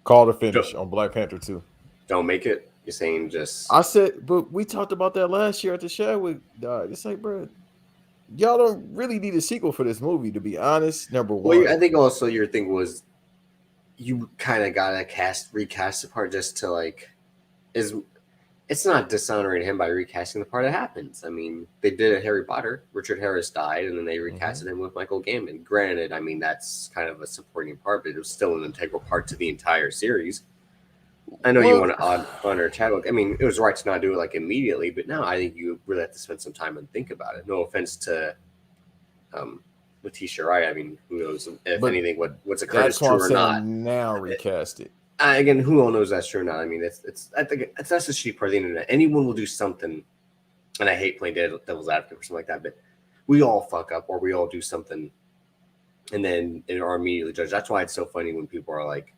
Call the finish on Black Panther 2. Don't make it. You're saying just... I said, but we talked about that last year at the Chadwick died. It's like, bro, y'all don't really need a sequel for this movie, to be honest. Number one. Well, I think also your thing was you kind of got to recast the part just to like... It's not dishonoring him by recasting the part. It happens. I mean, they did it Harry Potter. Richard Harris died, and then they recasted him with Michael Gambon. Granted, I mean, that's kind of a supporting part, but it was still an integral part to the entire series. I know you want to honor Chadwick. I mean, it was right to not do it like immediately, but now I think you really have to spend some time and think about it. No offense to Letitia Wright. I mean, who knows if anything what's occurred is true or not. Now recast it. Again, who all knows that's true or not? I mean, I think that's the cheap part of the internet. Anyone will do something, and I hate playing devil's advocate or something like that, but we all fuck up or we all do something, and then are immediately judged. That's why it's so funny when people are like,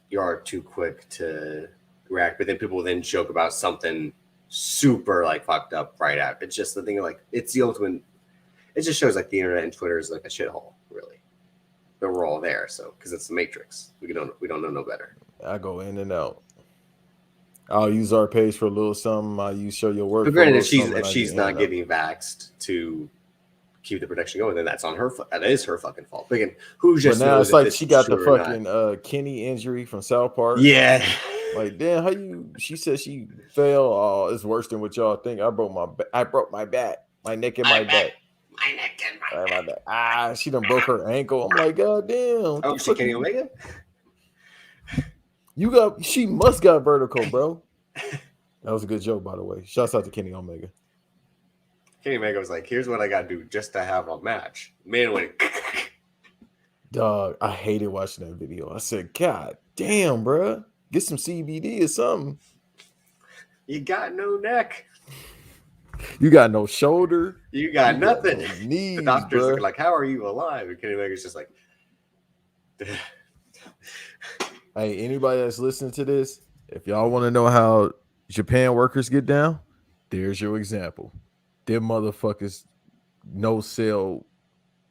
you are too quick to react, but then people will then joke about something super like fucked up right after. It's just the thing of like, it's the ultimate. it just shows like the internet and Twitter is like a shithole, really. But we're all there, so because it's the Matrix, we don't know no better. I go in and out. I'll use our page for a little something. I'll use show your work. But for a granted, little if she's not getting vaxxed to keep the protection going, then that's on her. That is her fucking fault. But again, who just but now knows it's like if she got the true or fucking Kenny injury from South Park. Yeah. Like, damn, how you? She said she fell. Oh, it's worse than what y'all think. I broke my back, my neck and my back. My neck and my back. Ah, she done broke her ankle. I'm like, God damn. Oh, she Kenny Omega? She must got vertical, bro. That was a good joke, by the way. Shouts out to Kenny Omega. Kenny Omega was like, here's what I gotta do just to have a match. Man went dog, I hated watching that video. I said, God damn, bro. Get some CBD or something. You got no neck. You got no shoulder. You got nothing. No knees, the doctors bro. are like, how are you alive? And Kenny Omega's just like, hey, anybody that's listening to this, if y'all want to know how Japan workers get down, there's your example. Them motherfuckers no sell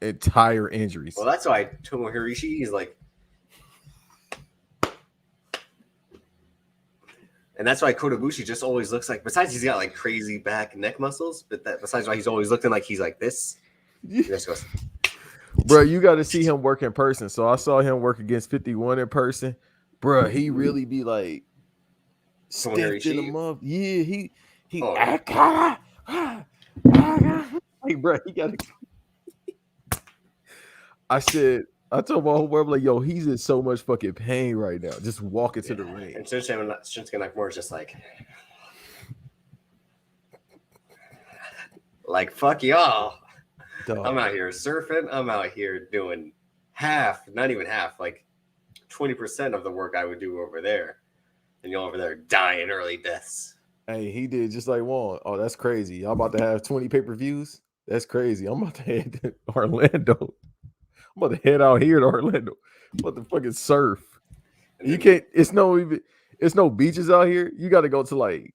entire injuries. Well, that's why Tomohiro Ishii is like, and that's why Kotobushi just always looks like, besides he's got like crazy back and neck muscles, but besides why he's always looking like he's like this. He just goes, bro, you got to see him work in person. So I saw him work against 51 in person. Bro, he really be like stepped in him up. Yeah, he like, bro, he got to. I told my whole world, like, yo, he's in so much fucking pain right now. Just walking to the ring. And Shinsuke Nakamura is just like fuck y'all. Dog. I'm out here surfing. I'm out here doing not even half, like 20% of the work I would do over there. And you're over there dying early deaths. Hey, he did just like Juan. Oh, that's crazy. Y'all about to have 20 pay-per-views? That's crazy. I'm about to head to Orlando. I'm about to head out here to Orlando. I'm about to fucking surf. You can't, it's no beaches out here. You got to go to like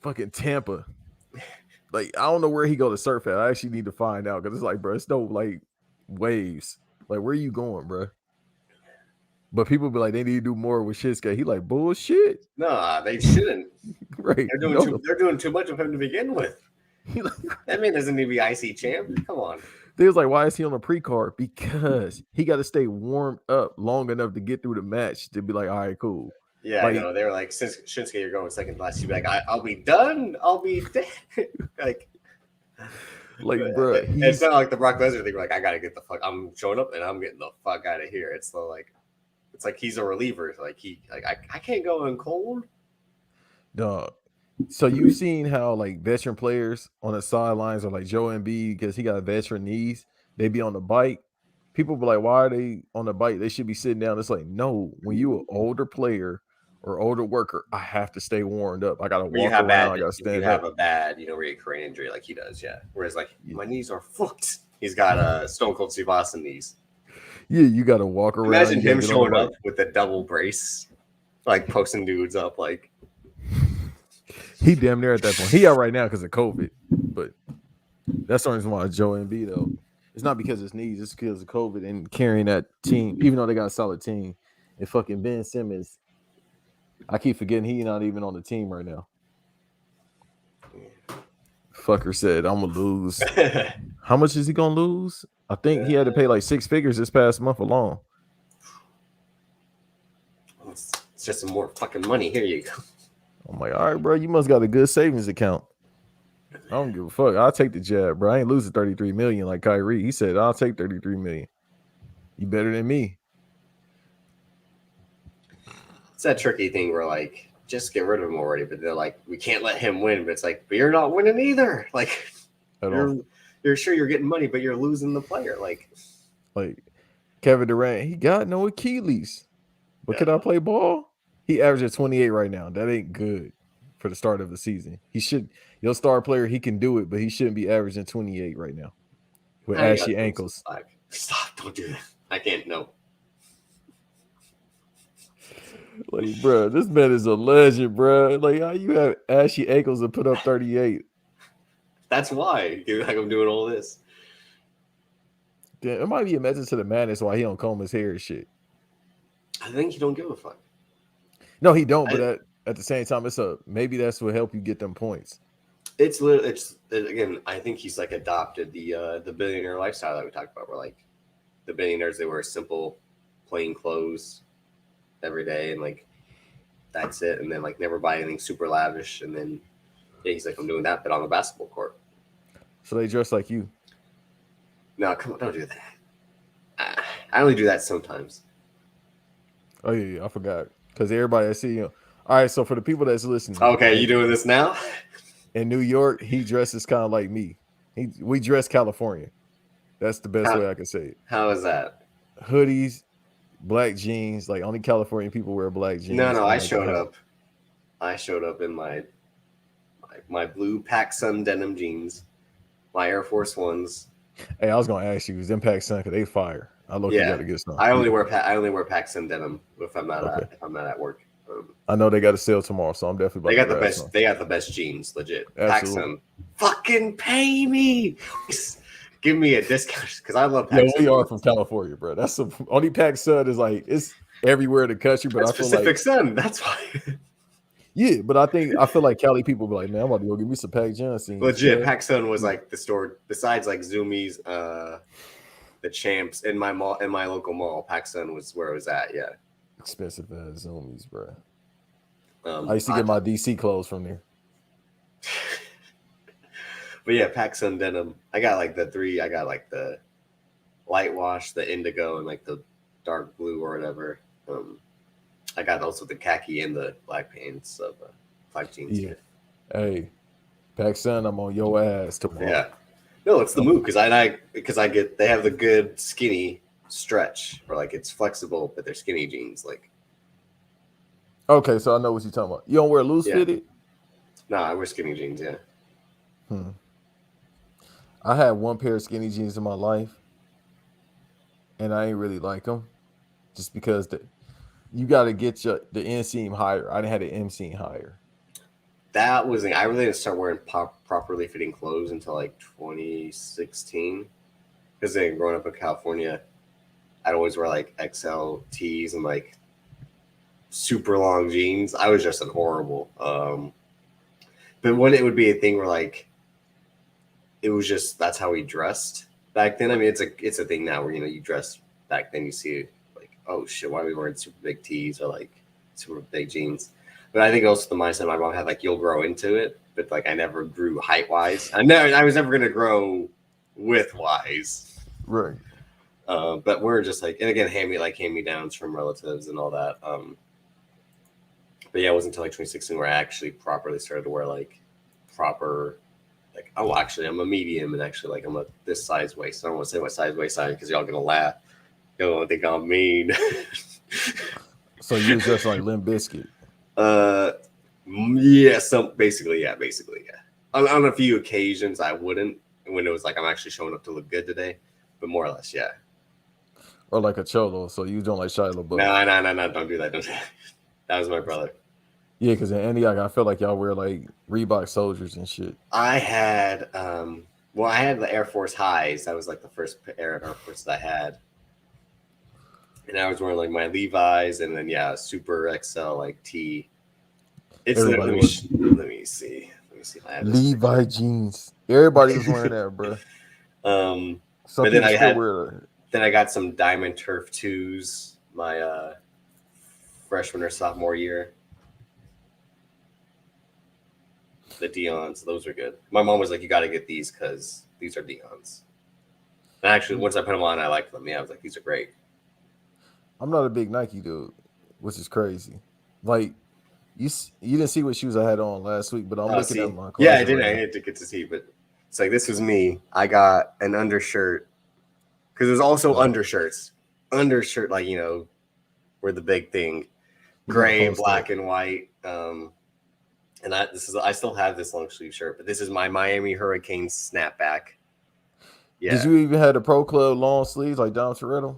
fucking Tampa. Like, I don't know where he go to surf at. I actually need to find out because it's like, bro, it's no like waves. Like, where are you going, bro? But people be like, they need to do more with Shinsuke. He like, bullshit. Nah, they shouldn't. Right. They're doing too much of him to begin with. That man doesn't need to be IC champ. Come on. They was like, why is he on a pre-card? Because he got to stay warmed up long enough to get through the match to be like, all right, cool. Yeah, like, I know. They were like, since Shinsuke, you're going second last, you'd be like, I'll be done. I'll be dead. like, bro. It's not like the Brock Lesnar thing. Like, I got to get the fuck. I'm showing up and I'm getting the fuck out of here. It's like he's a reliever. Like, I can't go in cold. Dog. So you've seen how like veteran players on the sidelines are like Joe Embiid because he got veteran knees. They be on the bike. People be like, why are they on the bike? They should be sitting down. It's like, no, when you an older player or older worker, I have to stay warmed up. I gotta walk around. I gotta stand up. You have a bad, recurring injury like he does, yeah. Whereas like my knees are fucked. He's got a Stone Cold Steve Austin knees. Yeah, you gotta walk around. Imagine him showing up with a double brace, like posting dudes up like. He damn near at that point. He out right now because of COVID, but that's the reason why Joe Embiid though. It's not because of his knees, it's because of COVID and carrying that team, even though they got a solid team. And fucking Ben Simmons, I keep forgetting he's not even on the team right now. Fucker said, I'm gonna lose. How much is he gonna lose? I think he had to pay like 6 figures this past month alone. It's just some more fucking money. Here you go. I'm like, all right, bro, you must got a good savings account. I don't give a fuck. I'll take the jab, bro. I ain't losing 33 million like Kyrie. He said, I'll take 33 million. You better than me. It's that tricky thing where like, just get rid of him already. But they're like, we can't let him win. But it's like, but you're not winning either. Like, you're sure you're getting money, but you're losing the player. Like Kevin Durant, he got no Achilles. But can I play ball? He averages 28 right now. That ain't good for the start of the season. Your star player, he can do it, but he shouldn't be averaging 28 right now with ashy ankles. Stop, don't do that. I can't, no. Like, bro, this man is a legend, bro. Like, how you have ashy ankles and put up 38? That's why. Like I'm doing all this. Damn, it might be a method to the madness why he don't comb his hair and shit. I think you don't give a fuck. No, he don't. But I, at the same time, maybe that's what help you get them points. it's literally again. I think he's like adopted the billionaire lifestyle that we talked about. Where like the billionaires, they wear simple, plain clothes every day, and like that's it. And then like never buy anything super lavish. And then yeah, he's like, I'm doing that, but on the basketball court. So they dress like you. No, come on, don't do that. I only do that sometimes. Oh yeah, I forgot because everybody I see you. All right, so for the people that's listening, Okay, you doing this now? in New York, he dresses kind of like me. We dress California. That's the best way I can say it. How is that? Hoodies, black jeans. Like only California people wear black jeans. No, I like showed up. I showed up in my blue PacSun denim jeans, my Air Force Ones. Hey, I was gonna ask you, is them PacSun because they fire? I look, you got to get some. I only wear PacSun denim if I'm not at work. I know they got a sale tomorrow, so I'm definitely. They got the best. They got the best jeans, legit. PacSun, fucking pay me. Give me a discount because I love PacSun. Yeah, we are from California, bro. That's the only PacSun is like it's everywhere in the country, but that's I feel Pacific like Sun. That's why. Yeah, but I feel like Cali people be like, man, I'm about to go give me some Pac Johnson. Legit, PacSun was like the store besides like Zoomies, the Champs in my mall, in my local mall. PacSun was where it was at. Yeah, expensive as Zoomies, bro. I used to get my DC clothes from there. But yeah, PacSun denim. I got like the three. I got like the light wash, the indigo, and like the dark blue or whatever. I got also the khaki and the black pants of black jeans. Yeah. Hey, PacSun, I'm on your ass tomorrow. Yeah. No, it's the move because I get they have the good skinny stretch or like it's flexible, but they're skinny jeans. Like. Okay, so I know what you're talking about. You don't wear loose fitted? No, I wear skinny jeans. Yeah. I had one pair of skinny jeans in my life, and I ain't really like them, just because you got to get the inseam higher. I didn't have the inseam higher. That was I really didn't start wearing properly fitting clothes until like 2016, because then growing up in California, I'd always wear like XL tees and like super long jeans. I was just horrible. But when it would be a thing where like it was just that's how we dressed back then. I mean, it's a thing now where you dress back then. You see like, oh shit, why are we wearing super big tees or like super big jeans? But I think also the mindset my mom had, like, you'll grow into it, but like I never grew height wise. I was never gonna grow width wise. Right. But we're just like, and again, hand me downs from relatives and all that. But yeah, it wasn't until like 2016 where I actually properly started to wear like proper, like, oh, actually I'm a medium and actually like I'm a this size waist. I don't want to say what size waist I am because y'all gonna laugh. Y'all gonna think I'm mean. So you're just like Limp Bizkit. Yeah, basically, yeah. On a few occasions, I wouldn't when it was like I'm actually showing up to look good today, but more or less, yeah. Or like a cholo, so you don't like Shia LaBeouf. No, don't do that. That was my brother. Yeah, because in Antioch, I feel like y'all wear like Reebok Soldiers and shit. I had, I had the Air Force Highs. That was like the first pair of Air Forces I had. And I was wearing like my Levi's and then, yeah, Super XL like T. It's let me see. Let me see. Levi jeans. Everybody was wearing that, bro. But then I got some Diamond Turf 2s my freshman or sophomore year. The Dion's, those are good. My mom was like, you got to get these because these are Dion's. And actually, once I put them on, I liked them. Yeah, I was like, these are great. I'm not a big Nike dude, which is crazy. Like, you didn't see what shoes I had on last week, but I'm looking at my closet. Yeah, I didn't. I didn't get to see, but it's like, this was me. I got an undershirt because there's also undershirts. Undershirt, like, were the big thing. Gray, black, and white. And I still have this long sleeve shirt, but this is my Miami Hurricanes snapback. Yeah. Did you even have the Pro Club long sleeves like Dom Toretto?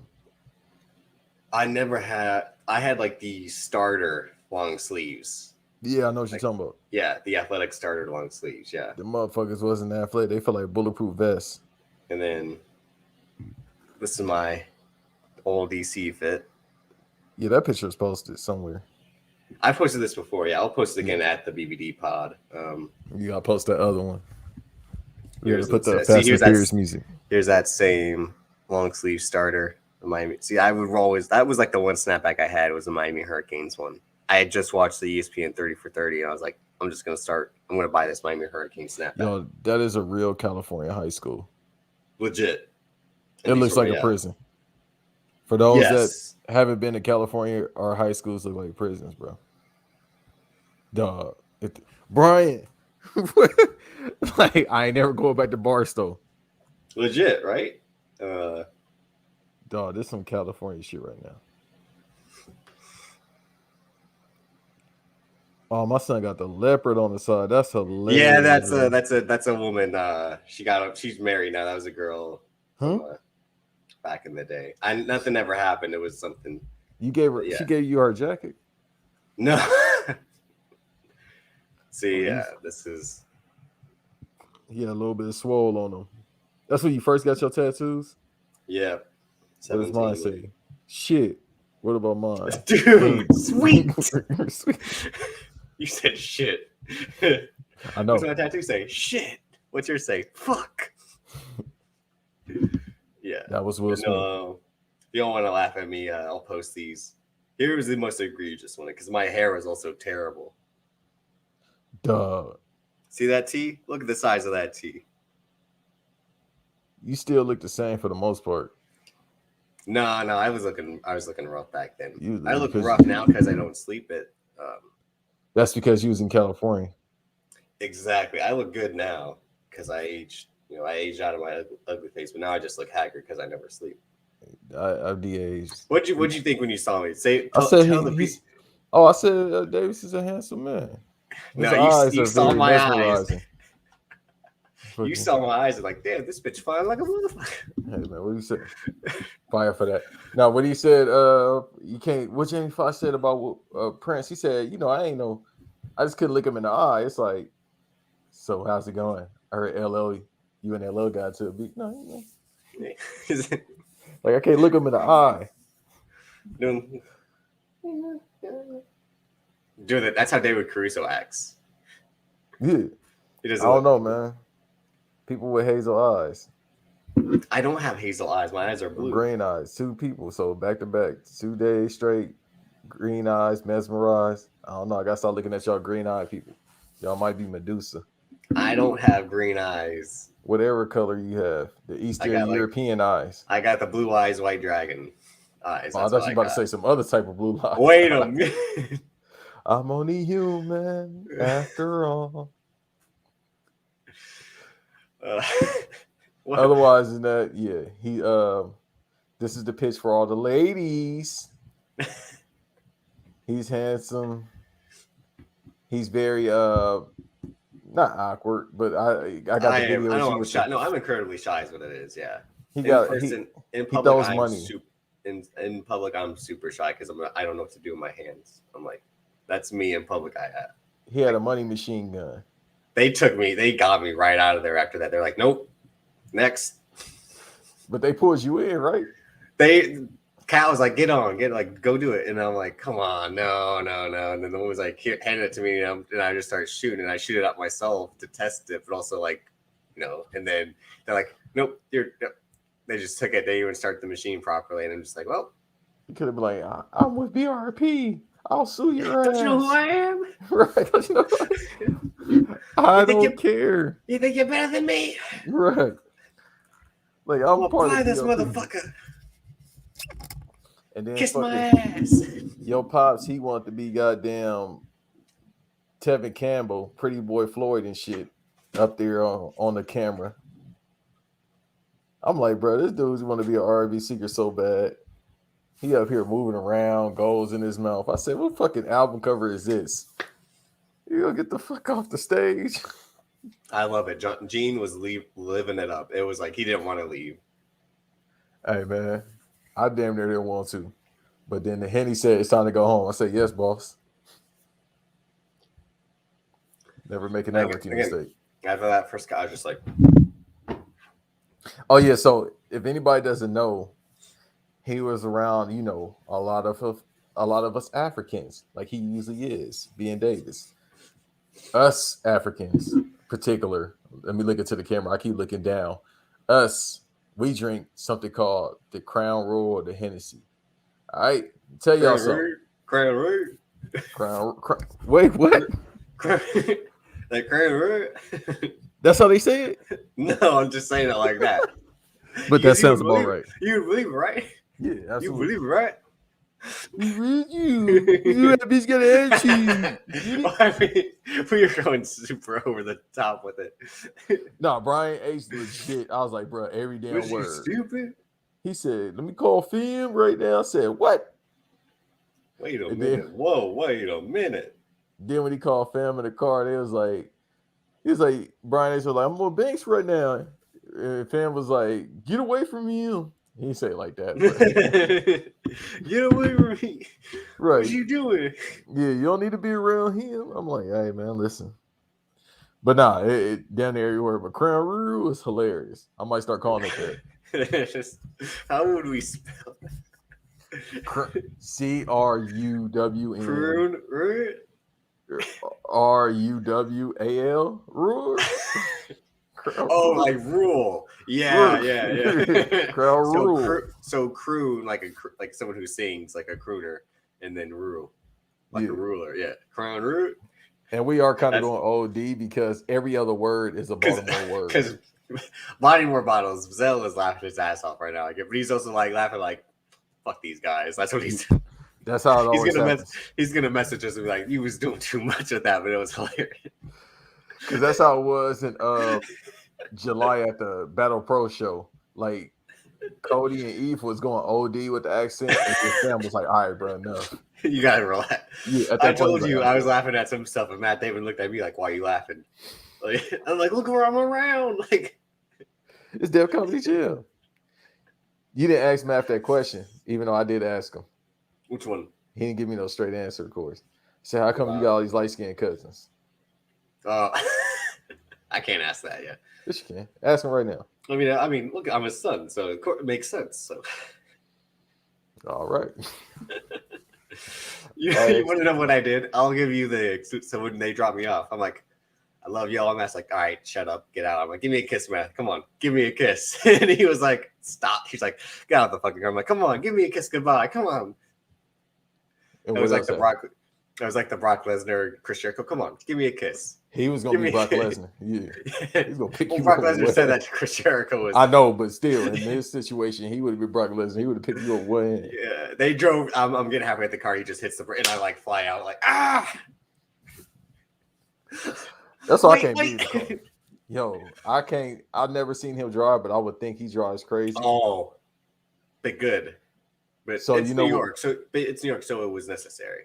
I never had. I had like the starter long sleeves, Yeah, I know what you're Like, talking about. yeah, the athletic starter long sleeves. Yeah, The motherfuckers wasn't athletic. They felt like bulletproof vests. and then this is my old DC fit. Yeah, that picture is posted somewhere. I posted this before. Yeah, I'll post it again Yeah, at the BBD pod. you gotta post that other one. We gotta Here's put the see Fast and Furious music. here's that same long sleeve starter. The Miami. See, I would always that was like the one snapback I had was the Miami Hurricanes one. I had just watched the ESPN 30 for 30, and I was like, I'm just gonna start. I'm gonna buy this Miami Hurricane snapback. Yo, that is a real California high school. Legit. It looks like a prison. For those that haven't been to California, our high schools look like prisons, bro. Dog. Brian. Like, I ain't never going back to Barstow. Legit, right? Dog, this is some California shit right now. Oh, my son got the leopard on the side. That's hilarious. Yeah, that's a woman. She's married now. That was a girl from, back in the day. Nothing ever happened. It was something. You gave her. Yeah. She gave you her jacket. No. See, this is. He had a little bit of swole on him. That's when you first got your tattoos? Yeah. What does mine say? Shit. What about mine? Dude, sweet. You said shit. I know. What's my tattoo say? Shit. What's yours say? Fuck. Yeah. That was Will Smith. If you don't want to laugh at me, I'll post these. Here was the most egregious one because my hair was also terrible. Duh. See that T? Look at the size of that T. You still look the same for the most part. No, I was looking rough back then. I look rough now because I don't sleep it. That's because you was in California. Exactly. I look good now because I aged. I aged out of my ugly face, but now I just look haggard because I never sleep. I de-aged. What'd you think when you saw me? I said Davis is a handsome man. His eyes you saw my eyes. You saw my eyes and like, damn, this bitch fine like a motherfucker. Hey man, what do you say? Fire for that. Now, what he said, you can't. What Jamie Foxx said about Prince? He said, I just couldn't look him in the eye. It's like, so how's it going? I heard LL, you and LL got to a beat. No, like I can't look him in the eye. Dude, that's how David Caruso acts. Yeah, I don't know, man. People with hazel eyes. I don't have hazel eyes. My eyes are blue. Green eyes. 2 people. So back to back. 2 days straight. Green eyes, mesmerized. I don't know. I got to start looking at y'all green eyed people. Y'all might be Medusa. I don't have green eyes. Whatever color you have. The Eastern European eyes. I got the blue eyes, white dragon eyes. I thought you were about to say some other type of blue eyes. Wait a minute. I'm only human after all. Otherwise than that, yeah, he this is the pitch for all the ladies. He's handsome. He's very not awkward, but I got the video. I'm shy. No, I'm incredibly shy is what it is. Yeah. In public, in public I'm super shy because I don't know what to do with my hands. I'm like, that's me in public. He had a money machine gun. They got me right out of there after that. They're like, nope, next. But they pulled you in, right? Cat was like, go do it. And I'm like, come on, no. And then the one was like, here, hand it to me. And I just started shooting and I shoot it up myself to test it, but also like, and then they're like, nope, they just took it. They didn't even start the machine properly. And I'm just like, well. You could have been like, I'm with BRP. I'll sue your ass. Don't you know who I am? Right. Don't you know who I am? I don't care. You think you're better than me? Right. Like, I'm part of this motherfucker. And then kiss my ass. Yo, Pops, he wanted to be goddamn Tevin Campbell, Pretty Boy Floyd and shit up there on the camera. I'm like, bro, this dude's want to be an R&B singer so bad. He up here moving around, goals in his mouth. I said, what fucking album cover is this? You gonna get the fuck off the stage? I love it. Gene was living it up. It was like he didn't want to leave. Hey, man. I damn near didn't want to. But then the Henny said, it's time to go home. I said, yes, boss. Never make another rookie mistake. After that first guy, I was just like, oh yeah. So if anybody doesn't know, he was around, a lot of us Africans, like he usually is, being Davis. Us Africans, particular. Let me look into the camera. I keep looking down. Us, we drink something called the Crown Royal or the Hennessy. All right, tell y'all something. Crown. Wait, what? Like Crown. That's how they say it. No, I'm just saying it like that. But that sounds about right. You believe it, right? Yeah, absolutely. You believe it, right? You have these got attitude. I mean, we were going super over the top with it. No, Brian H. legit. I was like, bro, every damn Was word. you stupid? He said, "Let me call Fim right now." I said, "What?" Wait a minute. Whoa, wait a minute. Then when he called Fam in the car, he was like, Brian H. was like, "I'm on Banks right now." And Fam was like, "Get away from him." He didn't say it like that. Get away from me. Right. What you doing? Yeah, you don't need to be around him. I'm like, hey, man, listen. But nah, it down there everywhere. But Crown Rue is hilarious. I might start calling it that. How would we spell CRUWN. Croon Rue? RUWAL? Rule? Oh, like rule. Yeah. Crown Rule. So croon, like someone who sings, like a crooner, and then rule, like a ruler. Yeah, Crown Rue. And we are kind of going OD because every other word is a Baltimore word. Because Baltimore bottles, Zell is laughing his ass off right now. Like, but he's also like laughing like, "Fuck these guys." That's what he's. That's how it always happens. He's gonna message us and be like, "You was doing too much of that, but it was hilarious." Because that's how it was in July at the Battle Pro show. Like Cody and Eve was going OD with the accent, and his Sam was like, "All right, bro, enough." You gotta relax. Yeah, I told you I was laughing at some stuff, and Matt Damon looked at me like, "Why are you laughing?" Like, I'm like, "Look where I'm around." Like, it's Def Comedy Jam. You didn't ask Matt that question, even though I did ask him. Which one? He didn't give me no straight answer, of course. So how come you got all these light skinned cousins? I can't ask that yet. Yes, you can. Ask him right now. I mean, look, I'm his son, so it makes sense. So, all right. You want to know what I did? I'll give you so when they drop me off, I'm like, "I love y'all." I'm like, "All right, shut up, get out." I'm like, "Give me a kiss, man. Come on, give me a kiss." And he was like, "Stop." He's like, "Get out of the fucking car." I'm like, "Come on, give me a kiss goodbye. Come on." It was like the Brock Lesnar, Chris Jericho. "Come on, give me a kiss." He was gonna be Brock Lesnar. Yeah, he's gonna pick you up. Brock Lesnar said that to Chris Jericho. I know, but still, in this situation, he would have been Brock Lesnar. He would have picked you up one hand. Yeah, they drove. I'm getting halfway at the car. He just hits the brake, and I like fly out like ah. That's why I can't believe. Yo, I can't. I've never seen him drive, but I would think he drives crazy. Oh, but good. But so it's New York, so it was necessary.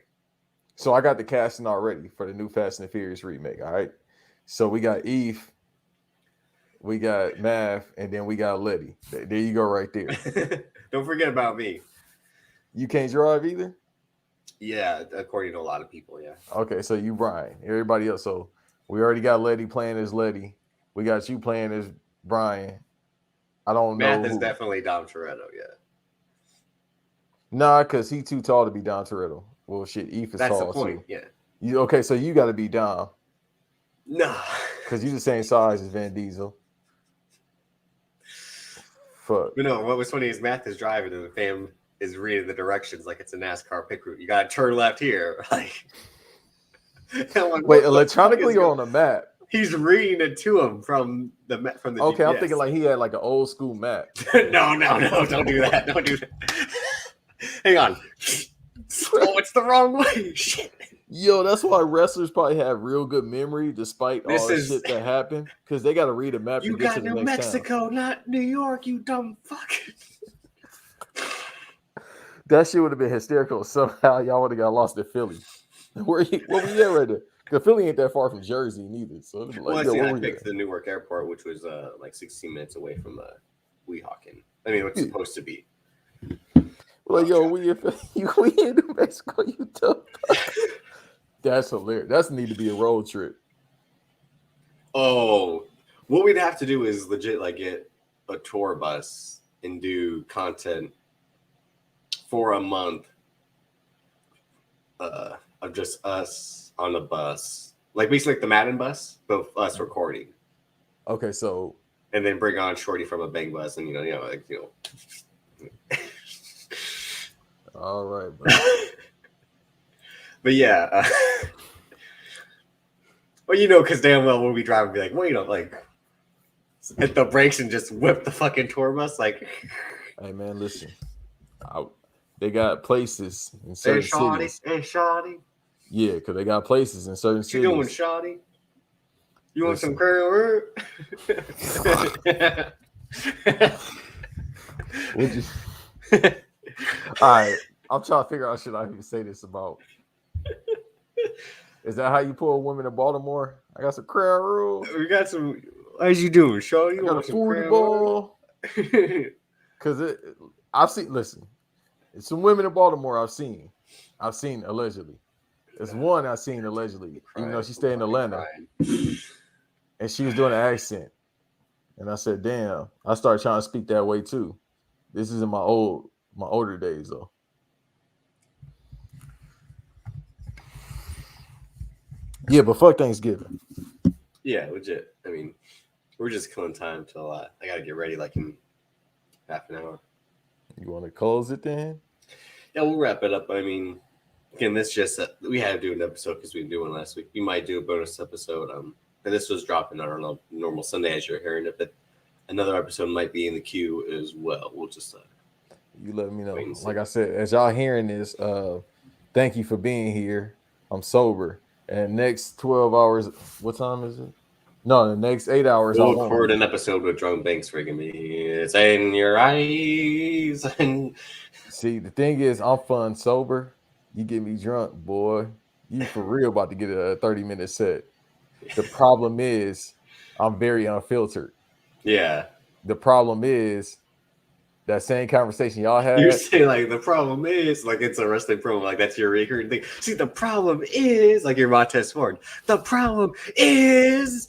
So I got the casting already for the new Fast and the Furious remake. All right. So we got Eve, we got Mav, and then we got Letty. There you go, right there. Don't forget about me. You can't drive either? Yeah, according to a lot of people, yeah. Okay, so you Brian. Everybody else. So we already got Letty playing as Letty. We got you playing as Brian. I don't know. Math is definitely Dom Toretto, yeah. Nah, because he's too tall to be Dom Toretto. Well, shit, Eve is tall. That's the point, too. yeah. Okay, so you got to be Dom. No. Because you're the same size as Vin Diesel. Fuck. But no, what was funny is Matt is driving and the fam is reading the directions like it's a NASCAR pit route. You got to turn left here. Like, wait, electronically or on the map? He's reading it to him from the Okay, GPS. I'm thinking like he had like an old school map. No, don't do that. Don't do that. Hang on. Oh, it's the wrong way. Shit. Yo, that's why wrestlers probably have real good memory despite all the shit that happened because they got to read a map. You got New Mexico, not New York, you dumb fuck. That shit would have been hysterical. Somehow y'all would have got lost in Philly. What we at right there? Because Philly ain't that far from Jersey neither. So like, I picked the Newark airport, which was like 16 minutes away from Weehawken. I mean, it's supposed to be. Like, yo, we in New Mexico, you dumb fuck. That's hilarious. That's need to be a road trip. Oh, what we'd have to do is legit like get a tour bus and do content for a month of just us on a bus, like basically like the Madden bus, but us recording, Okay, so and then bring on Shorty from a bang bus, and all right, bro. But yeah, well, because damn well we'll be driving, be like, well, like hit the brakes and just whip the fucking tour bus, like, Hey man, listen. They got places in hey, certain Shawty, cities. hey, Shawty, Yeah, because they got places in certain what you doing, cities. Shawty? You want some Listen. curry? Would you? All right, I'm trying to figure out should I even say this about. Is that how you pull women in Baltimore? I got some crab roll. We got some. How's you doing, Shawty? I You got a want some foodie crab? ball. Because I've seen. Listen, it's some women in Baltimore I've seen. I've seen allegedly. There's one I've seen allegedly, even though she stayed in Atlanta, and she was doing an accent. And I said, "Damn!" I started trying to speak that way too. This is in my older days though. Yeah, but fuck Thanksgiving. Yeah, legit. I mean, we're just killing time till I gotta get ready like in half an hour. You want to close it then? Yeah, we'll wrap it up. I mean, again, this just we had to do an episode because we didn't do one last week. We might do a bonus episode. And this was dropping on our normal Sunday as you're hearing it, but another episode might be in the queue as well. We'll just You let me know. wait and see. Like I said, as y'all hearing this, thank you for being here. I'm sober. And next 12 hours, what time is it? No, the next 8 hours. We'll record an episode with Drone Banks frigging me. It's in your eyes. And See, the thing is, I'm fun sober. You get me drunk, boy. You for real about to get a 30-minute set. The problem is, I'm very unfiltered. yeah. The problem is that same conversation y'all had. You say like the problem is like it's a wrestling promo, like that's your recurring thing. See, the problem is like your Montez Ford. The problem is.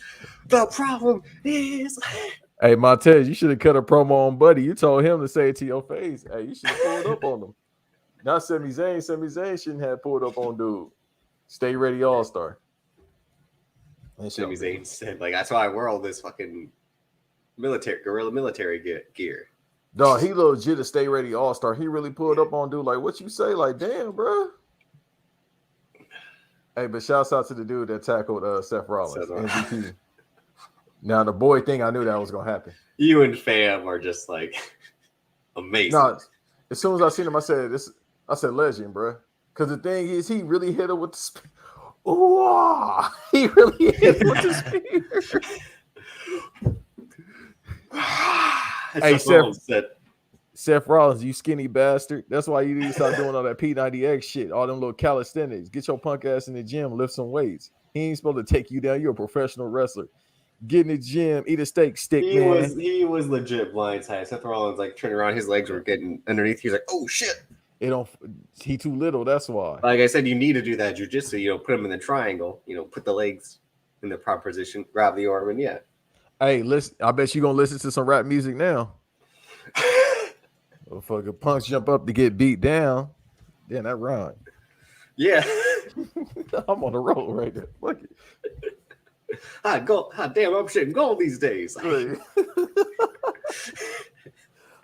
Hey, Montez, you should have cut a promo on Buddy. You told him to say it to your face. Hey, you should have pulled up on him. Not Sami Zayn. Sami Zayn shouldn't have pulled up on dude. Stay ready, All Star. Sami Zayn said, like, that's why I wear all this fucking guerrilla military gear. Dog, he legit a Stay Ready All Star. He really pulled up on dude. Like, what you say? Like, damn, bro. Hey, but shouts out to the dude that tackled Seth Rollins, MVP. Now, the boy thing, I knew that was going to happen. You and fam are just, like, amazing. No, as soon as I seen him, I said, legend, bro. Because the thing is, he really hit him with the spear. Ooh, he really hit him with the spear. Hey, Seth Rollins, you skinny bastard. That's why you need to start doing all that P90X shit, all them little calisthenics. Get your punk ass in the gym, lift some weights. He ain't supposed to take you down. You're a professional wrestler. Get in the gym, eat a steak stick, man. He was legit blindside. Seth Rollins, like, turning around, his legs were getting underneath. He's like, oh, shit. He too little, that's why. Like I said, you need to do that jiu-jitsu, put him in the triangle, put the legs in the proper position, grab the arm, and yeah. Hey, listen, I bet you're going to listen to some rap music now. Fucking punks jump up to get beat down. Damn, that rhyme. Yeah. I'm on the road right there. Look it. Damn, I'm shitting gold these days. I'm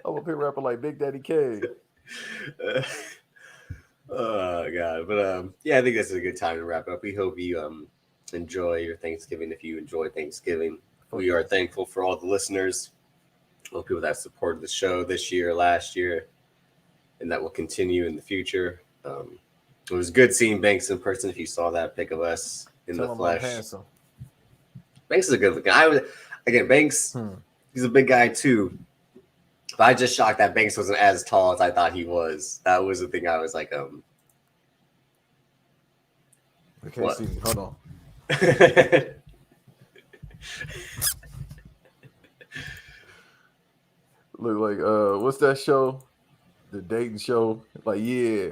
up here rapping like Big Daddy K. Oh God, but yeah, I think this is a good time to wrap up. We hope you enjoy your Thanksgiving. If you enjoy Thanksgiving, we are thankful for all the listeners, all the people that supported the show this year, last year, and that will continue in the future. It was good seeing Banks in person. If you saw that pic of us in the flesh, Banks is a good looking. Banks, he's a big guy too. But I just shocked that Banks wasn't as tall as I thought he was. That was the thing. I was like, I can't see me. Hold on. Look like what's that show? The dating show. Like, yeah.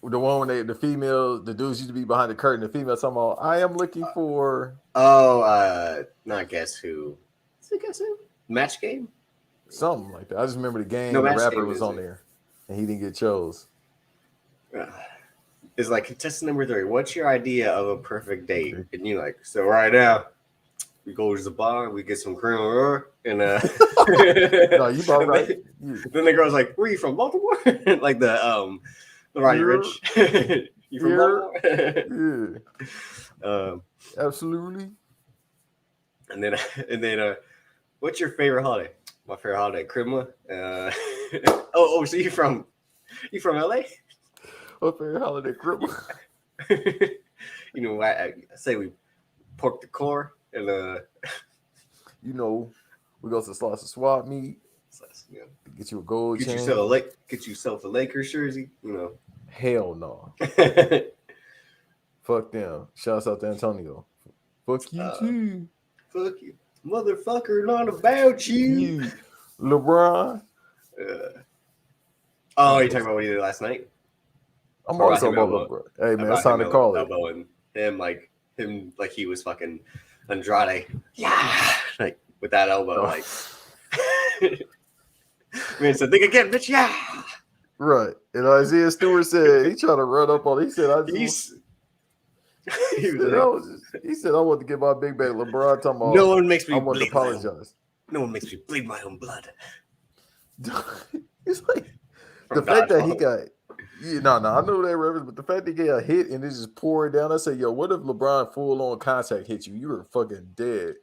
The one when the female, the dudes used to be behind the curtain. The female talking about, I am looking for Not Guess Who. Is it Guess Who? Match Game? something like that. I just remember the No, game. The Match rapper Game was is on it. there, and he didn't get chose. It's like contestant number 3. What's your idea of a perfect date? And you like, so right now, we go to the bar, we get some cream, and No, you about right. Then the girl's like, "Where you from, Baltimore?" Like the Roddy Rich. You from Baltimore? Yeah. Absolutely. And then what's your favorite holiday? My favorite holiday, Christmas. So you from LA? My favorite holiday, Christmas. You know, I say we pork the core and you know, we go to the slice of swap meet. You know, Get you a gold get chain. yourself a Lakers jersey. You know, hell no. Fuck them. Shouts out to Antonio. Fuck you too. Fuck you, motherfucker. Not about you. LeBron. Oh, you talking about what he did last night? I'm always talking about LeBron. Hey man, it's time to call it. Elbowing him like he was fucking Andrade. Yeah, like with that elbow, like. Man, so think again, bitch. Yeah. Right. And Isaiah Stewart said he tried to run up on. He said, he said, I want to get my big bag. LeBron talking about. No one makes me. I want to apologize. No one makes me bleed my own blood. It's like the fact that he got. Yeah, no, I know that reference, but the fact that he got hit and it just pouring down, I say, yo, what if LeBron full on contact hit you? You were fucking dead.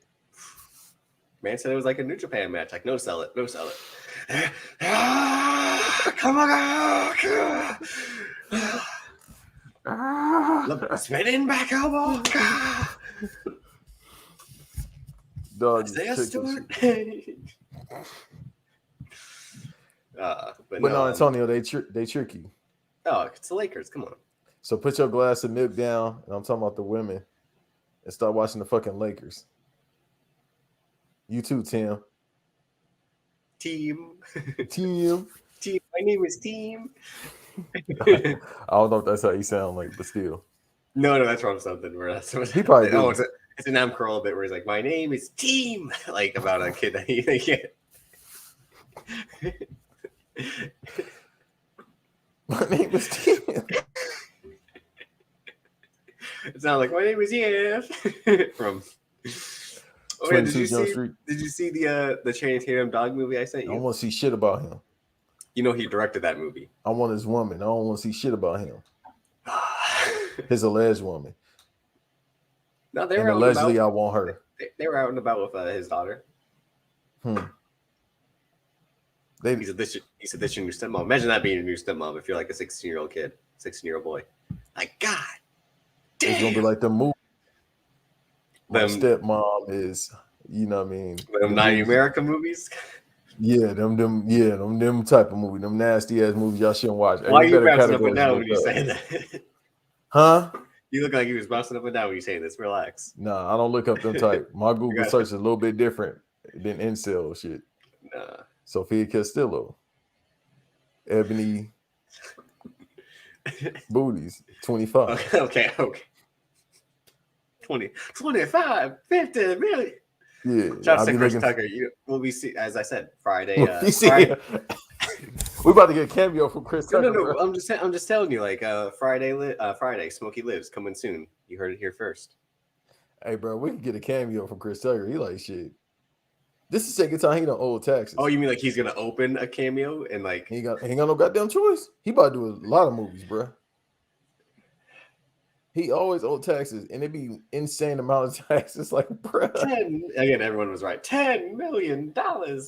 Man said it was like a New Japan match. Like, no sell it. Come on, spinning back elbow. Dog, but no, Antonio, they trick you. Oh, it's the Lakers. Come on. So put your glass of milk down, and I'm talking about the women, and start watching the fucking Lakers. You too, Tim. Team. My name is Team. I don't know if that's how you sound like, but still. No, that's from something where that's what he probably. Oh, it's an M curl bit where he's like, "My name is Team," like about a kid that he get. My name is Team. It sounds like my name is from. Oh, yeah, did you see the Channing Tatum dog movie I sent you? I don't want to see shit about him. You know he directed that movie. I want his woman. I don't want to see shit about him. His alleged woman. No, they were and allegedly I want her. They were out and about with his daughter. He said this is your new stepmom. Imagine that being your new stepmom if you're like a 16-year-old kid, 16-year-old boy. Like, God damn. It's gonna be like the movie. My stepmom is, you know what I mean? Them 90 America movies? Yeah, them type of movie, them nasty ass movies y'all shouldn't watch. Why are you bouncing up and down when you saying that? Huh? You look like you was bouncing up and down when you saying this. Relax. Nah, I don't look up them type. My Google search is a little bit different than incel shit. Nah. Sophia Castillo. Ebony Booties. 25. Okay. 25, 50 million. Yeah. Shout out to Chris Tucker. We'll be as I said, Friday. We about to get a cameo from Chris Tucker. No. I'm just telling you, like Friday, Smokey Lives coming soon. You heard it here first. Hey, bro, we can get a cameo from Chris Tucker. He like shit. This is the second time he done owe taxes. Oh, you mean like he's gonna open a cameo and like he ain't got no goddamn choice. He about to do a lot of movies, bro. He always owed taxes, and it'd be insane amount of taxes. Like, bro, everyone was right. $10 million,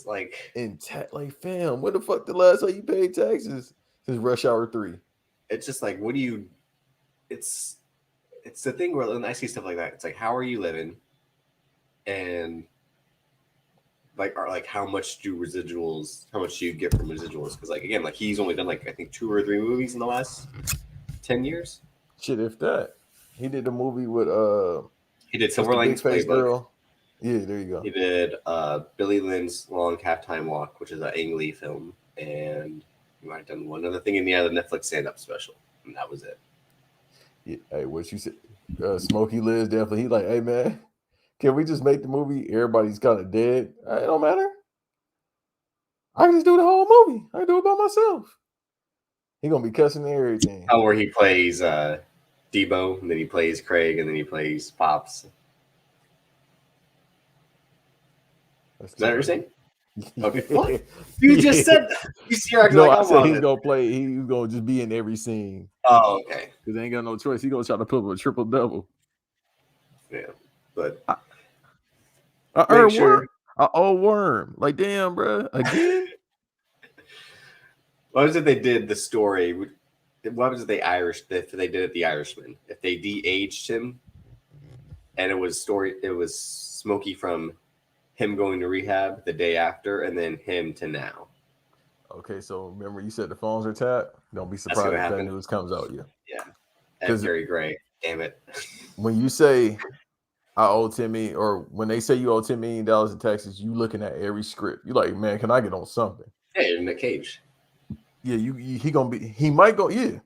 like in like, fam. When the fuck the last time you paid taxes since Rush Hour 3? It's just like, what do you? It's the thing where when I see stuff like that, it's like, how are you living, and like how much do you get from residuals? Because like again, like he's only done like I think 2 or 3 movies in the last 10 years. Shit, if that. He did a movie with he did Silver Linings Playbook. Girl. Yeah, there you go. He did Billy Lynn's Long Halftime Walk, which is an Ang Lee film, and he might have done one other thing in the Netflix stand-up special. and that was it. Yeah, hey, what you said? Smokey Liz definitely. He like, hey man, can we just make the movie? Everybody's kind of dead. It don't matter. I can just do the whole movie. I can do it by myself. He gonna be cussing and everything. Oh, where he plays Debo, and then he plays Craig, and then he plays Pops. Is that what you're saying? Okay. What? You just said that. You acting No, like I I'm said on he's it. gonna play. He's gonna just be in every scene. Oh, okay. Because they ain't got no choice. He gonna try to put up a triple double. Yeah, but Make sure. An old worm. Like damn, bro. Again. What was it they did the story? What was it they did it the Irishman? If they de-aged him, and it was Smokey from him going to rehab the day after, and then him to now. Okay, so remember you said the phones are tapped. Don't be That's surprised gonna if that happen. news comes out. Yeah. And Gary Gray. Damn it. When you say I owe $10 million, or when they say you owe $10 million in taxes, you looking at every script. You like, man, can I get on something? Hey, in the cage. Yeah, he gonna be. He might go. Yeah,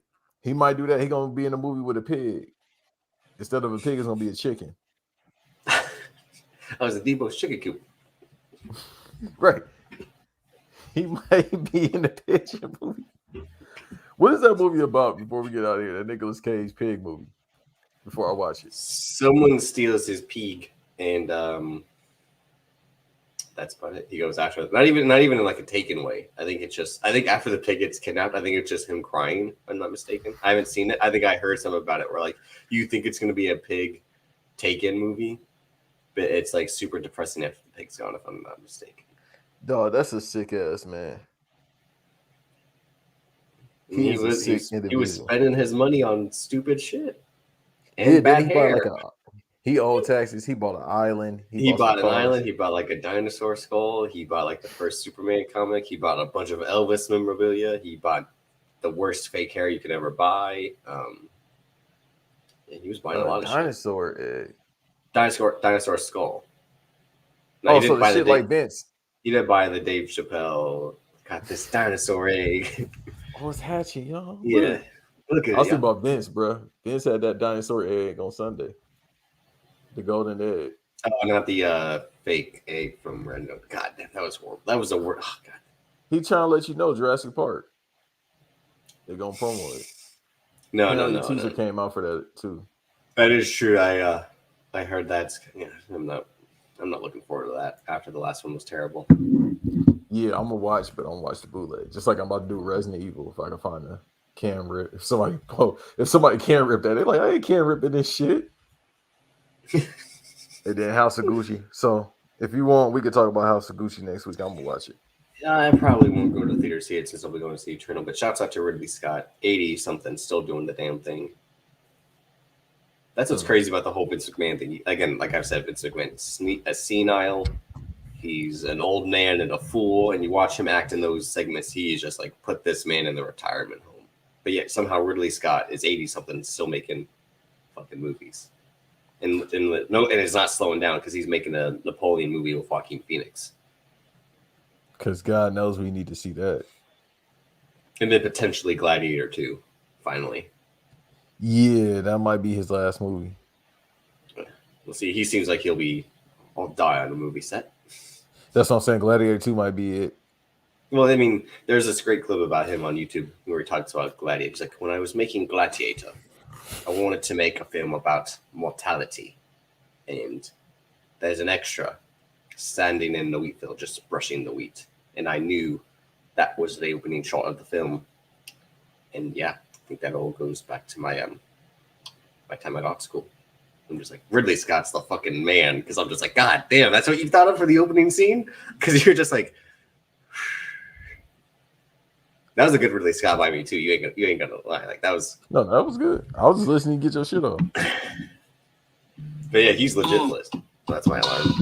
he might do that. He gonna be in a movie with a pig. Instead of a pig, it's gonna be a chicken. I was a Debo's chicken coop. Right. He might be in the pigeon movie. What is that movie about? Before we get out of here, that Nicolas Cage pig movie. Before I watch it, Someone steals his pig, and that's about it. He goes after it. Not even in like a taken way. I think after the pig gets kidnapped, I think it's just him crying, if I'm not mistaken. I haven't seen it. I think I heard some about it where like you think it's gonna be a pig taken movie, but it's like super depressing after the pig's gone, if I'm not mistaken. dog, that's a sick ass man. He was spending his money on stupid shit and bad hair. He owed taxes. He bought an island. He bought an island. He bought like a dinosaur skull. He bought like the first Superman comic. He bought a bunch of Elvis memorabilia. He bought the worst fake hair you could ever buy. And he was buying a lot of dinosaur shit. Dinosaur skull. No, he didn't buy the shit like Vince. He didn't buy the Dave Chappelle. Got this dinosaur egg. Oh, it's hatching, y'all. Yeah. Look at it. I was thinking about Vince, bro. Vince had that dinosaur egg on Sunday. The golden egg. Oh, not the fake egg from Random. God damn, that was horrible. That was the worst. Oh, God. He trying to let you know Jurassic Park. They're gonna promo it. No. The teaser came out for that too. That is true. I heard that's. Yeah, I'm not looking forward to that. After the last one was terrible. Yeah, I'm gonna watch, but I'm gonna watch the bootleg. Just like I'm about to do Resident Evil if I can find a can rip. If somebody can rip that, they're like, I ain't can ripping this shit. And then House of Gucci. So if you want, we could talk about House of Gucci next week. I'm gonna watch it. I probably won't go to the theater to see it since I'll be going to see Eternal. But shouts out to Ridley Scott, 80 something, still doing the damn thing. That's what's crazy about the whole Vince McMahon thing. Again, like I've said, Vince McMahon's a senile. He's an old man and a fool, and you watch him act in those segments. He's just like put this man in the retirement home. But yet somehow Ridley Scott is 80 something, still making fucking movies. And it's not slowing down because he's making a Napoleon movie with Joaquin Phoenix. Because God knows we need to see that. And then potentially Gladiator 2, finally. Yeah, that might be his last movie. We'll see. He seems like I'll die on a movie set. That's what I'm saying. Gladiator 2 might be it. Well, I mean, there's this great clip about him on YouTube where he talks about Gladiator. He's like, when I was making Gladiator, I wanted to make a film about mortality. And there's an extra standing in the wheat field, just brushing the wheat. And I knew that was the opening shot of the film. And yeah, I think that all goes back to my time at art school. I'm just like, Ridley Scott's the fucking man. Because I'm just like, God damn, that's what you thought of for the opening scene? Because you're just like, that was a good Ridley Scott by me too. You ain't gonna lie. Like that was that was good. I was just listening to get your shit off. But yeah, he's legit list. So that's my alarm.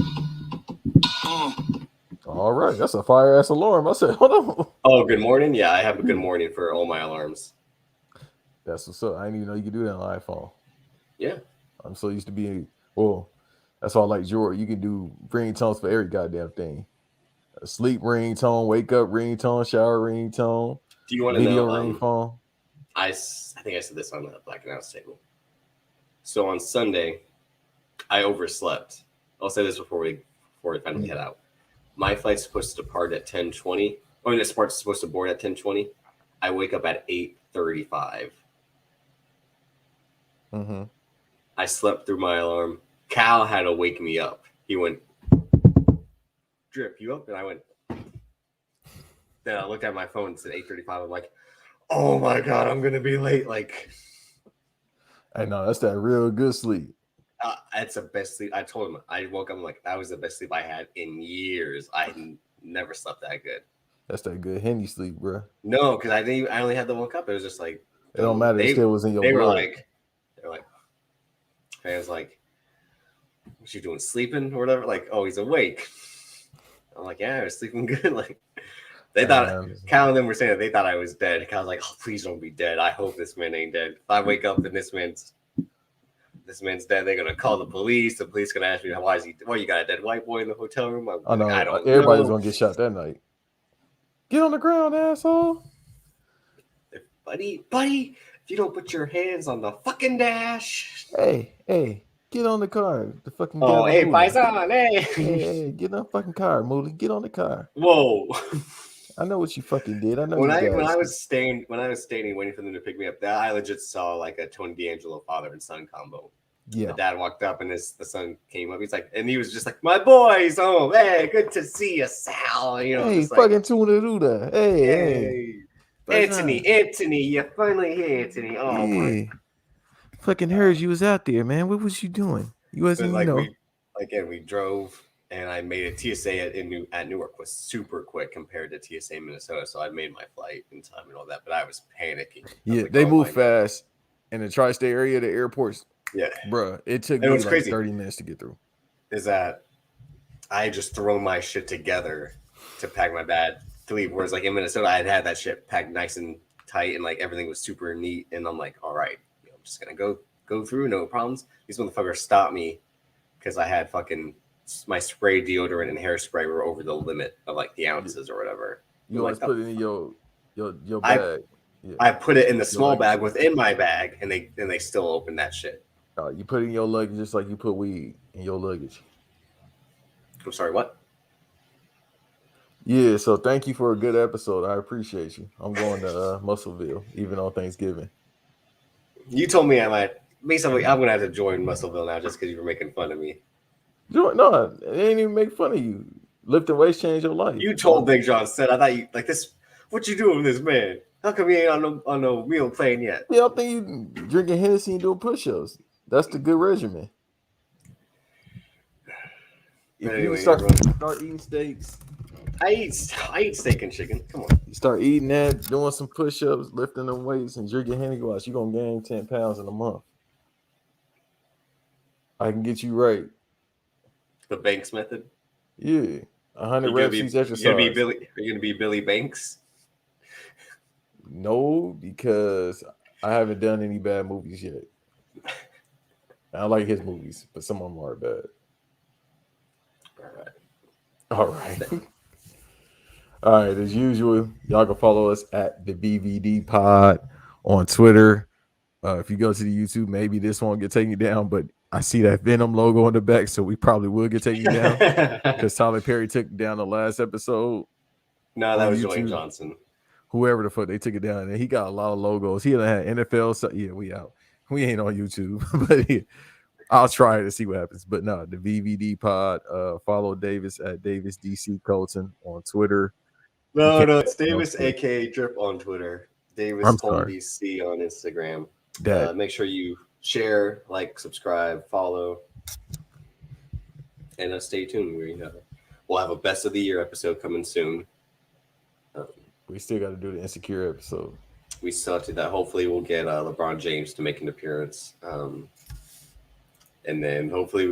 All right, that's a fire ass alarm. I said, hold on. Oh, good morning. Yeah, I have a good morning for all my alarms. That's what's up. I didn't even know you could do that on iPhone. Yeah, I'm so used to being. Well, that's why I like George. You can do ringtones for every goddamn thing. A sleep ringtone, wake up ringtone, shower ringtone. Do you want to know? Ringtone. I think I said this on the Black and House table. So on Sunday, I overslept. I'll say this before we finally head out. My flight's supposed to depart at 10:20. Or this part's supposed to board at 10:20. I wake up at 8:35. Mm-hmm. I slept through my alarm. Cal had to wake me up. He went, Drip, you up? And I went. Then I looked at my phone. It said 8:35. I'm like, oh my God, I'm going to be late. Like, I know that's that real good sleep. That's the best sleep. I told him. I woke up. I'm like, that was the best sleep I had in years. I never slept that good. That's that good Henny sleep, bro. No, because I only had the one cup. It was just like it don't matter. It still was in your blood. They were like, fans like, what you doing, sleeping or whatever? Like, oh, he's awake. I'm like, yeah, I was sleeping good. Like, they thought Cal and them were saying that they thought I was dead. Cal's like, oh, please don't be dead. I hope this man ain't dead. If I wake up and this man's dead, they're gonna call the police. The police gonna ask me, why you got a dead white boy in the hotel room? I know. I don't Everybody's know. Gonna get shot that night. Get on the ground, asshole. Buddy, if you don't put your hands on the fucking dash. Hey, get on the car. The fucking hey, Paisan, hey, get on the fucking car, Moody. Get on the car. Whoa. I know what you fucking did. I know when I was staying waiting for them to pick me up, I legit saw like a Tony D'Angelo father and son combo. Yeah. The dad walked up and the son came up. He's like, and he was just like, my boy's home. Hey, good to see you, Sal. You know, hey, just fucking tuna duda. Hey. Anthony, you're finally here, Anthony. Oh my. Fucking heard you was out there, man. What was you doing? You wasn't, we drove and I made a TSA at Newark was super quick compared to TSA Minnesota. So I made my flight in time and all that, but I was panicking. Yeah, they move fast in the tri-state area, the airports. Yeah, bro, it took me like 30 minutes to get through. Is that I just throw my shit together to pack my bag to leave. Whereas like in Minnesota, I had that shit packed nice and tight and like everything was super neat. And I'm like, all right, I'm just gonna go through, no problems. These motherfuckers stopped me because I had fucking my spray deodorant and hairspray were over the limit of like the ounces or whatever. You always put it in your bag. I put it in the small bag within my bag, and they still open that shit. You put it in your luggage just like you put weed in your luggage. I'm sorry, what? Yeah, so thank you for a good episode. I appreciate you. I'm going to Muscleville, even on Thanksgiving. You told me I might. Basically, I'm gonna have to join Muscleville now just because you were making fun of me. No, it ain't even make fun of you. Lifting weights change your life. You told Big John said I thought you like this. What you doing with this man? How come he ain't on no meal plan yet? Yeah, I think you drinking Hennessy and doing push-ups. That's the good regimen. If you start eating steaks. I eat steak and chicken. Come on. You start eating that, doing some push-ups, lifting them weights, and drinking Henny Glass, you're going to gain 10 pounds in a month. I can get you right. The Banks method? Yeah. 100 reps each exercise. Are you going to be Billy Banks? No, because I haven't done any bad movies yet. I like his movies, but some of them are bad. All right. All right. As usual, y'all can follow us at the BVD Pod on Twitter. If you go to the YouTube, maybe this won't get taken down, but I see that Venom logo on the back, so we probably will get taken down because Tyler Perry took down the last episode. No, that was Dwayne Johnson. Whoever the fuck, they took it down, and he got a lot of logos. He had NFL, so yeah, we out. We ain't on YouTube, but yeah, I'll try it to see what happens. But no, the VVD Pod. Follow Davis at Davis DC Colton on Twitter. No, it's Davis, aka Drip on Twitter. daviscoltondc on Instagram. Make sure you share, like, subscribe, follow, and stay tuned. We'll have a best of the year episode coming soon. We still got to do the Insecure episode. We still have to do that. Hopefully, we'll get LeBron James to make an appearance, and then hopefully